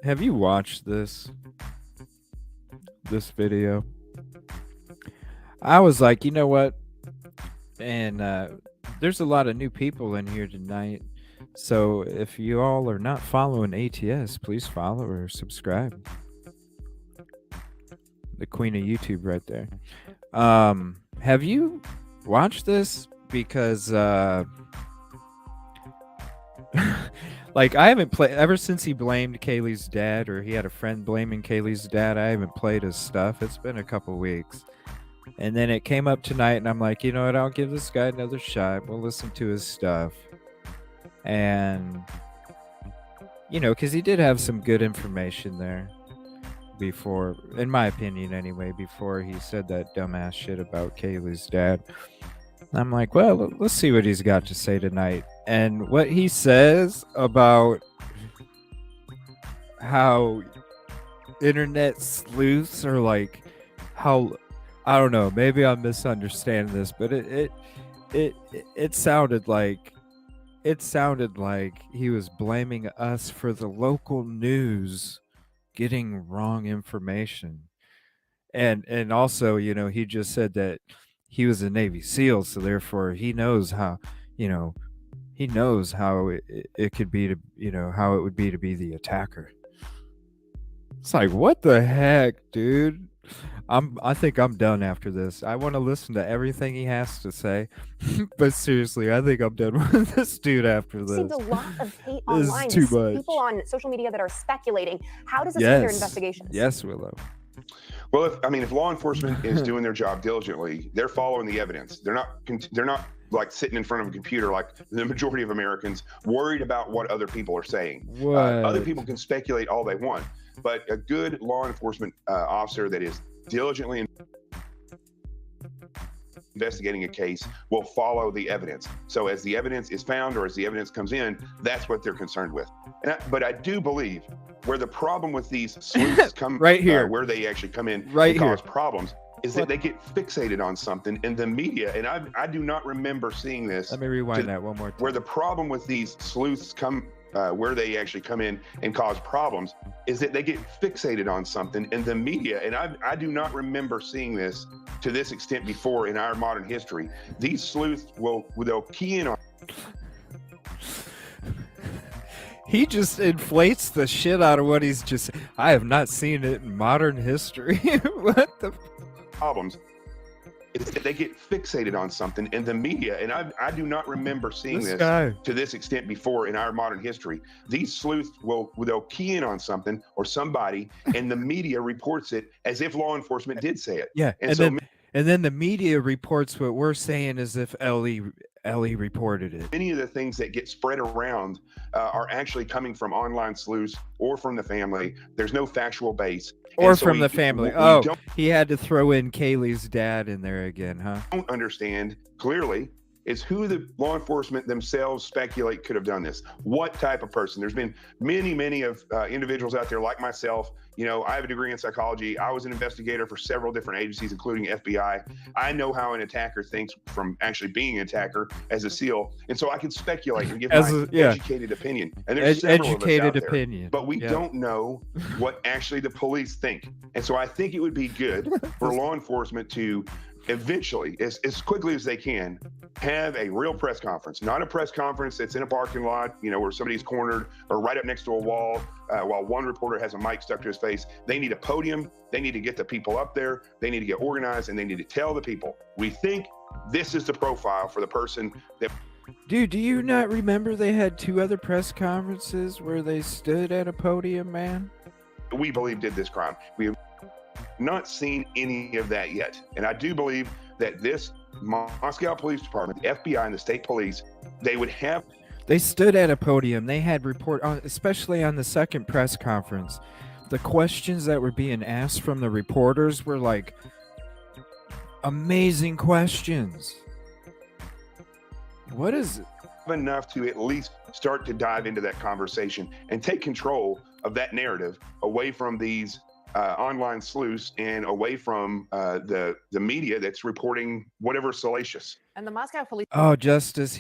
Speaker 1: Have you watched this video? I was like, you know what? And there's a lot of new people in here tonight. So if you all are not following ATS, please follow or subscribe. The queen of YouTube right there. Have you watched this? Because like I haven't played ever since he blamed Kaylee's dad, or he had a friend blaming Kaylee's dad. I haven't played his stuff. It's been a couple weeks. And then it came up tonight and I'm like, you know what, I'll give this guy another shot. We'll listen to his stuff. And you know, because he did have some good information there before, in my opinion anyway, before he said that dumbass shit about Kaylee's dad. I'm like, well, let's see what he's got to say tonight. And what he says about how internet sleuths are like, how, I don't know, maybe I'm misunderstanding this, but it sounded like he was blaming us for the local news getting wrong information. And also, you know, he just said that he was a Navy SEAL, so therefore he knows how, you know, he knows how it could be to, you know, how it would be to be the attacker. It's like, what the heck, dude? I think I'm done after this. I want to listen to everything he has to say, but seriously, I think I'm done with this dude after this.
Speaker 2: Seems a lot of hate
Speaker 1: This is
Speaker 2: online.
Speaker 1: too
Speaker 2: Just
Speaker 1: much.
Speaker 2: people on social media that are speculating. How does this hinder
Speaker 1: Yes,
Speaker 2: investigations?
Speaker 1: yes, Willow.
Speaker 23: Well, if law enforcement is doing their job diligently, they're following the evidence. They're not like sitting in front of a computer like the majority of Americans, worried about what other people are saying. Other
Speaker 1: What?
Speaker 23: people can speculate all they want, but a good law enforcement officer that is diligently investigating a case will follow the evidence. So as the evidence is found or as the evidence comes in, that's what they're concerned with. But I do believe where the problem with these sleuths come
Speaker 1: Right here.
Speaker 23: where they actually come in
Speaker 1: Right
Speaker 23: and cause
Speaker 1: here.
Speaker 23: problems is that they get fixated on something in the media. And I do not remember seeing this.
Speaker 1: Let me rewind that one more time.
Speaker 23: Where the problem with these sleuths come where they actually come in and cause problems is that they get fixated on something in the media. And I do not remember seeing this to this extent before in our modern history. They'll key in on.
Speaker 1: He just inflates the shit out of what he's just. I have not seen it in modern history. What the
Speaker 23: problems is that they get fixated on something in the media, and I do not remember seeing
Speaker 1: This
Speaker 23: this
Speaker 1: guy.
Speaker 23: to this extent before in our modern history. These sleuths they'll key in on something or somebody, and the media reports it as if law enforcement did say it.
Speaker 1: Yeah,
Speaker 23: and
Speaker 1: and
Speaker 23: so
Speaker 1: then the media reports what we're saying as if Ellie reported it.
Speaker 23: many of the things that get spread around are actually coming from online sleuths or from the family. There's no factual base.
Speaker 1: Or
Speaker 23: And so
Speaker 1: from the family.
Speaker 23: we
Speaker 1: Oh,
Speaker 23: don't
Speaker 1: he had to throw in Kaylee's dad in there again, huh?
Speaker 23: understand clearly is who the law enforcement themselves speculate could have done this. What type of person? There's been many of individuals out there like myself. You know, I have a degree in psychology. I was an investigator for several different agencies, including FBI. I know how an attacker thinks from actually being an attacker as a SEAL. And so I can speculate and give my educated opinion. And there's several
Speaker 1: educated
Speaker 23: of us out there,
Speaker 1: opinion.
Speaker 23: but we
Speaker 1: Yeah.
Speaker 23: don't know what actually the police think. And so I think it would be good for law enforcement to eventually, as quickly as they can, have a real press conference, not a press conference that's in a parking lot, you know, where somebody's cornered or right up next to a wall while one reporter has a mic stuck to his face. They need a podium. They need to get the people up there. They need to get organized, and they need to tell the people, we think this is the profile for the person that.
Speaker 1: Dude, do you not remember they had 2 other press conferences where they stood at a podium, man?
Speaker 23: We believe did this crime. We have not seen any of that yet. And I do believe that this Moscow Police Department, the FBI and the state police, they would have.
Speaker 1: They stood at a podium. They had especially on the second press conference, the questions that were being asked from the reporters were like amazing questions. What is it?
Speaker 23: Enough to at least start to dive into that conversation and take control of that narrative away from these online sleuths and away from the media that's reporting whatever salacious.
Speaker 22: And the Moscow police.
Speaker 1: Oh, Justice,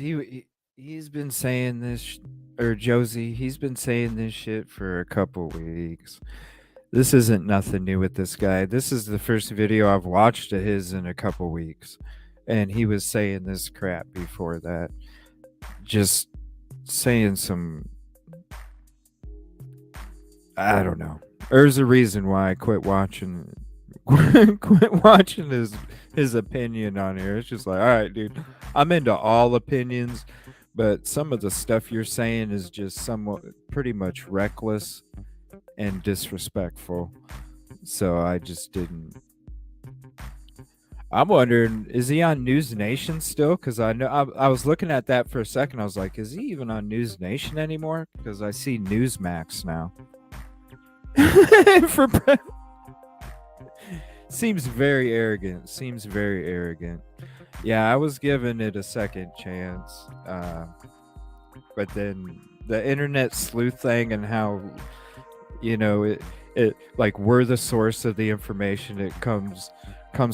Speaker 1: he's been saying this, or Josie, he's been saying this shit for a couple weeks. This isn't nothing new with this guy. This is the first video I've watched of his in a couple weeks, and he was saying this crap before that. Just saying some, I don't know. There's a reason why I quit watching his opinion on here. It's just like, all right, dude, I'm into all opinions, but some of the stuff you're saying is just somewhat pretty much reckless and disrespectful. So I just didn't. I'm wondering, is he on News Nation still? Because I know I was looking at that for a second. I was like, is he even on News Nation anymore? Because I see Newsmax now. Seems very arrogant. Yeah, I was giving it a second chance, but then the internet sleuth thing and how, you know, it like we're the source of the information. It comes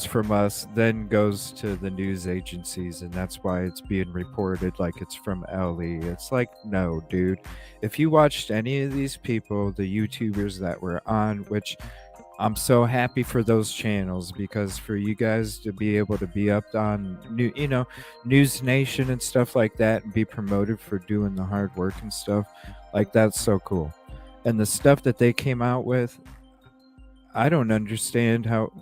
Speaker 1: from us, then goes to the news agencies, and that's why it's being reported like it's from Ellie. It's like, no, dude. If you watched any of these people, the YouTubers that were on, which I'm so happy for those channels, because for you guys to be able to be up on News Nation and stuff like that and be promoted for doing the hard work and stuff, like that's so cool. And the stuff that they came out with, I don't understand how.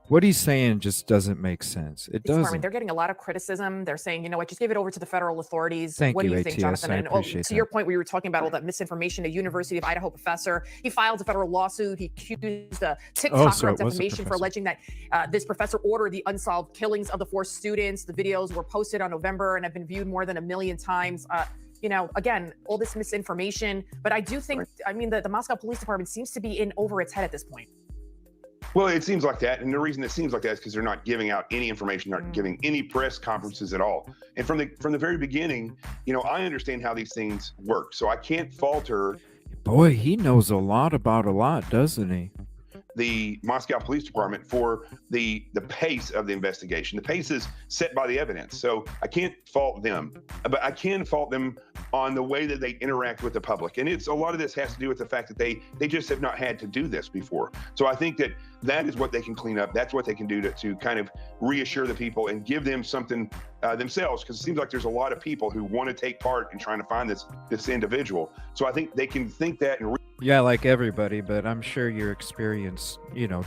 Speaker 1: What he's saying just doesn't make sense. It doesn't.
Speaker 22: They're getting a lot of criticism. They're saying, you know what, just give it over to the federal authorities.
Speaker 1: Thank
Speaker 22: what do
Speaker 1: you,
Speaker 22: you think,
Speaker 1: ATS?
Speaker 22: Jonathan?
Speaker 1: I
Speaker 22: And
Speaker 1: appreciate
Speaker 22: to your
Speaker 1: that.
Speaker 22: point, we were talking about all that misinformation. A University of Idaho professor, he filed a federal lawsuit. He accused a TikToker of defamation for alleging that this professor ordered the unsolved killings of the 4 students. The videos were posted on November and have been viewed more than 1 million times. You know, again, all this misinformation. But I do think, I mean, the Moscow Police Department seems to be in over its head at this point.
Speaker 23: Well, it seems like that. And the reason it seems like that is because they're not giving out any information, not giving any press conferences at all. And from the very beginning, you know, I understand how these things work. So I can't falter.
Speaker 1: Boy, he knows a lot about a lot, doesn't he?
Speaker 23: The Moscow Police Department for the pace of the investigation. The pace is set by the evidence. So I can't fault them, but I can fault them on the way that they interact with the public. And it's a lot of this has to do with the fact that they just have not had to do this before. So I think that is what they can clean up. That's what they can do to kind of reassure the people and give them something themselves, because it seems like there's a lot of people who want to take part in trying to find this individual. So I think they can think that and
Speaker 1: Yeah, like everybody, but I'm sure your experience,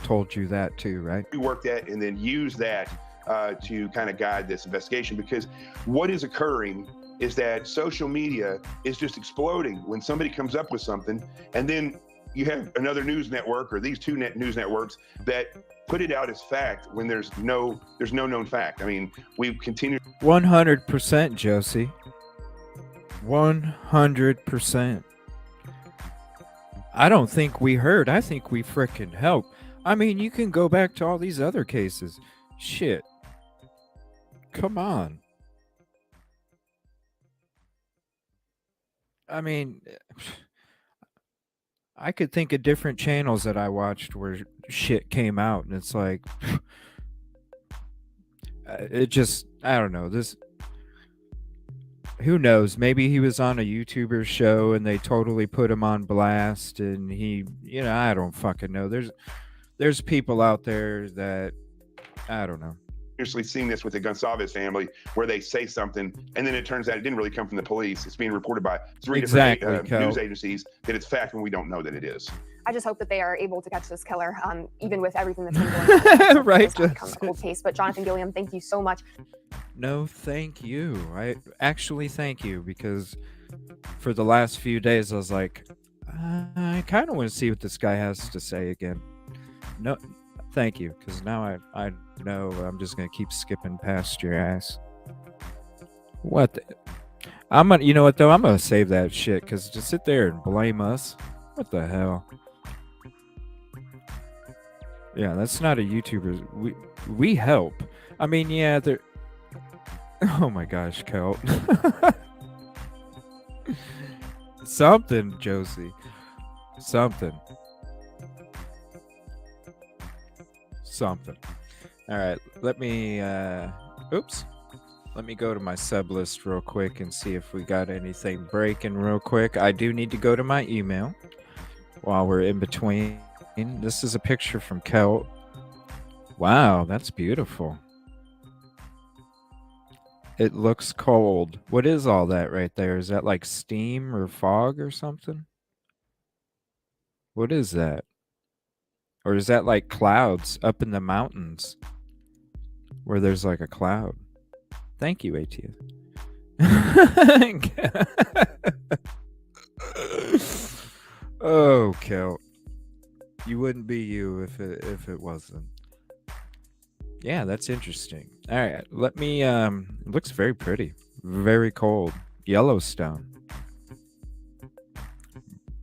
Speaker 1: told you that too, right?
Speaker 23: rework that and then use that to kind of guide this investigation. Because what is occurring is that social media is just exploding when somebody comes up with something, and then you have another news network or these two news networks that put it out as fact when there's no known fact. I mean, we've continued
Speaker 1: 100%, Josie. 100%. I don't think we heard. I think we frickin' helped. I mean, you can go back to all these other cases. Shit. Come on. I mean, I could think of different channels that I watched where shit came out, and it's like, it just, I don't know. Who knows? Maybe he was on a YouTuber show and they totally put him on blast, and he, I don't fucking know. There's people out there that, I don't know.
Speaker 23: Seriously seeing this with the Gonçalves family, where they say something and then it turns out it didn't really come from the police. It's being reported by three different news agencies that it's fact when we don't know that it is.
Speaker 2: I just hope that they are able to catch this killer, even with everything that's been going on.
Speaker 1: Right.
Speaker 2: It's not become a cold case. But Jonathan Gilliam, thank you so much.
Speaker 1: No, thank you. I actually thank you, because for the last few days I was like, I kind of want to see what this guy has to say again. No, thank you, because now I know I'm just gonna keep skipping past your ass. What? I'm gonna, you know what though? I'm gonna save that shit, because to sit there and blame us, what the hell? Yeah, that's not a YouTuber. We help. I mean, yeah, they're. Oh my gosh, Kelt. Something, Josie. Something. All right, let me let me go to my sub list real quick and see if we got anything breaking real quick. I do need to go to my email while we're in between. This is a picture from Kelt. Wow, that's beautiful. It looks cold. What is all that right there? Is that like steam or fog or something? What is that? Or is that like clouds up in the mountains where there's like a cloud? Thank you, ATF. Oh, Kelt. You wouldn't be you if it wasn't. Yeah, that's interesting. All right, let me it looks very pretty. Very cold. Yellowstone.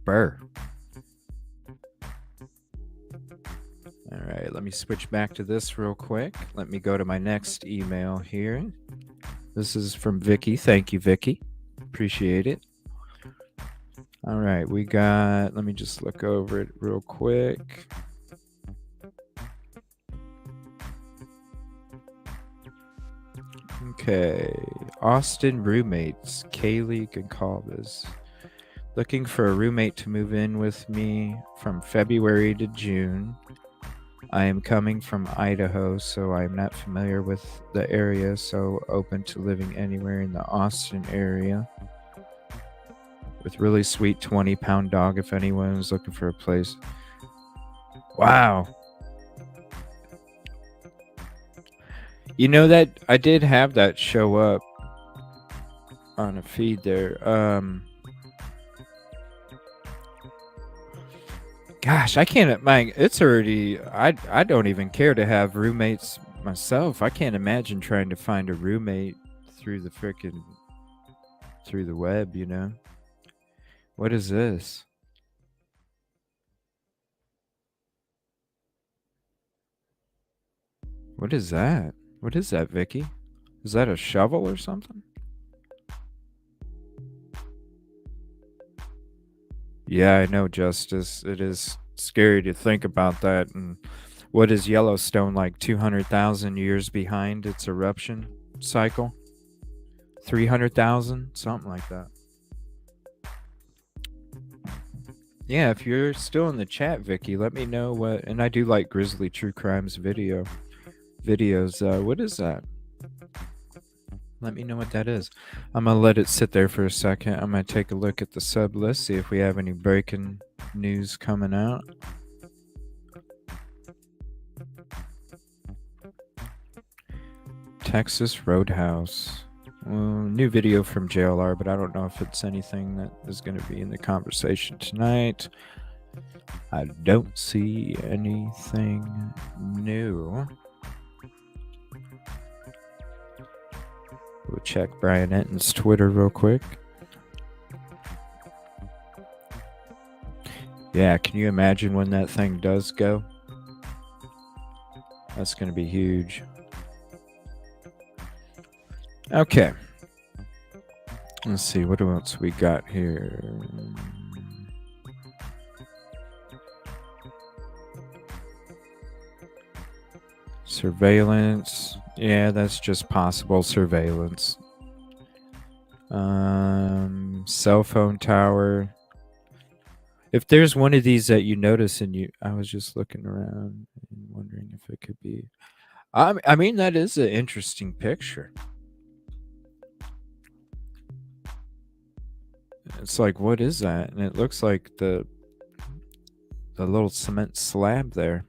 Speaker 1: Burr. All right, let me switch back to this real quick. Let me go to my next email here. This is from Vicky. Thank you, Vicky. Appreciate it. All right, we got, let me just look over it real quick. Okay, Austin roommates, Kaylee Goncalves. Looking for a roommate to move in with me from February to June. I am coming from Idaho, so I'm not familiar with the area, so open to living anywhere in the Austin area. With really sweet 20-pound dog if anyone is looking for a place. Wow. You know that I did have that show up on a feed there. Gosh, I can't, it's already, I don't even care to have roommates myself. I can't imagine trying to find a roommate through the web, you know? What is this? What is that? What is that, Vicky? Is that a shovel or something? Yeah, I know, Justice. It is scary to think about that. And what is Yellowstone, like 200,000 years behind its eruption cycle? 300,000? Something like that. Yeah, if you're still in the chat, Vicky, let me know what. And I do like Grizzly True Crimes videos. What is that? Let me know what that is. I'm going to let it sit there for a second. I'm going to take a look at the sub list, see if we have any breaking news coming out. Texas Roadhouse. Well, new video from JLR, but I don't know if it's anything that is going to be in the conversation tonight. I don't see anything new. We'll check Brian Enton's Twitter real quick. Yeah, can you imagine when that thing does go? That's going to be huge. Okay. Let's see, what else we got here? Surveillance. Yeah, that's just possible surveillance. Cell phone tower. If there's one of these that you notice I was just looking around and wondering if it could be. I mean, that is an interesting picture. It's like, what is that? And it looks like the little cement slab there.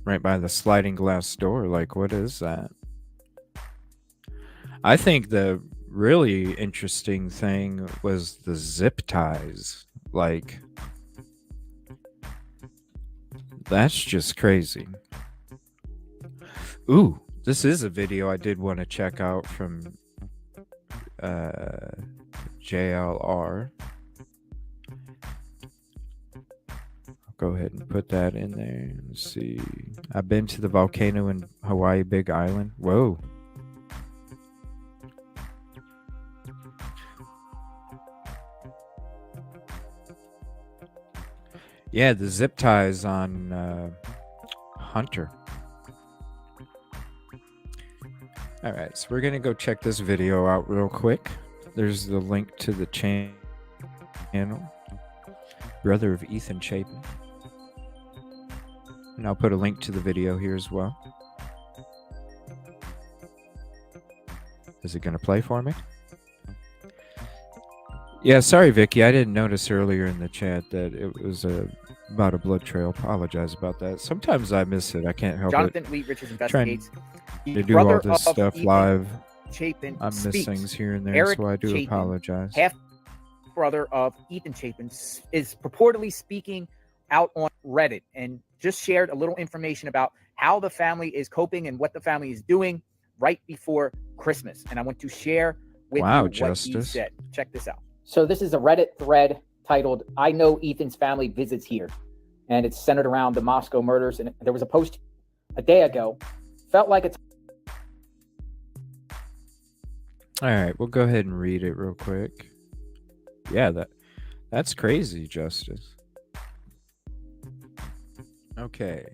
Speaker 1: Right by the sliding glass door. Like, what is that? I think the really interesting thing was the zip ties. Like, that's just crazy. Ooh, this is a video I did want to check out from JLR. I'll go ahead and put that in there. Let's see. I've been to the volcano in Hawaii, Big Island. Whoa. Yeah, the zip ties on Hunter. All right, so we're going to go check this video out real quick. There's the link to the channel. Brother of Ethan Chapin. And I'll put a link to the video here as well. Is it going to play for me? Yeah, sorry, Vicky. I didn't notice earlier in the chat that it was about a blood trail. Apologize about that. Sometimes I miss it. I can't help
Speaker 3: Jonathan
Speaker 1: it.
Speaker 3: Lee Richards investigates.
Speaker 1: To do all this stuff
Speaker 3: Ethan
Speaker 1: live.
Speaker 3: Chapin
Speaker 1: I miss
Speaker 3: speaks.
Speaker 1: things here and there,
Speaker 3: Eric
Speaker 1: so I do
Speaker 3: Chapin,
Speaker 1: apologize.
Speaker 3: Half brother of Ethan Chapin is purportedly speaking out on Reddit and just shared a little information about how the family is coping and what the family is doing right before Christmas. And I want to share with you what he said. Check this out. So this is a Reddit thread titled, "I know Ethan's family visits here." And it's centered around the Moscow murders. And there was a post a day ago. Felt like it's
Speaker 1: All right, we'll go ahead and read it real quick. Yeah, that's crazy, Justice. Okay.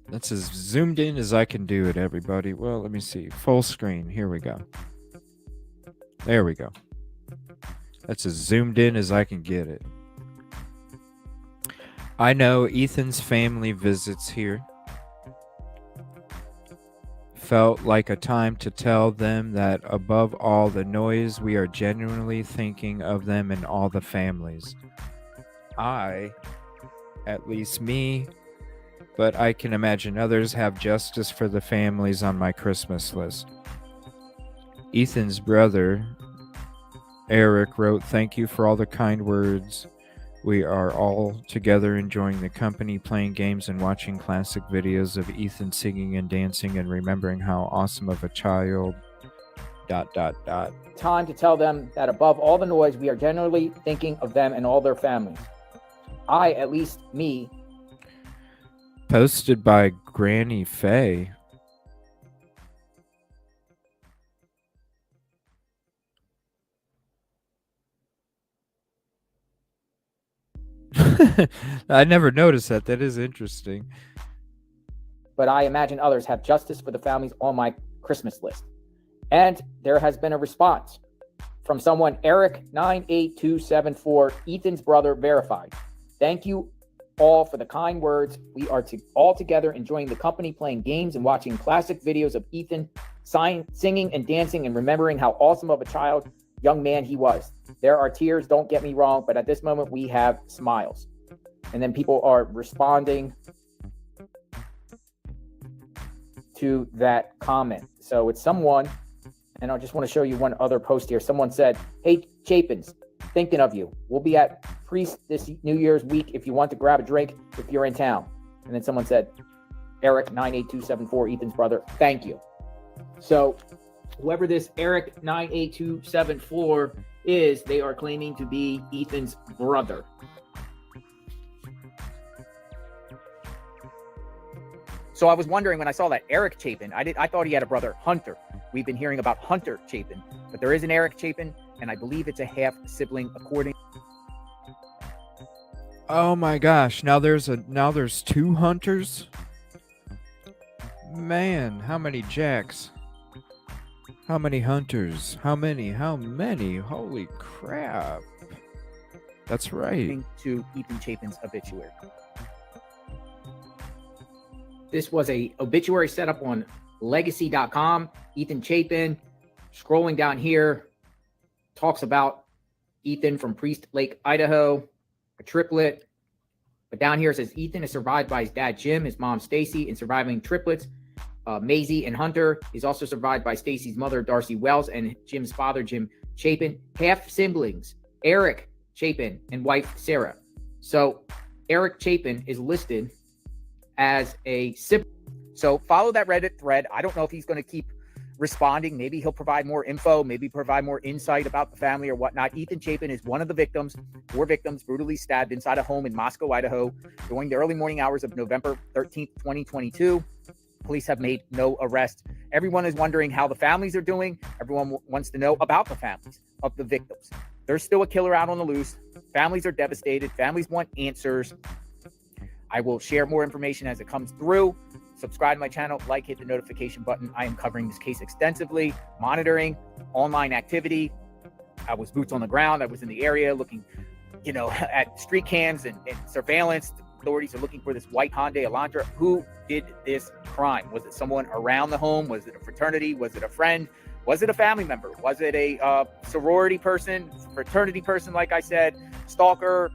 Speaker 1: That's as zoomed in as I can do it, everybody. Well, let me see. Full screen. Here we go. There we go. That's as zoomed in as I can get it. I know Ethan's family visits here. Felt like a time to tell them that above all the noise, we are genuinely thinking of them and all the families. I, at least me, but I can imagine others, have justice for the families on my Christmas list. Ethan's brother, Eric, wrote, "Thank you for all the kind words. We are all together enjoying the company, playing games and watching classic videos of Ethan singing and dancing and remembering how awesome of a child... ...
Speaker 3: Time to tell them that above all the noise, we are genuinely thinking of them and all their families. I, at least me."
Speaker 1: Posted by Granny Faye. I never noticed that. That is interesting.
Speaker 3: "But I imagine others have justice for the families on my Christmas list." And there has been a response from someone, Eric98274, Ethan's brother, verified. Thank you all for the kind words. We are all together enjoying the company, playing games, and watching classic videos of Ethan singing and dancing and remembering how awesome of a young man he was. There are tears, don't get me wrong, but at this moment we have smiles. And then people are responding to that comment. So it's someone, and I just want to show you one other post here. Someone said, "Hey, Chapins, thinking of you. We'll be at Priest this New Year's week if you want to grab a drink if you're in town." And then someone said, Eric98274, Ethan's brother, thank you. So whoever this Eric98274 is, they are claiming to be Ethan's brother. So I was wondering when I saw that Eric Chapin, I thought he had a brother, Hunter. We've been hearing about Hunter Chapin, but there is an Eric Chapin, and I believe it's a half sibling according.
Speaker 1: Oh my gosh! Now there's two Hunters. Man, how many Jacks? How many Hunters? How many? Holy crap! That's right.
Speaker 3: To Ethan Chapin's obituary. This was a obituary set up on legacy.com. Ethan Chapin, scrolling down here, talks about Ethan from Priest Lake, Idaho, a triplet. But down here it says Ethan is survived by his dad, Jim, his mom, Stacy, and surviving triplets, Maisie and Hunter. He's also survived by Stacy's mother, Darcy Wells, and Jim's father, Jim Chapin. Half siblings, Eric Chapin and wife, Sarah. So Eric Chapin is listed as a sibling. So follow that Reddit thread. I don't know if he's going to keep responding. Maybe he'll provide more info, maybe provide more insight about the family or whatnot. Ethan Chapin is one of the victims, 4 victims brutally stabbed inside a home in Moscow, Idaho during the early morning hours of November 13th, 2022. Police have made no arrest. Everyone is wondering how the families are doing. Everyone wants to know about the families of the victims. There's still a killer out on the loose. Families are devastated. Families want answers. I will share more information as it comes through. Subscribe to my channel, hit the notification button. I am covering this case extensively, monitoring online activity. I was boots on the ground. I was in the area looking, at street cams and surveillance. Authorities are looking for this white Hyundai Elantra. Who did this crime? Was it someone around the home? Was it a fraternity? Was it a friend? Was it a family member? Was it a sorority person, fraternity person, like I said, stalker,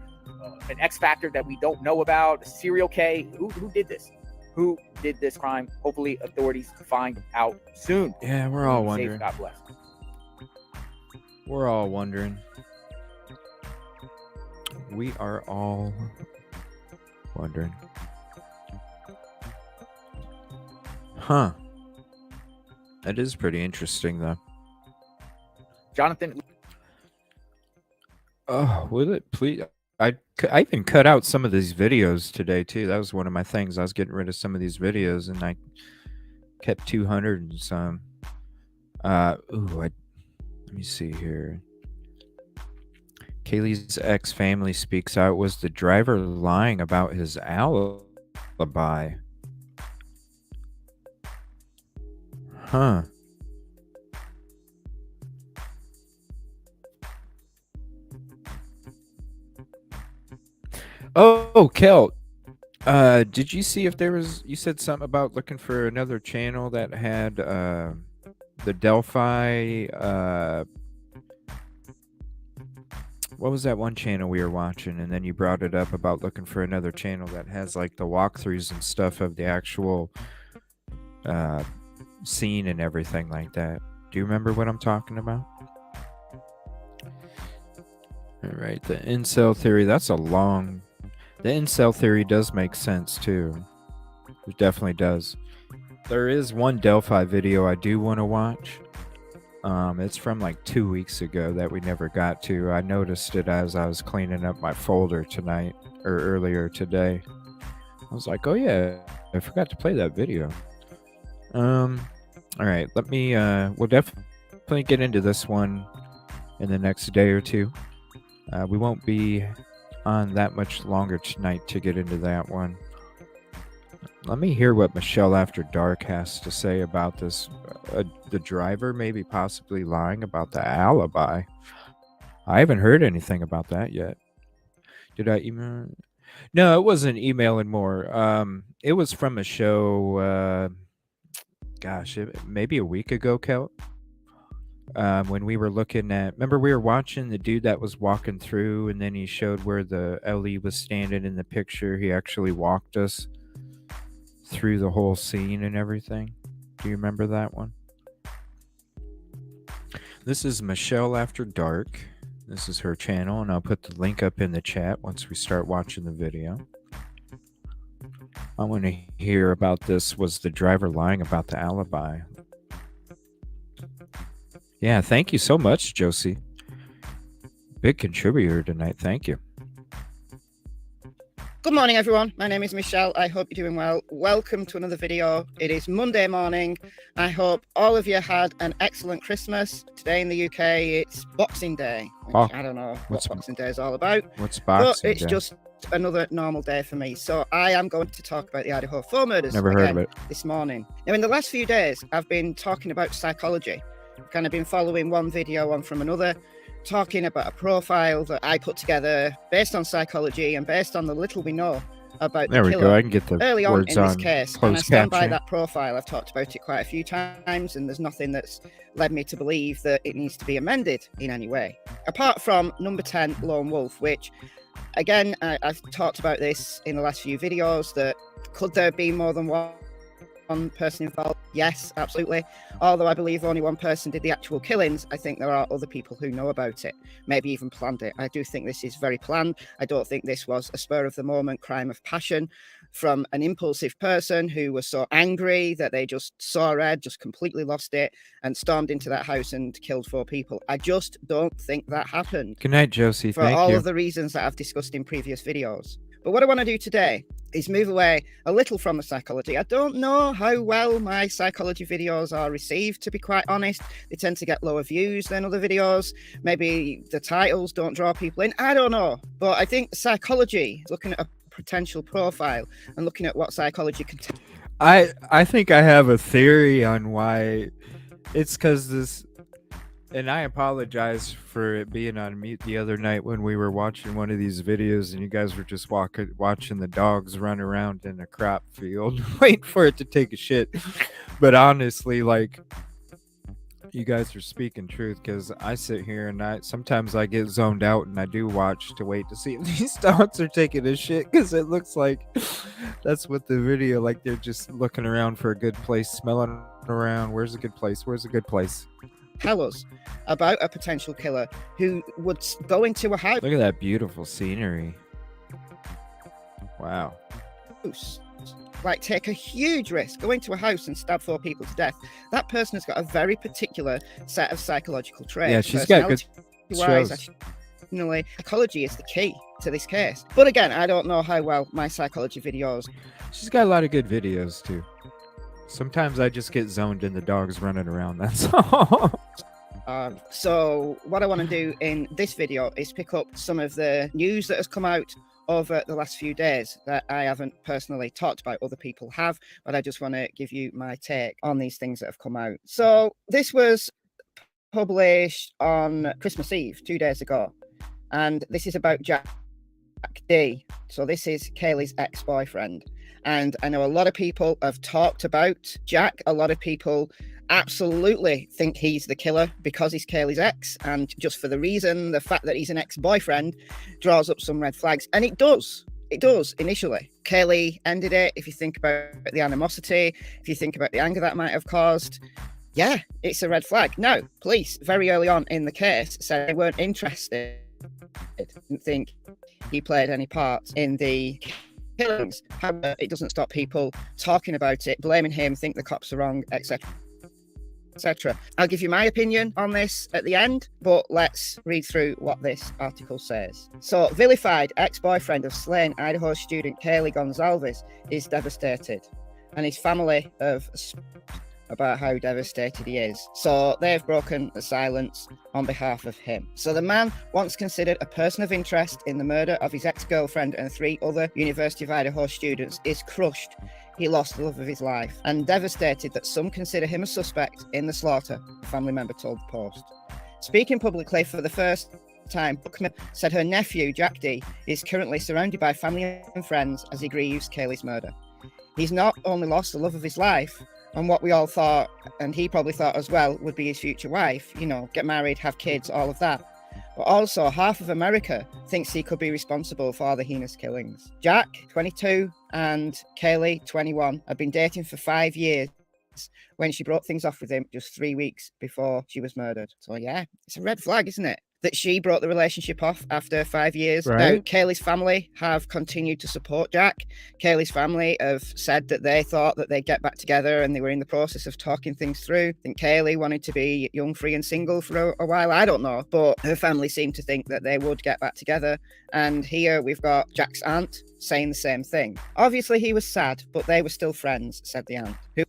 Speaker 3: an X factor that we don't know about, a serial K? Who did this? Who did this crime? Hopefully authorities find out soon.
Speaker 1: Yeah, we're all wondering.
Speaker 3: Safe, God bless.
Speaker 1: We're all wondering. We are all wondering. Huh. That is pretty interesting, though.
Speaker 3: Jonathan.
Speaker 1: Oh, will it please? I even cut out some of these videos today, too. That was one of my things. I was getting rid of some of these videos, and I kept 200 and some. Let me see here. Kaylee's ex-family speaks out. Was the driver lying about his alibi? Huh. Oh, Kelt. Did you see if there was, you said something about looking for another channel that had the Delphi, what was that one channel we were watching? And then you brought it up about looking for another channel that has like the walkthroughs and stuff of the actual scene and everything like that. Do you remember what I'm talking about? All right, the incel theory, that's a long... The incel theory does make sense, too. It definitely does. There is one Delphi video I do want to watch. It's from like 2 weeks ago that we never got to. I noticed it as I was cleaning up my folder tonight, or earlier today. I was like, oh yeah, I forgot to play that video. All right, let me, we'll definitely get into this one in the next day or two. We won't be on that much longer tonight to get into that one. Let me hear what Michelle After Dark has to say about this. The driver maybe possibly lying about the alibi. I haven't heard anything about that yet. Did I email? No, it wasn't emailing more. It was from a show. Maybe a week ago, Kel. When we were looking at, remember we were watching the dude that was walking through, and then he showed where the LE was standing in the picture. He actually walked us through the whole scene and everything. Do you remember that one? This is Michelle After Dark. This is her channel, and I'll put the link up in the chat once we start watching the video. I want to hear about this. Was the driver lying about the alibi? Yeah, thank you so much, Josie. Big contributor tonight. Thank you.
Speaker 4: Good morning, everyone. My name is Michelle. I hope you're doing well. Welcome to another video. It is Monday morning. I hope all of you had an excellent Christmas. Today in the UK, it's Boxing Day. Which I don't know what Boxing Day is all about.
Speaker 1: What's Boxing
Speaker 4: Day? But it's just another normal day for me. So I am going to talk about the Idaho 4 murders
Speaker 1: Never heard of it.
Speaker 4: This morning. Now, in the last few days, I've been talking about psychology. I've kind of been following one video on from another, talking about a profile that I put together based on psychology and based on the little we know about
Speaker 1: There
Speaker 4: the
Speaker 1: we
Speaker 4: killer
Speaker 1: go. I can get the
Speaker 4: early on
Speaker 1: words
Speaker 4: in this
Speaker 1: on
Speaker 4: case. And I
Speaker 1: closed
Speaker 4: stand by
Speaker 1: captioning.
Speaker 4: that profile. I've talked about it quite a few times, and there's nothing that's led me to believe that it needs to be amended in any way. Apart from number 10, Lone Wolf, which, again, I've talked about this in the last few videos, that could there be more than one person involved? Yes, absolutely. Although I believe only one person did the actual killings, I think there are other people who know about it, maybe even planned it. I do think this is very planned. I don't think this was a spur of the moment crime of passion from an impulsive person who was so angry that they just saw red, just completely lost it, and stormed into that house and killed 4 people. I just don't think that happened.
Speaker 1: Good night, Josie.
Speaker 4: For
Speaker 1: Thank
Speaker 4: all
Speaker 1: you.
Speaker 4: of the reasons that I've discussed in previous videos. But what I want to do today is move away a little from the psychology. I don't know how well my psychology videos are received, to be quite honest. They tend to get lower views than other videos. Maybe the titles don't draw people in. I don't know. But I think psychology, looking at a potential profile and looking at what psychology can tell.
Speaker 1: I think I have a theory on why. It's because this, and I apologize for it being on mute the other night when we were watching one of these videos and you guys were just watching the dogs run around in a crop field waiting for it to take a shit. But honestly, like, you guys are speaking truth, because I sit here and sometimes I get zoned out and I do watch to wait to see if these dogs are taking a shit, because it looks like that's what the video, like they're just looking around for a good place, smelling around. Where's a good place? Where's a good place?
Speaker 4: Tell us about a potential killer who would go into a house.
Speaker 1: Look at that beautiful scenery. Wow.
Speaker 4: Like, take a huge risk, go into a house and stab 4 people to death. That person has got a very particular set of psychological traits.
Speaker 1: Yeah, she's got good shows.
Speaker 4: Psychology is the key to this case. But again, I don't know how well my psychology videos.
Speaker 1: She's got a lot of good videos too. Sometimes I just get zoned in the dogs running around, that's all.
Speaker 4: So what I want to do in this video is pick up some of the news that has come out over the last few days that I haven't personally talked about. Other people have, but I just want to give you my take on these things that have come out. So this was published on Christmas Eve, 2 days ago, and this is about Jack D. So this is Kaylee's ex-boyfriend. And I know a lot of people have talked about Jack. A lot of people absolutely think he's the killer because he's Kaylee's ex. And just for the fact that he's an ex-boyfriend draws up some red flags. And it does. It does initially. Kaylee ended it. If you think about the animosity, if you think about the anger that might have caused, yeah, it's a red flag. Now, police very early on in the case said they weren't interested. Didn't think he played any part in the killings. However, it doesn't stop people talking about it, blaming him, think the cops are wrong, etc. etc. I'll give you my opinion on this at the end, but let's read through what this article says. So, vilified ex-boyfriend of slain Idaho student Kaylee Gonzalez is devastated, and his family have about how devastated he is. So they've broken the silence on behalf of him. So the man, once considered a person of interest in the murder of his ex-girlfriend and 3 other University of Idaho students, is crushed he lost the love of his life, and devastated that some consider him a suspect in the slaughter, a family member told the Post. Speaking publicly for the first time, Buckman said her nephew, Jack D, is currently surrounded by family and friends as he grieves Kaylee's murder. He's not only lost the love of his life, and what we all thought, and he probably thought as well, would be his future wife, you know, get married, have kids, all of that. But also, half of America thinks he could be responsible for the heinous killings. Jack, 22, and Kaylee, 21, have been dating for 5 years when she broke things off with him just 3 weeks before she was murdered. So yeah, it's a red flag, isn't it? That she broke the relationship off after 5 years.
Speaker 1: Right.
Speaker 4: Now, Kaylee's family have continued to support Jack. Kaylee's family have said that they thought that they'd get back together and they were in the process of talking things through. I think Kaylee wanted to be young, free and single for a while. I don't know. But her family seemed to think that they would get back together. And here we've got Jack's aunt saying the same thing. Obviously, he was sad, but they were still friends, said the aunt. Who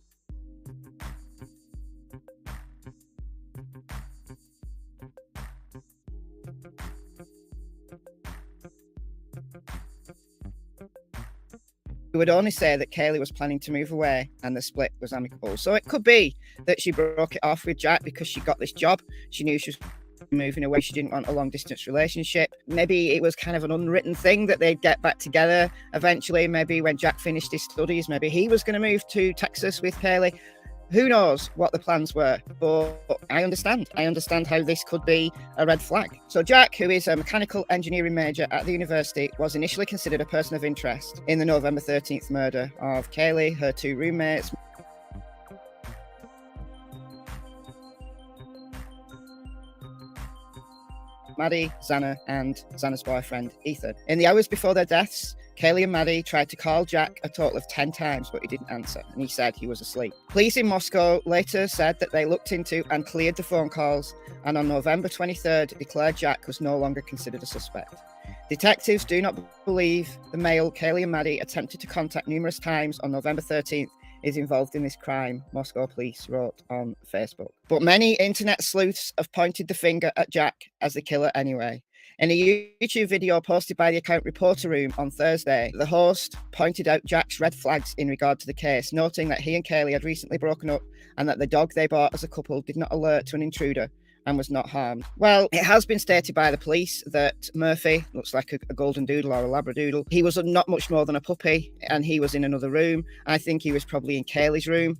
Speaker 4: would only say that Kaylee was planning to move away and the split was amicable. So it could be that she broke it off with Jack because she got this job. She knew she was moving away. She didn't want a long distance relationship. Maybe it was kind of an unwritten thing that they'd get back together eventually. Maybe when Jack finished his studies, maybe he was going to move to Texas with Kaylee. Who knows what the plans were, but I understand. I understand how this could be a red flag. So Jack, who is a mechanical engineering major at the university, was initially considered a person of interest in the November 13th murder of Kaylee, her 2 roommates, Maddie, Xana, and Xana's boyfriend, Ethan. In the hours before their deaths, Kaylee and Maddie tried to call Jack a total of 10 times, but he didn't answer, and he said he was asleep. Police in Moscow later said that they looked into and cleared the phone calls, and on November 23rd declared Jack was no longer considered a suspect. Detectives do not believe the male Kaylee and Maddie attempted to contact numerous times on November 13th is involved in this crime, Moscow police wrote on Facebook. But many internet sleuths have pointed the finger at Jack as the killer anyway. In a YouTube video posted by the account Reporter Room on Thursday, the host pointed out Jack's red flags in regard to the case, noting that he and Kaylee had recently broken up and that the dog they bought as a couple did not alert to an intruder and was not harmed. Well, it has been stated by the police that Murphy, looks like a golden doodle or a labradoodle, he was not much more than a puppy and he was in another room. I think he was probably in Kaylee's room.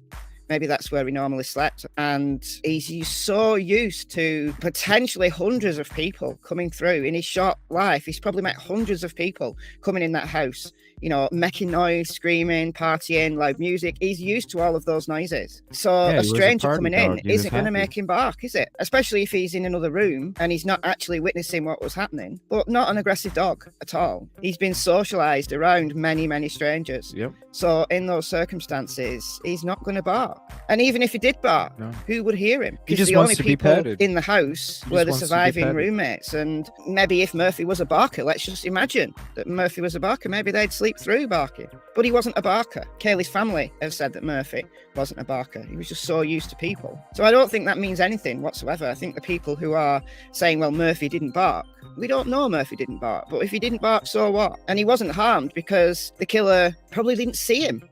Speaker 4: Maybe that's where he normally slept. And he's so used to potentially hundreds of people coming through in his short life. He's probably met hundreds of people coming in that house, you know, making noise, screaming, partying, loud music. He's used to all of those noises. So a stranger coming in isn't going to make him bark, is it? Especially if he's in another room and he's not actually witnessing what was happening, but not an aggressive dog at all. He's been socialized around many, many strangers.
Speaker 1: Yep.
Speaker 4: So in those circumstances, he's not going to bark. And even if he did bark, who would hear him? Because the only people in the house were the surviving roommates. And maybe if Murphy was a barker, let's just imagine that Murphy was a barker, maybe they'd sleep through barking. But he wasn't a barker. Kaylee's family have said that Murphy wasn't a barker. He was just so used to people. So I don't think that means anything whatsoever. I think the people who are saying, well, Murphy didn't bark, we don't know Murphy didn't bark. But if he didn't bark, so what? And he wasn't harmed because the killer probably didn't see him.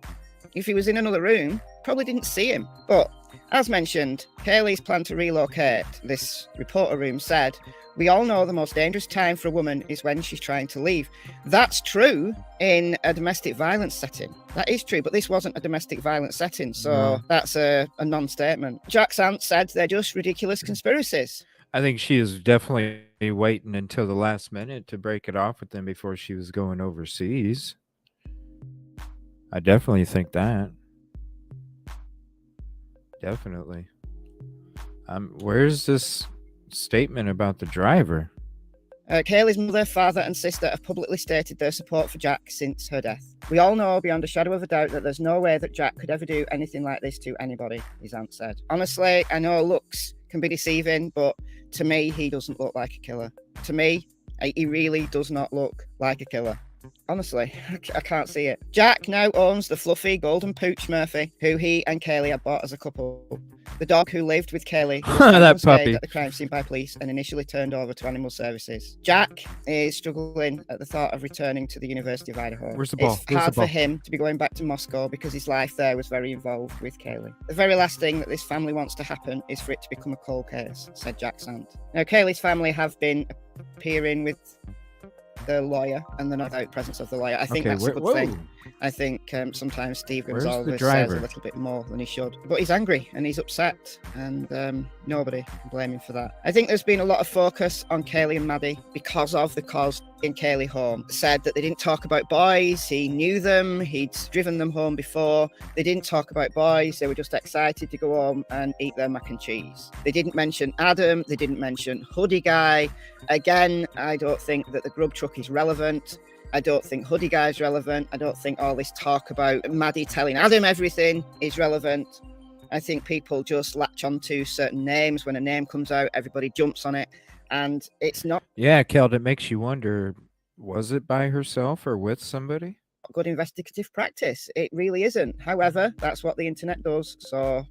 Speaker 4: If he was in another room, probably didn't see him. But as mentioned, Kaylee's plan to relocate, this Reporter Room said, we all know the most dangerous time for a woman is when she's trying to leave. That's true in a domestic violence setting. That is true, but this wasn't a domestic violence setting, so that's a non-statement. Jack's aunt said they're just ridiculous conspiracies.
Speaker 1: I think she is definitely waiting until the last minute to break it off with them before she was going overseas. I definitely think that. Definitely. Where's this statement about the driver?
Speaker 4: Kaylee's mother, father and sister have publicly stated their support for Jack since her death. We all know beyond a shadow of a doubt that there's no way that Jack could ever do anything like this to anybody, his aunt said. Honestly, I know looks can be deceiving, but to me, he doesn't look like a killer. To me, he really does not look like a killer. Honestly, I can't see it. Jack now owns the fluffy golden pooch Murphy, who he and Kaylee had bought as a couple. The dog who lived with Kaylee was found
Speaker 1: That
Speaker 4: unscathed
Speaker 1: puppy.
Speaker 4: at the crime scene by police and initially turned over to animal services. Jack is struggling at the thought of returning to the University of Idaho.
Speaker 1: Where's the ball?
Speaker 4: It's
Speaker 1: Where's
Speaker 4: hard
Speaker 1: the ball?
Speaker 4: for him to be going back to Moscow because his life there was very involved with Kaylee. The very last thing that this family wants to happen is for it to become a cold case, said Jack Sant. Now, Kaylee's family have been appearing with the lawyer and the not out presence of the lawyer. I think
Speaker 1: Okay,
Speaker 4: that's a good
Speaker 1: whoa.
Speaker 4: thing. I think sometimes Steve
Speaker 1: Where's the
Speaker 4: Gonzalez says
Speaker 1: driver?
Speaker 4: a little bit more than he should. But he's angry and he's upset, and nobody can blame him for that. I think there's been a lot of focus on Kaylee and Maddie because of the cause in Kaylee home. Said that they didn't talk about boys. He knew them. He'd driven them home before. They didn't talk about boys. They were just excited to go home and eat their mac and cheese. They didn't mention Adam. They didn't mention Hoodie Guy. Again, I don't think that the grub truck is relevant. I don't think Hoodie Guy is relevant. I don't think all this talk about Maddie telling Adam everything is relevant. I think people just latch onto certain names. When a name comes out, everybody jumps on it. And it's not
Speaker 1: Yeah, Keld, it makes you wonder, was it by herself or with somebody?
Speaker 4: good investigative practice. It really isn't. However, that's what the internet does. So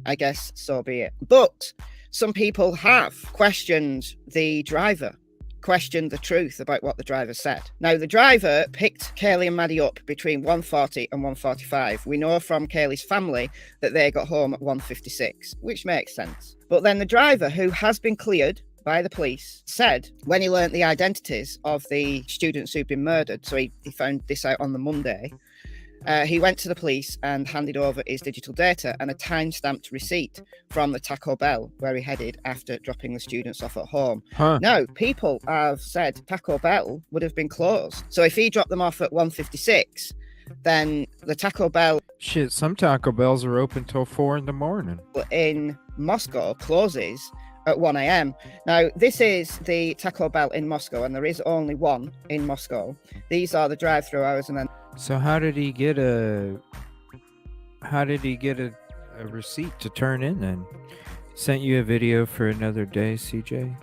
Speaker 4: I guess so be it. But some people have questioned the driver, questioned the truth about what the driver said. Now, the driver picked Kaylee and Maddie up between 1:40 and 1:45. We know from Kaylee's family that they got home at 1:56, which makes sense. But then the driver, who has been cleared by the police, said when he learnt the identities of the students who'd been murdered, so he found this out on the Monday, he went to the police and handed over his digital data and a time-stamped receipt from the Taco Bell where he headed after dropping the students off at home.
Speaker 1: Huh.
Speaker 4: Now, people have said Taco Bell would have been closed. So if he dropped them off at 1:56, then the Taco Bell
Speaker 1: Shit, some Taco Bells are open till 4 in the morning.
Speaker 4: in Moscow closes at 1 a.m. Now, this is the Taco Bell in Moscow, and there is only one in Moscow. These are the drive-through hours, and then
Speaker 1: So how did he get a receipt to turn in then? Sent you a video for another day, CJ?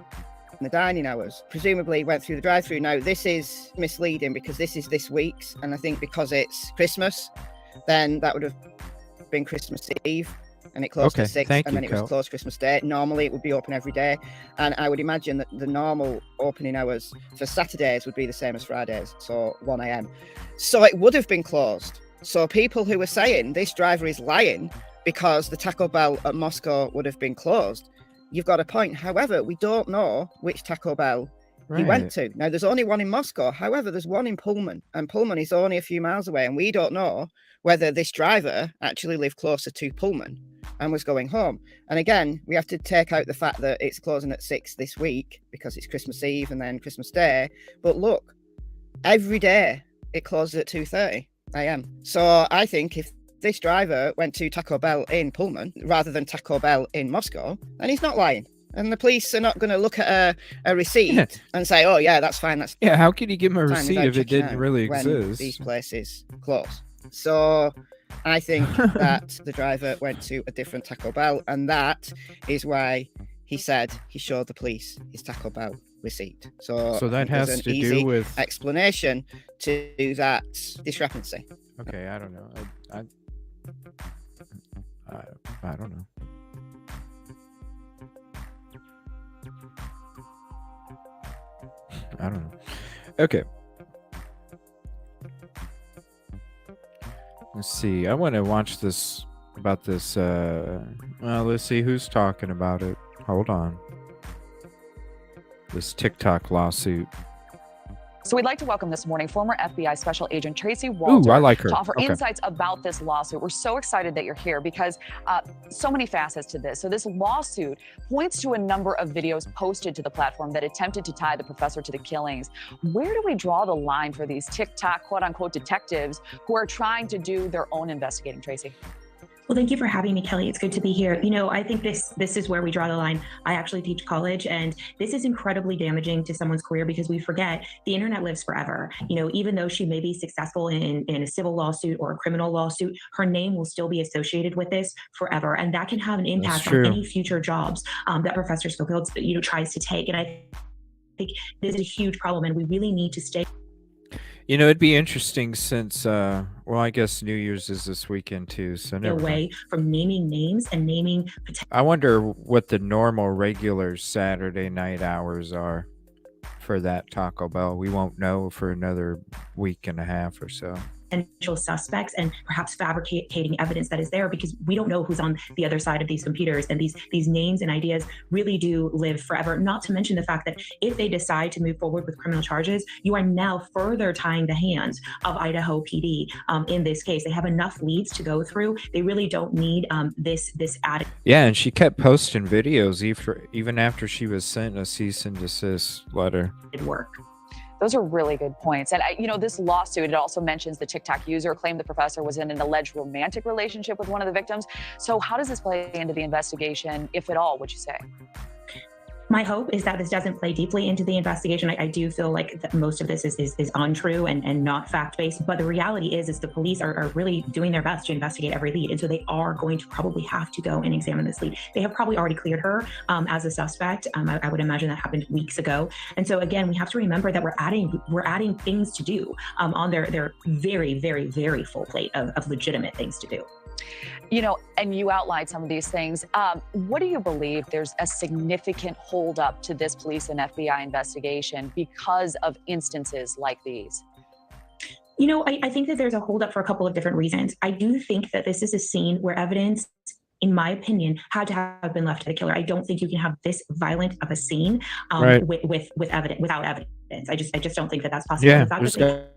Speaker 4: the dining hours. Presumably went through the drive-through. Now, this is misleading because this is this week's, and I think because it's Christmas, then that would have been Christmas Eve, and it closed
Speaker 1: Okay,
Speaker 4: at 6,
Speaker 1: thank
Speaker 4: and
Speaker 1: you,
Speaker 4: then it was
Speaker 1: Kel.
Speaker 4: closed Christmas Day. Normally, it would be open every day, and I would imagine that the normal opening hours for Saturdays would be the same as Fridays, so 1 a.m. So it would have been closed. So people who were saying this driver is lying because the Taco Bell at Moscow would have been closed, you've got a point. However, we don't know which Taco Bell he went
Speaker 1: Right.
Speaker 4: to. Now, there's only one in Moscow. However, there's one in Pullman, and Pullman is only a few miles away, and we don't know whether this driver actually lived closer to Pullman and was going home. And again, we have to take out the fact that it's closing at 6 this week because it's Christmas Eve and then Christmas Day. But look, every day it closes at 2:30 a.m. So I think if this driver went to Taco Bell in Pullman rather than Taco Bell in Moscow, then he's not lying. And the police are not going to look at a receipt
Speaker 1: Yeah.
Speaker 4: and say, oh, yeah, that's fine. That's
Speaker 1: Yeah, how could you give him a
Speaker 4: fine,"
Speaker 1: receipt
Speaker 4: without
Speaker 1: if it
Speaker 4: checking
Speaker 1: didn't
Speaker 4: out
Speaker 1: really
Speaker 4: when
Speaker 1: exist?
Speaker 4: these places close. So I think that the driver went to a different Taco Bell, and that is why he said he showed the police his Taco Bell receipt. So
Speaker 1: So
Speaker 4: I
Speaker 1: that
Speaker 4: think there's
Speaker 1: has
Speaker 4: an
Speaker 1: to do
Speaker 4: easy
Speaker 1: with-
Speaker 4: explanation to that discrepancy.
Speaker 1: Okay, I don't know. I don't know. I don't know. Okay. Let's see. I want to watch this about this. Well, let's see who's talking about it. Hold on. This TikTok lawsuit.
Speaker 6: So we'd like to welcome this morning former FBI Special Agent Tracy Walter
Speaker 1: I like her.
Speaker 6: to offer
Speaker 1: Okay.
Speaker 6: insights about this lawsuit. We're so excited that you're here because so many facets to this. So this lawsuit points to a number of videos posted to the platform that attempted to tie the professor to the killings. Where do we draw the line for these TikTok quote-unquote detectives who are trying to do their own investigating, Tracy?
Speaker 9: Well, thank you for having me, Kelly. It's good to be here. You know, I think this is where we draw the line. I actually teach college, and this is incredibly damaging to someone's career because we forget the internet lives forever. You know, even though she may be successful in a civil lawsuit or a criminal lawsuit, her name will still be associated with this forever, and that can have an impact on
Speaker 1: true.
Speaker 9: any future jobs that Professor Schofield, tries to take. And I think this is a huge problem, and we really need to stay.
Speaker 1: You know, it'd be interesting since, well, I guess New Year's is this weekend too, so never mind.
Speaker 9: Away from naming names and naming
Speaker 1: I wonder what the normal regular Saturday night hours are for that Taco Bell. We won't know for another week and a half or so.
Speaker 9: potential suspects and perhaps fabricating evidence that is there, because we don't know who's on the other side of these computers, and these names and ideas really do live forever. Not to mention the fact that if they decide to move forward with criminal charges, you are now further tying the hands of Idaho PD in this case. They have enough leads to go through. They really don't need this added.
Speaker 1: Yeah, and she kept posting videos even after she was sent a cease and desist letter.
Speaker 9: Work.
Speaker 6: Those are really good points. And, you know, this lawsuit, it also mentions the TikTok user claimed the professor was in an alleged romantic relationship with one of the victims. So how does this play into the investigation, if at all, would you say?
Speaker 9: My hope is that this doesn't play deeply into the investigation. I do feel like that most of this is untrue and not fact-based, but the reality is the police are really doing their best to investigate every lead. And so they are going to probably have to go and examine this lead. They have probably already cleared her as a suspect. I would imagine that happened weeks ago. And so again, we have to remember that we're adding things to do on their very, very, very full plate of legitimate things to do.
Speaker 6: You know, and you outlined some of these things. What do you believe there's a significant holdup to this police and FBI investigation because of instances like these?
Speaker 9: You know, I think that there's a holdup for a couple of different reasons. I do think that this is a scene where evidence, in my opinion, had to have been left to the killer. I don't think you can have this violent of a scene
Speaker 1: Right.
Speaker 9: with evidence, without evidence. I just don't think that that's possible.
Speaker 1: Yeah,
Speaker 9: The fact
Speaker 1: there's
Speaker 9: that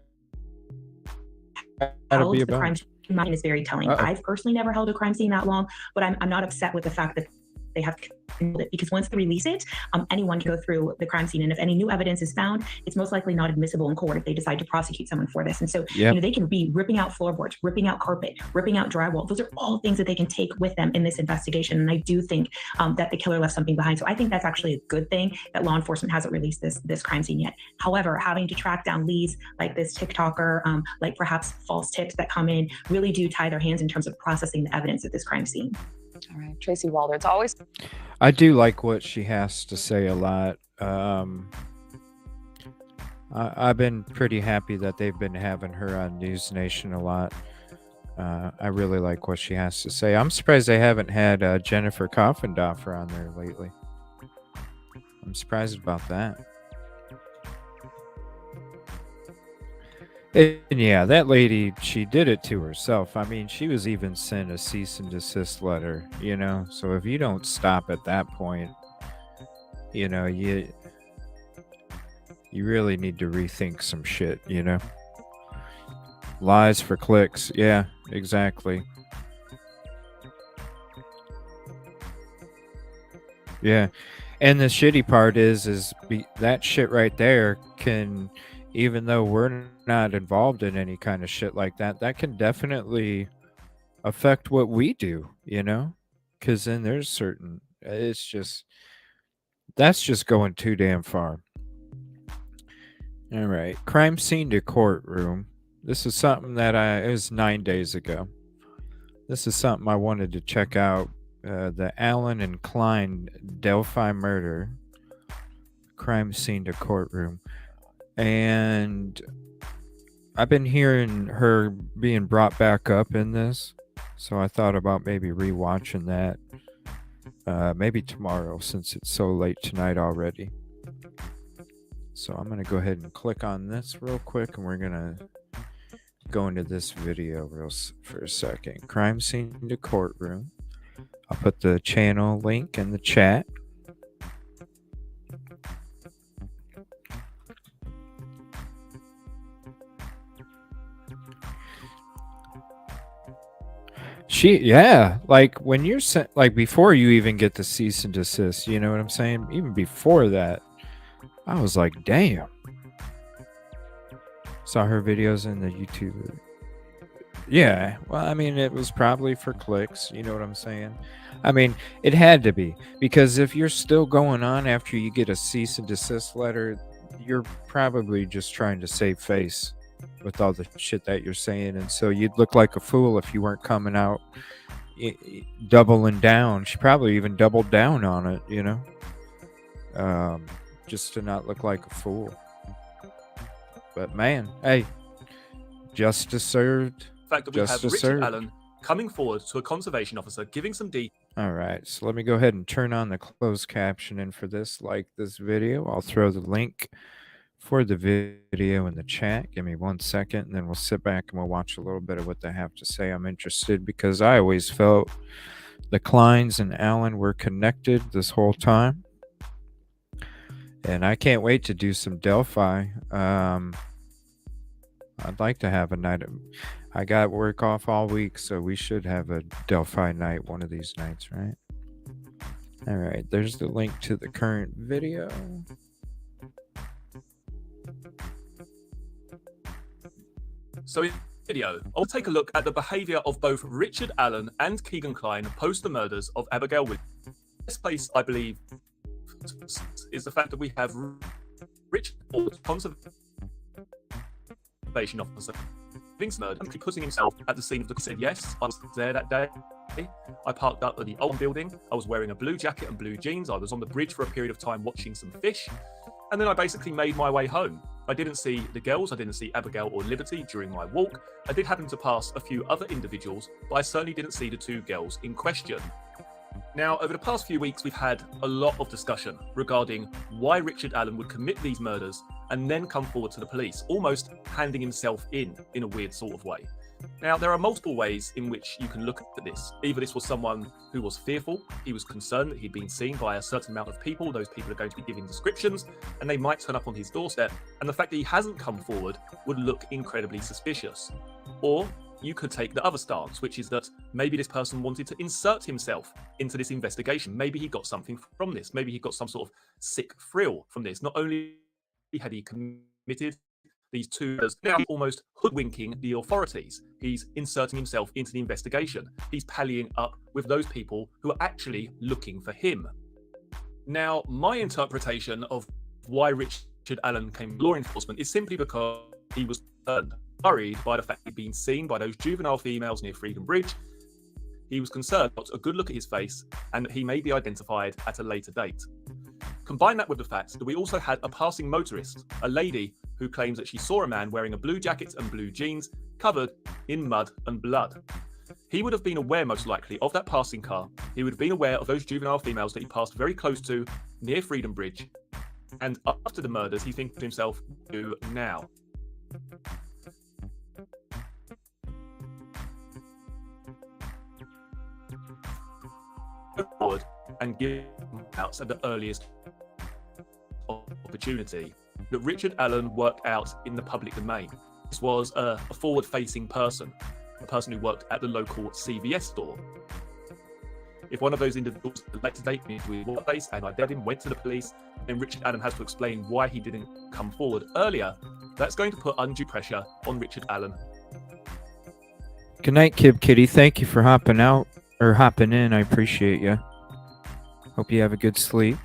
Speaker 9: they
Speaker 1: gotta be
Speaker 9: held
Speaker 1: a
Speaker 9: the crime
Speaker 1: bunch.
Speaker 9: scene is very telling.
Speaker 1: Uh-oh.
Speaker 9: I've personally never held a crime scene that long, but I'm not upset with the fact that they have controlled it, because once they release it, anyone can go through the crime scene, and if any new evidence is found, it's most likely not admissible in court if they decide to prosecute someone for this. And so,
Speaker 1: Yep.
Speaker 9: you know, they can be ripping out floorboards, ripping out carpet, ripping out drywall. Those are all things that they can take with them in this investigation. And I do think that the killer left something behind. So I think that's actually a good thing that law enforcement hasn't released this crime scene yet. However, having to track down leads like this TikToker, like perhaps false tips that come in, really do tie their hands in terms of processing the evidence at this crime scene.
Speaker 6: All right, Tracy Walder, it's always...
Speaker 1: I do like what she has to say a lot. I've been pretty happy that they've been having her on News Nation a lot. I really like what she has to say. I'm surprised they haven't had Jennifer Coffendorfer on there lately. I'm surprised about that. And yeah, that lady, she did it to herself. I mean, she was even sent a cease and desist letter, you know? So if you don't stop at that point, you know, you really need to rethink some shit, you know? Lies for clicks. Yeah, exactly. Yeah. And the shitty part is that shit right there can, even though we're not involved in any kind of shit like that, that can definitely affect what we do, you know? Because then there's certain, it's just, that's just going too damn far. All right. Crime scene to courtroom. This is something that it was 9 days ago. This is something I wanted to check out. The Allen and Klein Delphi murder. Crime scene to courtroom. And I've been hearing her being brought back up in this, so I thought about maybe rewatching that maybe tomorrow, since it's so late tonight already. So I'm gonna go ahead and click on this real quick, and we're gonna go into this video for a second. Crime scene to courtroom. I'll put the channel link in the chat. Yeah, like when you're sent, like before you even get the cease and desist, you know what I'm saying? Even before that, I was like, damn. Saw her videos in the YouTube. Yeah, well, I mean, it was probably for clicks, you know what I'm saying? I mean, it had to be, because if you're still going on after you get a cease and desist letter, you're probably just trying to save face with all the shit that you're saying, and so you'd look like a fool if you weren't coming out doubling down. She probably even doubled down on it, you know, just to not look like a fool. But man, hey, Justice served.
Speaker 10: The fact that we have
Speaker 1: Justice
Speaker 10: Richard
Speaker 1: served.
Speaker 10: Allen coming forward to a conservation officer, giving some details.
Speaker 1: All right, so let me go ahead and turn on the closed captioning for this. Like this video, I'll throw the link for the video in the chat. Give me 1 second, and then we'll sit back and we'll watch a little bit of what they have to say. I'm interested because I always felt the Kleins and Allen were connected this whole time. And I can't wait to do some Delphi. I'd like to have a night. I got work off all week, so we should have a Delphi night one of these nights, right? All right, there's the link to the current video.
Speaker 10: So in the video, I'll take a look at the behaviour of both Richard Allen and Keegan Klein post the murders of Abigail Williams. This place, I believe, is the fact that we have Richard, conservation officer, murder, and putting himself at the scene of the. He said, "Yes, I was there that day. I parked up at the old building. I was wearing a blue jacket and blue jeans. I was on the bridge for a period of time watching some fish, and then I basically made my way home. I didn't see the girls. I didn't see Abigail or Liberty during my walk. I did happen to pass a few other individuals, but I certainly didn't see the two girls in question." Now, over the past few weeks, we've had a lot of discussion regarding why Richard Allen would commit these murders and then come forward to the police, almost handing himself in a weird sort of way. Now, there are multiple ways in which you can look at this. Either this was someone who was fearful, he was concerned that he'd been seen by a certain amount of people, those people are going to be giving descriptions, and they might turn up on his doorstep, and the fact that he hasn't come forward would look incredibly suspicious. Or you could take the other stance, which is that maybe this person wanted to insert himself into this investigation. Maybe he got something from this. Maybe he got some sort of sick thrill from this. Not only had he committed these two murders, now he's almost hoodwinking the authorities. He's inserting himself into the investigation. He's pallying up with those people who are actually looking for him. Now, my interpretation of why Richard Allen came to law enforcement is simply because he was worried by the fact he'd been seen by those juvenile females near Freedom Bridge. He was concerned, got a good look at his face, and that he may be identified at a later date. Combine that with the fact that we also had a passing motorist, a lady who claims that she saw a man wearing a blue jacket and blue jeans covered in mud and blood. He would have been aware, most likely, of that passing car. He would have been aware of those juvenile females that he passed very close to near Freedom Bridge. And after the murders, he thinks to himself, "Do now." Forward and give out at the earliest opportunity that Richard Allen worked out in the public domain. This was a forward-facing person, a person who worked at the local CVS store. If one of those individuals later take me to his workplace and identified him, went to the police, then Richard Allen has to explain why he didn't come forward earlier. That's going to put undue pressure on Richard Allen.
Speaker 1: Good night, Kib Kitty. Thank you for hopping out or hopping in. I appreciate you. Hope you have a good sleep.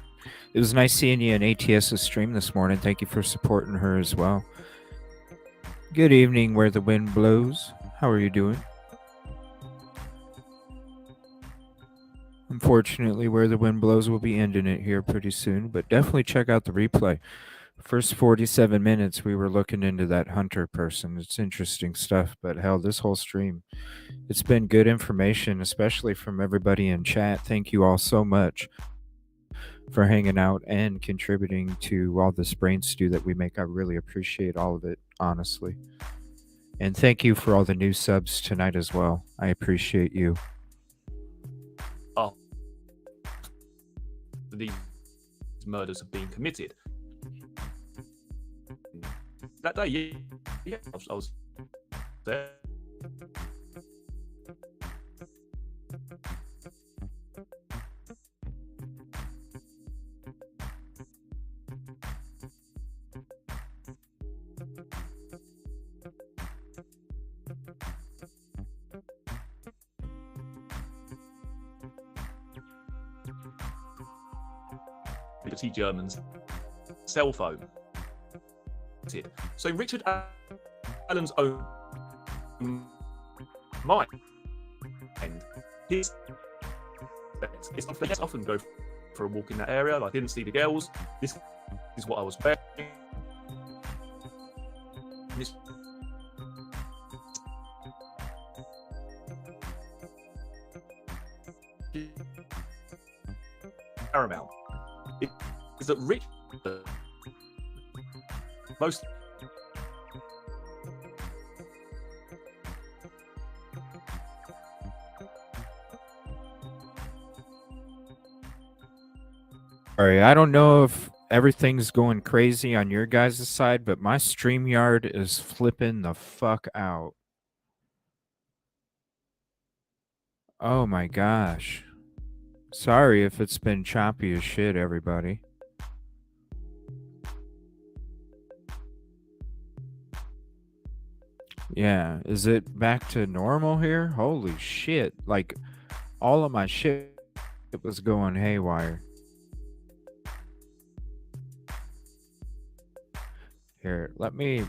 Speaker 1: It was nice seeing you in ATS's stream this morning. Thank you for supporting her as well. Good evening, Where the Wind Blows. How are you doing? Unfortunately, Where the Wind Blows will be ending it here pretty soon, but definitely check out the replay. First 47 minutes, we were looking into that Hunter person. It's interesting stuff, but hell, this whole stream, it's been good information, especially from everybody in chat. Thank you all so much for hanging out and contributing to all this brain stew that we make. I really appreciate all of it, honestly. And thank you for all the new subs tonight as well. I appreciate you.
Speaker 10: Oh, these murders have been committed. That day, yeah, I was there. Liberty German's cell phone. So Richard Allen's own mind, and his it's often go for a walk in that area. I didn't see the girls. This is what I was wearing. paramount is that Richard most
Speaker 1: Sorry, I don't know if everything's going crazy on your guys' side, but my StreamYard is flipping the fuck out. Oh my gosh. Sorry if it's been choppy as shit, everybody. Yeah, is it back to normal here? Holy shit. Like, all of my shit was going haywire. Here, let me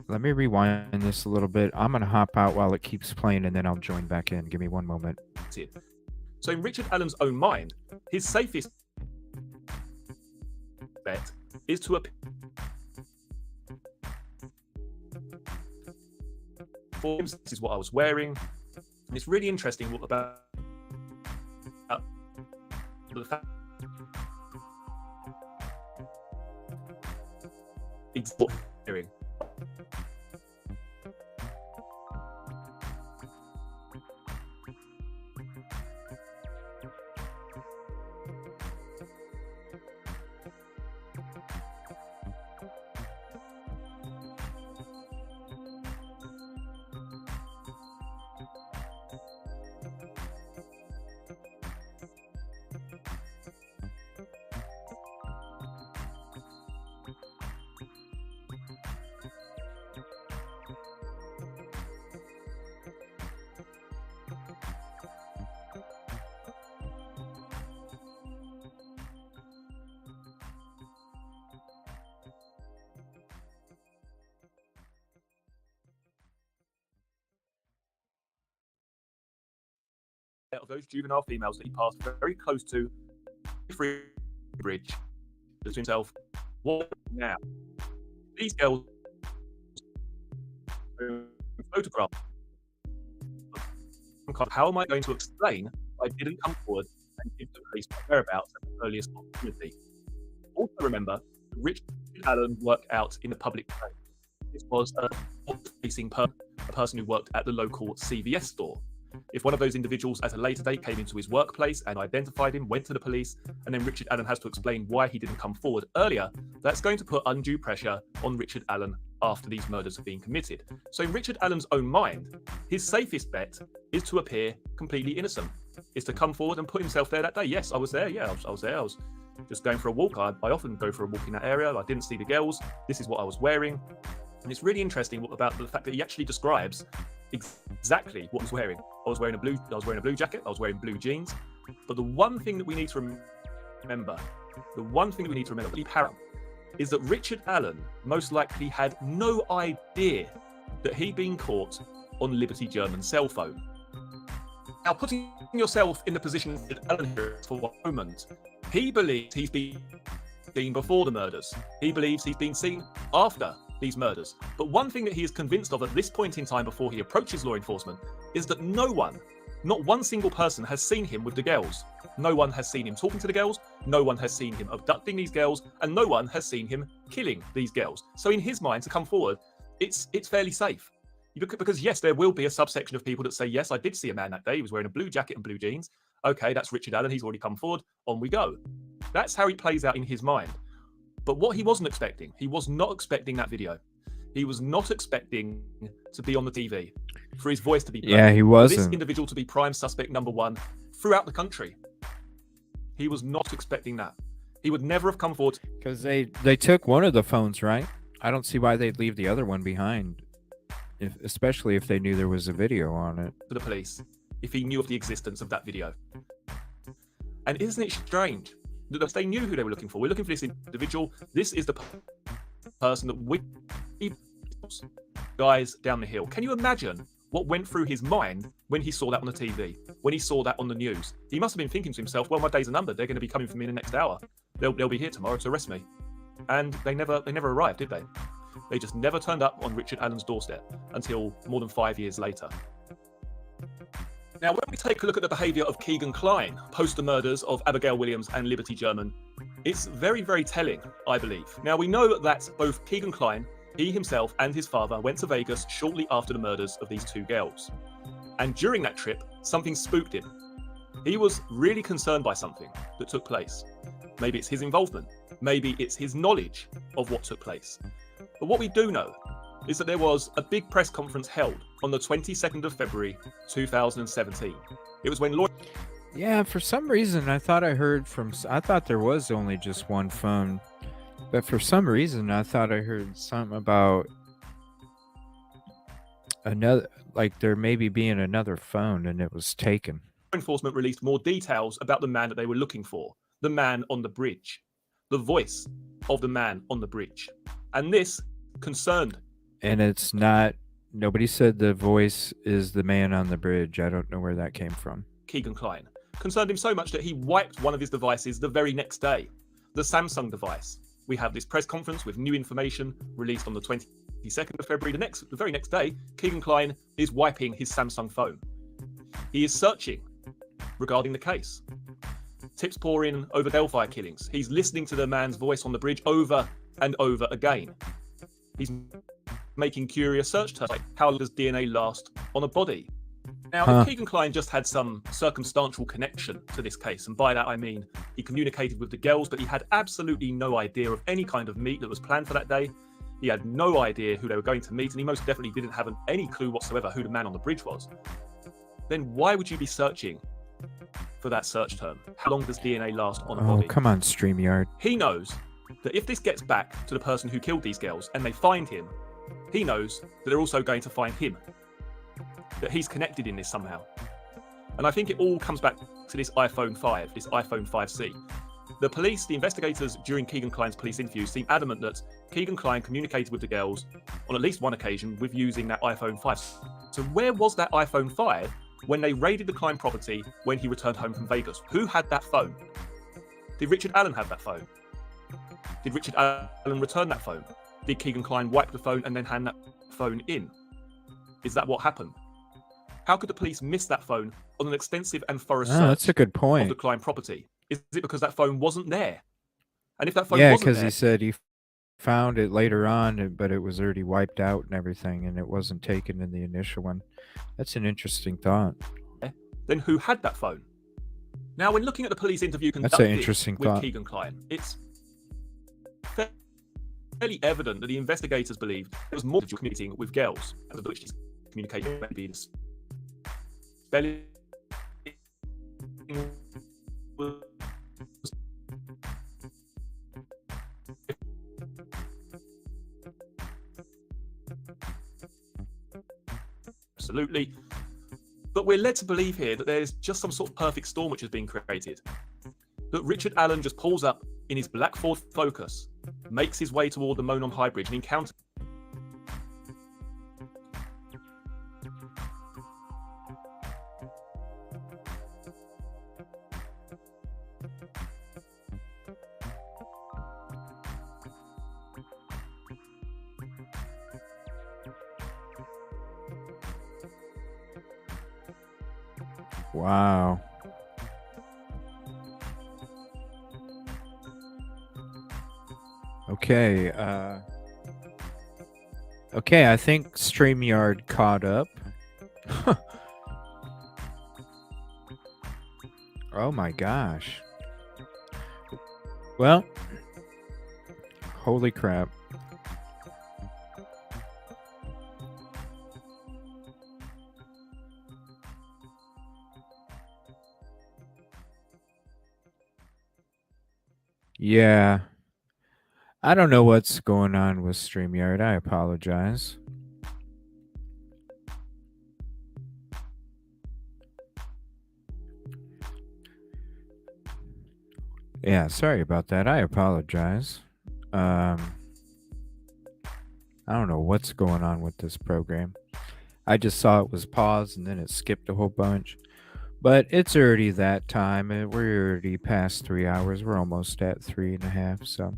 Speaker 1: rewind this a little bit. I'm gonna hop out while it keeps playing, and then I'll join back in. Give me one moment.
Speaker 10: So in Richard Allen's own mind, his safest bet is to appear this is what I was wearing. And it's really interesting what about the fact it's wearing. Of those juvenile females that he passed very close to free bridge to himself, what now? These girls photographed. How am I going to explain I didn't come forward and give the police my whereabouts at the earliest opportunity? Also remember, Richard Allen worked out in the public place. This was a person who worked at the local CVS store. If one of those individuals at a later date came into his workplace and identified him, went to the police, and then Richard Allen has to explain why he didn't come forward earlier, that's going to put undue pressure on Richard Allen after these murders have been committed. So in Richard Allen's own mind, his safest bet is to appear completely innocent, is to come forward and put himself there that day. Yes, I was there. Yeah, I was there. I was just going for a walk. I often go for a walk in that area. I didn't see the girls. This is what I was wearing. And it's really interesting about the fact that he actually describes exactly what he was wearing. I was wearing a blue jacket. I was wearing blue jeans. But the one thing that we need to remember, is that Richard Allen most likely had no idea that he'd been caught on Liberty German's cell phone. Now, putting yourself in the position of Allen here for one moment, he believes he's been seen before the murders. He believes he's been seen after these murders. But one thing that he is convinced of at this point in time before he approaches law enforcement is that no one, not one single person, has seen him with the girls. No one has seen him talking to the girls, no one has seen him abducting these girls, and no one has seen him killing these girls. So in his mind, to come forward, it's fairly safe. Because yes, there will be a subsection of people that say, yes, I did see a man that day, he was wearing a blue jacket and blue jeans. Okay, that's Richard Allen, he's already come forward, on we go. That's how it plays out in his mind. But what he wasn't expecting, he was not expecting that video. He was not expecting to be on the TV, for his voice to be played.
Speaker 1: Yeah, he wasn't.
Speaker 10: For this individual to be prime suspect number one throughout the country. He was not expecting that. He would never have come forward.
Speaker 1: Because they took one of the phones, right? I don't see why they'd leave the other one behind, especially if they knew there was a video on it.
Speaker 10: To the police, if he knew of the existence of that video. And isn't it strange? They knew who they were looking for. We're looking for this individual. This is the person that we guys down the hill. Can you imagine what went through his mind when he saw that on the TV, when he saw that on the news? He must have been thinking to himself, well, my days are numbered. They're going to be coming for me in the next hour. They'll be here tomorrow to arrest me. And they never arrived, did they? They just never turned up on Richard Allen's doorstep until more than 5 years later. Now, when we take a look at the behaviour of Keegan Kline post the murders of Abigail Williams and Liberty German, it's very, very telling, I believe. Now, we know that both Keegan Kline, he himself and his father went to Vegas shortly after the murders of these two girls. And during that trip, something spooked him. He was really concerned by something that took place. Maybe it's his involvement. Maybe it's his knowledge of what took place. But what we do know is that there was a big press conference held on the 22nd of February, 2017. It was when lawyers...
Speaker 1: Yeah, for some reason, I thought there was only just one phone. But for some reason, I thought I heard something about another, like there maybe being another phone and it was taken.
Speaker 10: Enforcement released more details about the man that they were looking for, the man on the bridge, the voice of the man on the bridge. And this concerned.
Speaker 1: And it's not, nobody said the voice is the man on the bridge. I don't know where that came from.
Speaker 10: Keegan Kline concerned him so much that he wiped one of his devices the very next day, the Samsung device. We have this press conference with new information released on the 22nd of February. The very next day, Keegan Kline is wiping his Samsung phone. He is searching regarding the case. Tips pour in over Delphi killings. He's listening to the man's voice on the bridge over and over again. He's making curious search terms like, how does DNA last on a body? Now, if Keegan Kline just had some circumstantial connection to this case, and by that I mean he communicated with the girls, but he had absolutely no idea of any kind of meet that was planned for that day. He had no idea who they were going to meet, and he most definitely didn't have any clue whatsoever who the man on the bridge was. Then why would you be searching for that search term? How long does DNA last on a body?
Speaker 1: Oh, come on, StreamYard.
Speaker 10: He knows that if this gets back to the person who killed these girls and they find him, he knows that they're also going to find him, that he's connected in this somehow. And I think it all comes back to this iPhone 5, this iPhone 5C. The police, the investigators during Keegan Kline's police interview seem adamant that Keegan Kline communicated with the girls on at least one occasion with using that iPhone 5. So where was that iPhone 5 when they raided the Kline property when he returned home from Vegas? Who had that phone? Did Richard Allen have that phone? Did Richard Allen return that phone? Did Keegan Kline wipe the phone and then hand that phone in? Is that what happened? How could the police miss that phone on an extensive and thorough search
Speaker 1: that's a good point.
Speaker 10: of the Kline property? Is it because that phone wasn't there? And if that phone
Speaker 1: Yeah,
Speaker 10: wasn't
Speaker 1: because
Speaker 10: there,
Speaker 1: he said he found it later on, but it was already wiped out and everything, and it wasn't taken in the initial one. That's an interesting thought.
Speaker 10: then who had that phone? Now, when looking at the police interview
Speaker 1: That's an
Speaker 10: conducted
Speaker 1: interesting
Speaker 10: with
Speaker 1: thought.
Speaker 10: Keegan Kline, it's fairly evident that the investigators believed there was more to communicating with girls, as of which he's communicating maybe this spelling was absolutely. But we're led to believe here that there's just some sort of perfect storm which has been created. That Richard Allen just pulls up in his black Ford Focus, makes his way toward the Monon High Bridge and encounters
Speaker 1: Wow. Okay, okay, I think StreamYard caught up. Oh my gosh. Well, holy crap. Yeah. I don't know what's going on with StreamYard. I apologize. Yeah, sorry about that. I apologize. I don't know what's going on with this program. I just saw it was paused and then it skipped a whole bunch. But it's already that time, and we're already past 3 hours. We're almost at 3.5, so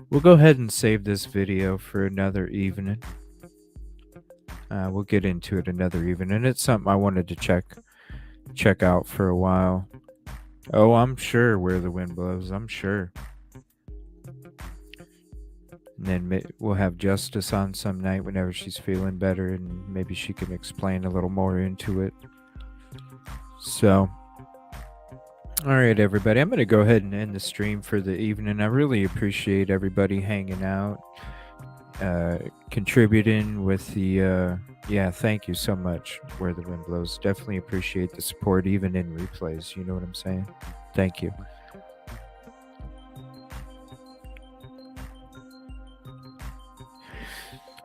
Speaker 1: we'll go ahead and save this video for another evening. We'll get into it another evening. It's something I wanted to check check out for a while. Oh, I'm sure where the wind blows. I'm sure. And then we'll have Justice on some night whenever she's feeling better, and maybe she can explain a little more into it. So, all right, everybody. I'm going to go ahead and end the stream for the evening. I really appreciate everybody hanging out, contributing with the... yeah, thank you so much, Where the Wind Blows. Definitely appreciate the support, even in replays. You know what I'm saying? Thank you.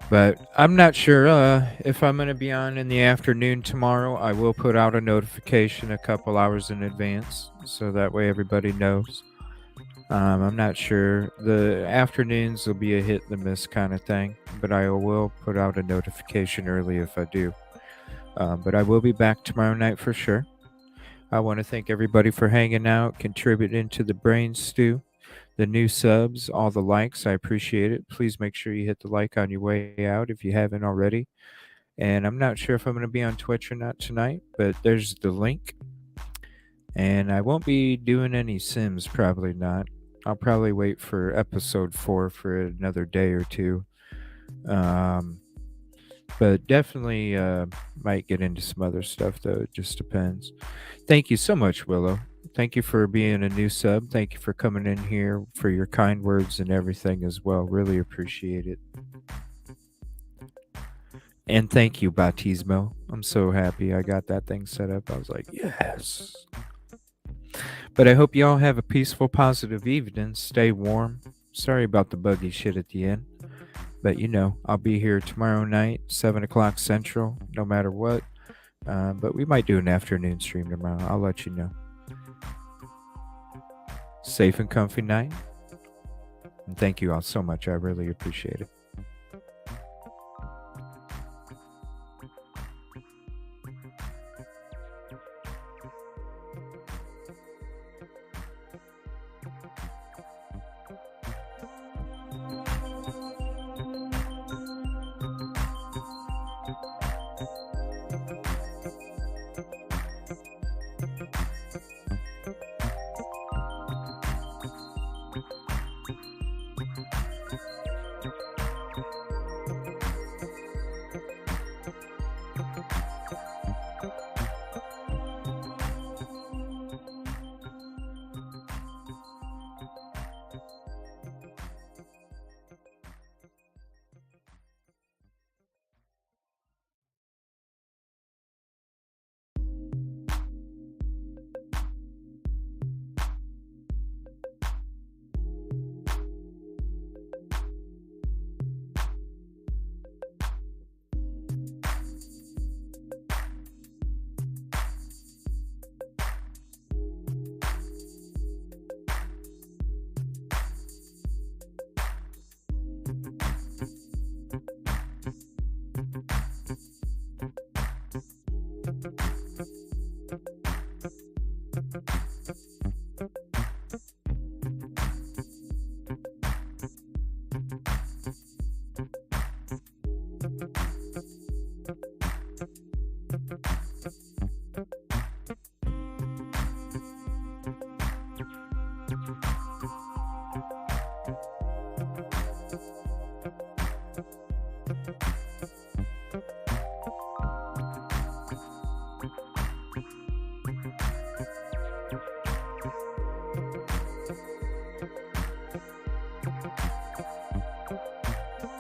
Speaker 1: But I'm not sure if I'm going to be on in the afternoon tomorrow. I will put out a notification a couple hours in advance, so that way everybody knows. I'm not sure. The afternoons will be a hit and miss kind of thing, but I will put out a notification early if I do. But I will be back tomorrow night for sure. I want to thank everybody for hanging out, contributing to the brain stew, the new subs, all the likes. I appreciate it. Please make sure you hit the like on your way out if you haven't already. And I'm not sure if I'm going to be on Twitch or not tonight, but there's the link. And I won't be doing any Sims, probably not. I'll probably wait for episode 4 for another day or two. But definitely might get into some other stuff, though. It just depends. Thank you so much, Willow. Thank you for being a new sub. Thank you for coming in here, for your kind words and everything as well. Really appreciate it. And thank you, Batismo. I'm so happy I got that thing set up. I was like, yes. But I hope you all have a peaceful, positive evening. Stay warm. Sorry about the buggy shit at the end. But, you know, I'll be here tomorrow night, 7 o'clock Central, no matter what. But we might do an afternoon stream tomorrow. I'll let you know. Safe and comfy night. And thank you all so much. I really appreciate it.